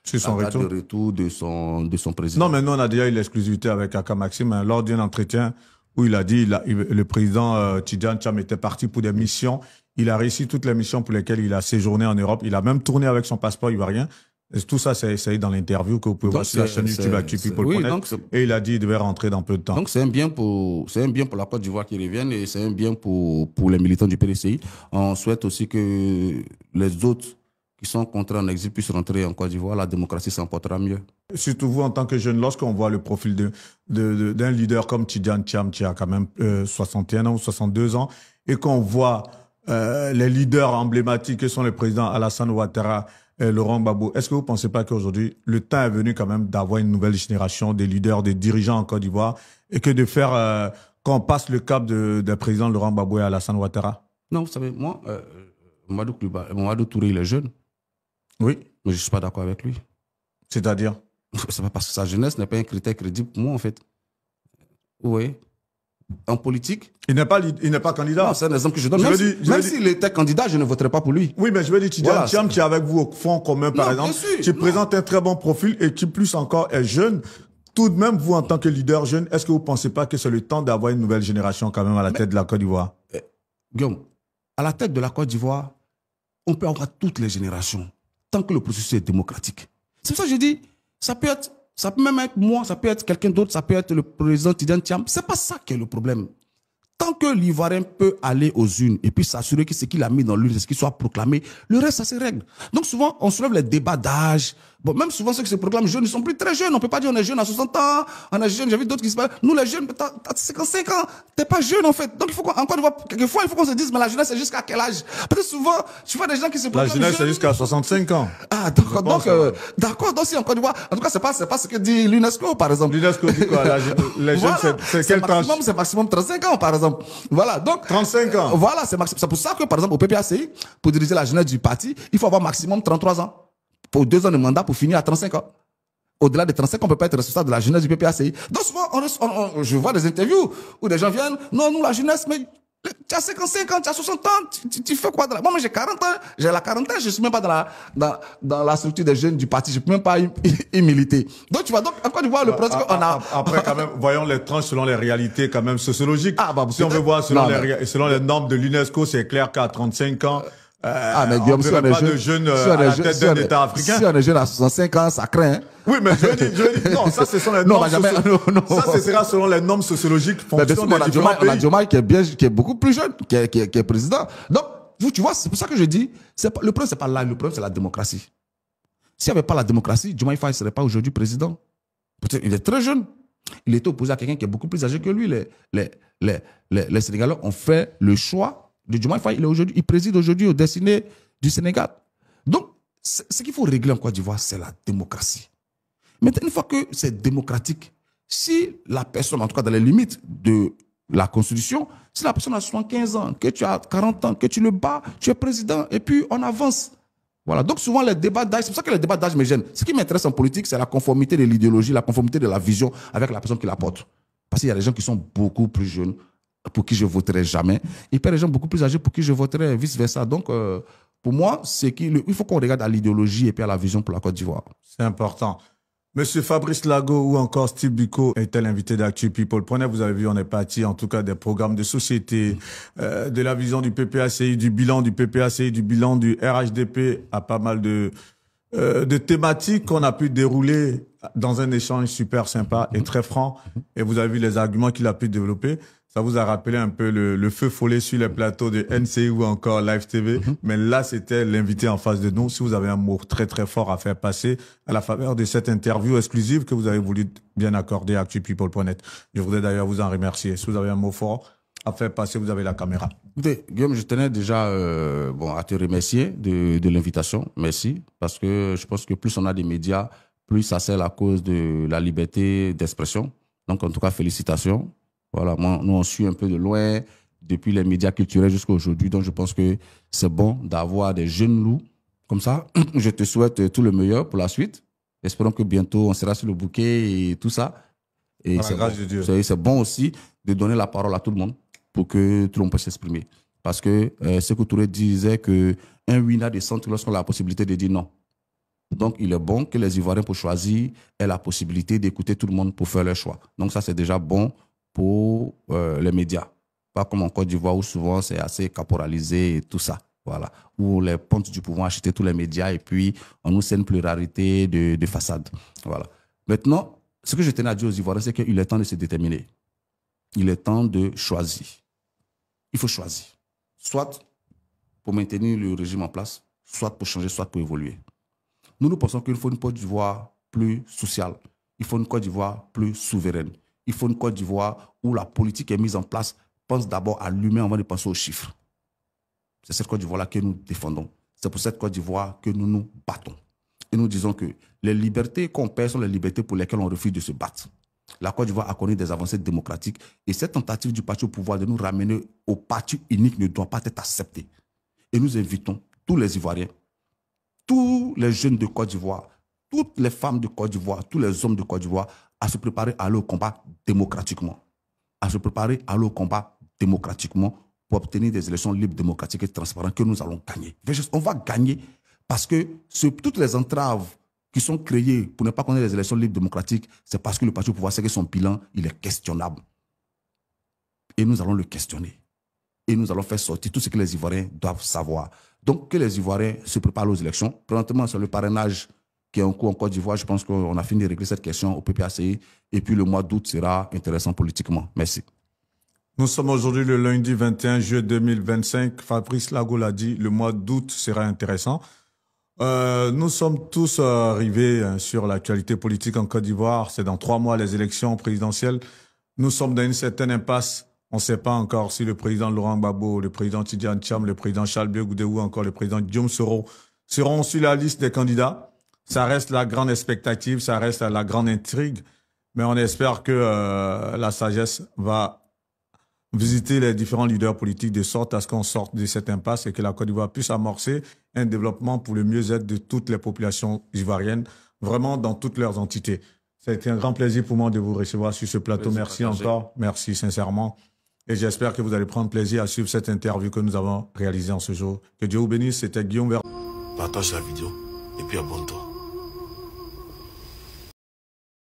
A: sur son
B: la date de retour de son président.
A: Non, mais nous on a déjà eu l'exclusivité avec Aka Maxime hein, lors d'un entretien où il a dit le président Tidjane Thiam était parti pour des missions. Il a réussi toutes les missions pour lesquelles il a séjourné en Europe. Il a même tourné avec son passeport ivoirien. Et tout ça, c'est dans l'interview que vous pouvez voir sur la chaîne YouTube ActuPeople.net. Et il a dit qu'il devait rentrer dans peu de temps.
B: Donc c'est un bien pour la Côte d'Ivoire qui revienne et c'est un bien pour les militants du PDCI. On souhaite aussi que les autres qui sont contraints en exil puissent rentrer en Côte d'Ivoire. La démocratie s'en portera mieux.
A: Surtout vous, en tant que jeune, lorsqu'on voit le profil d'un leader comme Tidjane Thiam, qui a quand même 61 ans ou 62 ans, et qu'on voit les leaders emblématiques que sont les présidents Alassane Ouattara et Laurent Gbagbo, est-ce que vous ne pensez pas qu'aujourd'hui, le temps est venu quand même d'avoir une nouvelle génération de leaders, des dirigeants en Côte d'Ivoire, et que de faire qu'on passe le cap des présidents Laurent Gbagbo et Alassane Ouattara?
B: Non, vous savez, moi, Mamadou Touré, il est jeune.
A: Oui.
B: Mais je ne suis pas d'accord avec lui.
A: C'est-à-dire?
B: C'est pas parce que sa jeunesse n'est pas un critère crédible pour moi, en fait. Oui. En politique.
A: Il n'est pas candidat.
B: Non, c'est un exemple que je donne. Même s'il était candidat, je ne voterai pas pour lui.
A: Oui, mais je veux dire, Tidjane Thiam, qui est avec vous au Front commun, par exemple, qui présente un très bon profil et qui, plus encore, est jeune. Tout de même, vous, en tant que leader jeune, est-ce que vous ne pensez pas que c'est le temps d'avoir une nouvelle génération quand même à la tête de la Côte d'Ivoire?
B: Guillaume, à la tête de la Côte d'Ivoire, on peut avoir toutes les générations, tant que le processus est démocratique. C'est pour ça que je dis, ça peut même être moi, ça peut être quelqu'un d'autre, ça peut être le président Tidjane Thiam. C'est pas ça qui est le problème. Tant que l'Ivoirien peut aller aux urnes et puis s'assurer que ce qu'il a mis dans l'urne, c'est ce qui soit proclamé, le reste, ça se règle. Donc souvent, on soulève les débats d'âge. Bon, même souvent, ceux qui se proclament jeunes, ils sont plus très jeunes. On peut pas dire on est jeune à 60 ans, on est jeune, j'ai vu d'autres qui se parlent. Nous, les jeunes, t'as 55 ans, t'es pas jeune en fait. Donc il faut encore une fois, quelquefois, il faut qu'on se dise, mais la jeunesse, c'est jusqu'à quel âge? Parce que souvent, tu vois des gens qui se proclament
A: jeunes. La jeunesse, c'est jusqu'à 65 ans.
B: Ah, d'accord. Donc si en Côte d'Ivoire, en tout cas, c'est pas ce que dit l'UNESCO, par exemple.
A: L'UNESCO dit quoi? Les jeunes, c'est quel âge?
B: C'est maximum 35 ans, par exemple. Voilà. Donc,
A: 35 ans.
B: Voilà, c'est pour ça que, par exemple, au PPACI, pour diriger la jeunesse du parti, il faut avoir maximum 33 ans. Pour 2 ans de mandat pour finir à 35 ans. Au-delà de 35 ans, on ne peut pas être responsable de la jeunesse du PPACI. Donc souvent, je vois des interviews où des gens viennent, non, nous, la jeunesse, mais tu as 55 ans, tu as 60 ans, tu fais quoi? Moi, j'ai 40 ans, j'ai la quarantaine, je ne suis même pas dans la structure des jeunes du parti, je ne peux même pas y militer. Donc tu vois, encore une fois, le principe qu'on a...
A: Après, quand même, voyons les tranches selon les réalités quand même sociologiques. Si on veut voir selon les normes de l'UNESCO, c'est clair qu'à 35 ans...
B: mais Guillaume, si on est
A: pas de jeunes à la tête d'un État africain.
B: Si on est jeune à 65 ans, ça craint. Hein.
A: Oui, mais je veux dire, non, ça, ce sont les normes. Ça, ce sera selon les normes sociologiques.
B: On a Diomaye qui est beaucoup plus jeune, qui est président. Donc, vous, tu vois, c'est pour ça que je dis, le problème, c'est pas là, le problème, c'est la démocratie. S'il n'y avait pas la démocratie, Diomaye Faye ne serait pas aujourd'hui président. Peut-être, il est très jeune. Il était opposé à quelqu'un qui est beaucoup plus âgé que lui. Les Sénégalais ont fait le choix de Diomaye Faye. Il préside aujourd'hui aux destinées du Sénégal. Donc, ce qu'il faut régler en Côte d'Ivoire, c'est la démocratie. Maintenant, une fois que c'est démocratique, si la personne, en tout cas dans les limites de la Constitution, si la personne a 75 ans, que tu as 40 ans, que tu le bats, tu es président, et puis on avance. Voilà. Donc souvent les débats d'âge, c'est pour ça que les débats d'âge me gênent. Ce qui m'intéresse en politique, c'est la conformité de l'idéologie, la conformité de la vision avec la personne qui la porte. Parce qu'il y a des gens qui sont beaucoup plus jeunes, pour qui je voterai jamais, et puis des gens beaucoup plus âgés pour qui je voterai, vice-versa. Donc, pour moi, il faut qu'on regarde à l'idéologie et puis à la vision pour la Côte d'Ivoire.
A: C'est important. Monsieur Fabrice Lago ou encore Steve Biko était l'invité d'Actu People. Vous avez vu, on est parti en tout cas des programmes de société, de la vision du PPACI, du bilan du PPACI, du bilan du RHDP, à pas mal de thématiques qu'on a pu dérouler dans un échange super sympa et très franc. Et vous avez vu les arguments qu'il a pu développer. Ça vous a rappelé un peu le feu follet sur les plateaux de NCI ou encore Live TV. Mais là, c'était l'invité en face de nous. Si vous avez un mot très, très fort à faire passer à la faveur de cette interview exclusive que vous avez voulu bien accorder à ActuPeople.net. Je voudrais d'ailleurs vous en remercier. Si vous avez un mot fort. à faire passer. Vous avez la caméra.
B: Écoutez, Guillaume, je tenais déjà à te remercier de l'invitation. Merci. Parce que je pense que plus on a des médias, plus ça sert la cause de la liberté d'expression. Donc, en tout cas, félicitations. Voilà, nous, on suit un peu de loin depuis les médias culturels jusqu'à aujourd'hui. Donc, je pense que c'est bon d'avoir des jeunes loups comme ça. Je te souhaite tout le meilleur pour la suite. Espérons que bientôt, on sera sur le bouquet et tout ça. Et c'est bon aussi de donner la parole à tout le monde pour que tout le monde puisse s'exprimer. Parce que Sékou Touré disait qu'un oui n'a de centre lorsqu'on a la possibilité de dire non. Donc, il est bon que les Ivoiriens, pour choisir, aient la possibilité d'écouter tout le monde pour faire leur choix. Donc, ça, c'est déjà bon pour les médias. Pas comme en Côte d'Ivoire où souvent c'est assez caporalisé et tout ça. Voilà. Où les pontes du pouvoir achètent tous les médias et puis on nous sait une pluralité de façades. Voilà. Maintenant, ce que je tenais à dire aux Ivoiriens, c'est qu'il est temps de se déterminer. Il est temps de choisir. Il faut choisir. Soit pour maintenir le régime en place, soit pour changer, soit pour évoluer. Nous pensons qu'il faut une Côte d'Ivoire plus sociale. Il faut une Côte d'Ivoire plus souveraine. Il faut une Côte d'Ivoire où la politique est mise en place, pense d'abord à l'humain avant de penser aux chiffres. C'est cette Côte d'Ivoire-là que nous défendons. C'est pour cette Côte d'Ivoire que nous nous battons. Et nous disons que les libertés qu'on perd sont les libertés pour lesquelles on refuse de se battre. La Côte d'Ivoire a connu des avancées démocratiques et cette tentative du parti au pouvoir de nous ramener au parti unique ne doit pas être acceptée. Et nous invitons tous les Ivoiriens, tous les jeunes de Côte d'Ivoire, toutes les femmes de Côte d'Ivoire, tous les hommes de Côte d'Ivoire à se préparer à aller au combat démocratiquement. À se préparer à aller au combat démocratiquement pour obtenir des élections libres, démocratiques et transparentes que nous allons gagner. On va gagner parce que toutes les entraves qui sont créées pour ne pas connaître les élections libres, démocratiques, c'est parce que le parti au pouvoir sait que son bilan, il est questionnable. Et nous allons le questionner. Et nous allons faire sortir tout ce que les Ivoiriens doivent savoir. Donc, que les Ivoiriens se préparent aux élections. Présentement, sur le parrainage qui est en cours en Côte d'Ivoire, je pense qu'on a fini de régler cette question au PPACI. Et puis, le mois d'août sera intéressant politiquement. Merci.
A: Nous sommes aujourd'hui le lundi 21 juillet 2025. Fabrice Lago l'a dit, le mois d'août sera intéressant. Nous sommes tous arrivés sur l'actualité politique en Côte d'Ivoire. C'est dans 3 mois les élections présidentielles. Nous sommes dans une certaine impasse. On ne sait pas encore si le président Laurent Gbagbo, le président Tidiane Tcham, le président Charles Blé Goudé ou encore le président Guillaume Soro seront sur la liste des candidats. Ça reste la grande expectative, ça reste la grande intrigue. Mais on espère que la sagesse va visiter les différents leaders politiques de sorte à ce qu'on sorte de cette impasse et que la Côte d'Ivoire puisse amorcer un développement pour le mieux-être de toutes les populations ivoiriennes, vraiment dans toutes leurs entités. Ça a été un grand plaisir pour moi de vous recevoir sur ce plateau. Merci encore. Merci sincèrement. Et j'espère que vous allez prendre plaisir à suivre cette interview que nous avons réalisée en ce jour. Que Dieu vous bénisse. C'était Guillaume Ver.
C: Partage la vidéo et puis abonne-toi.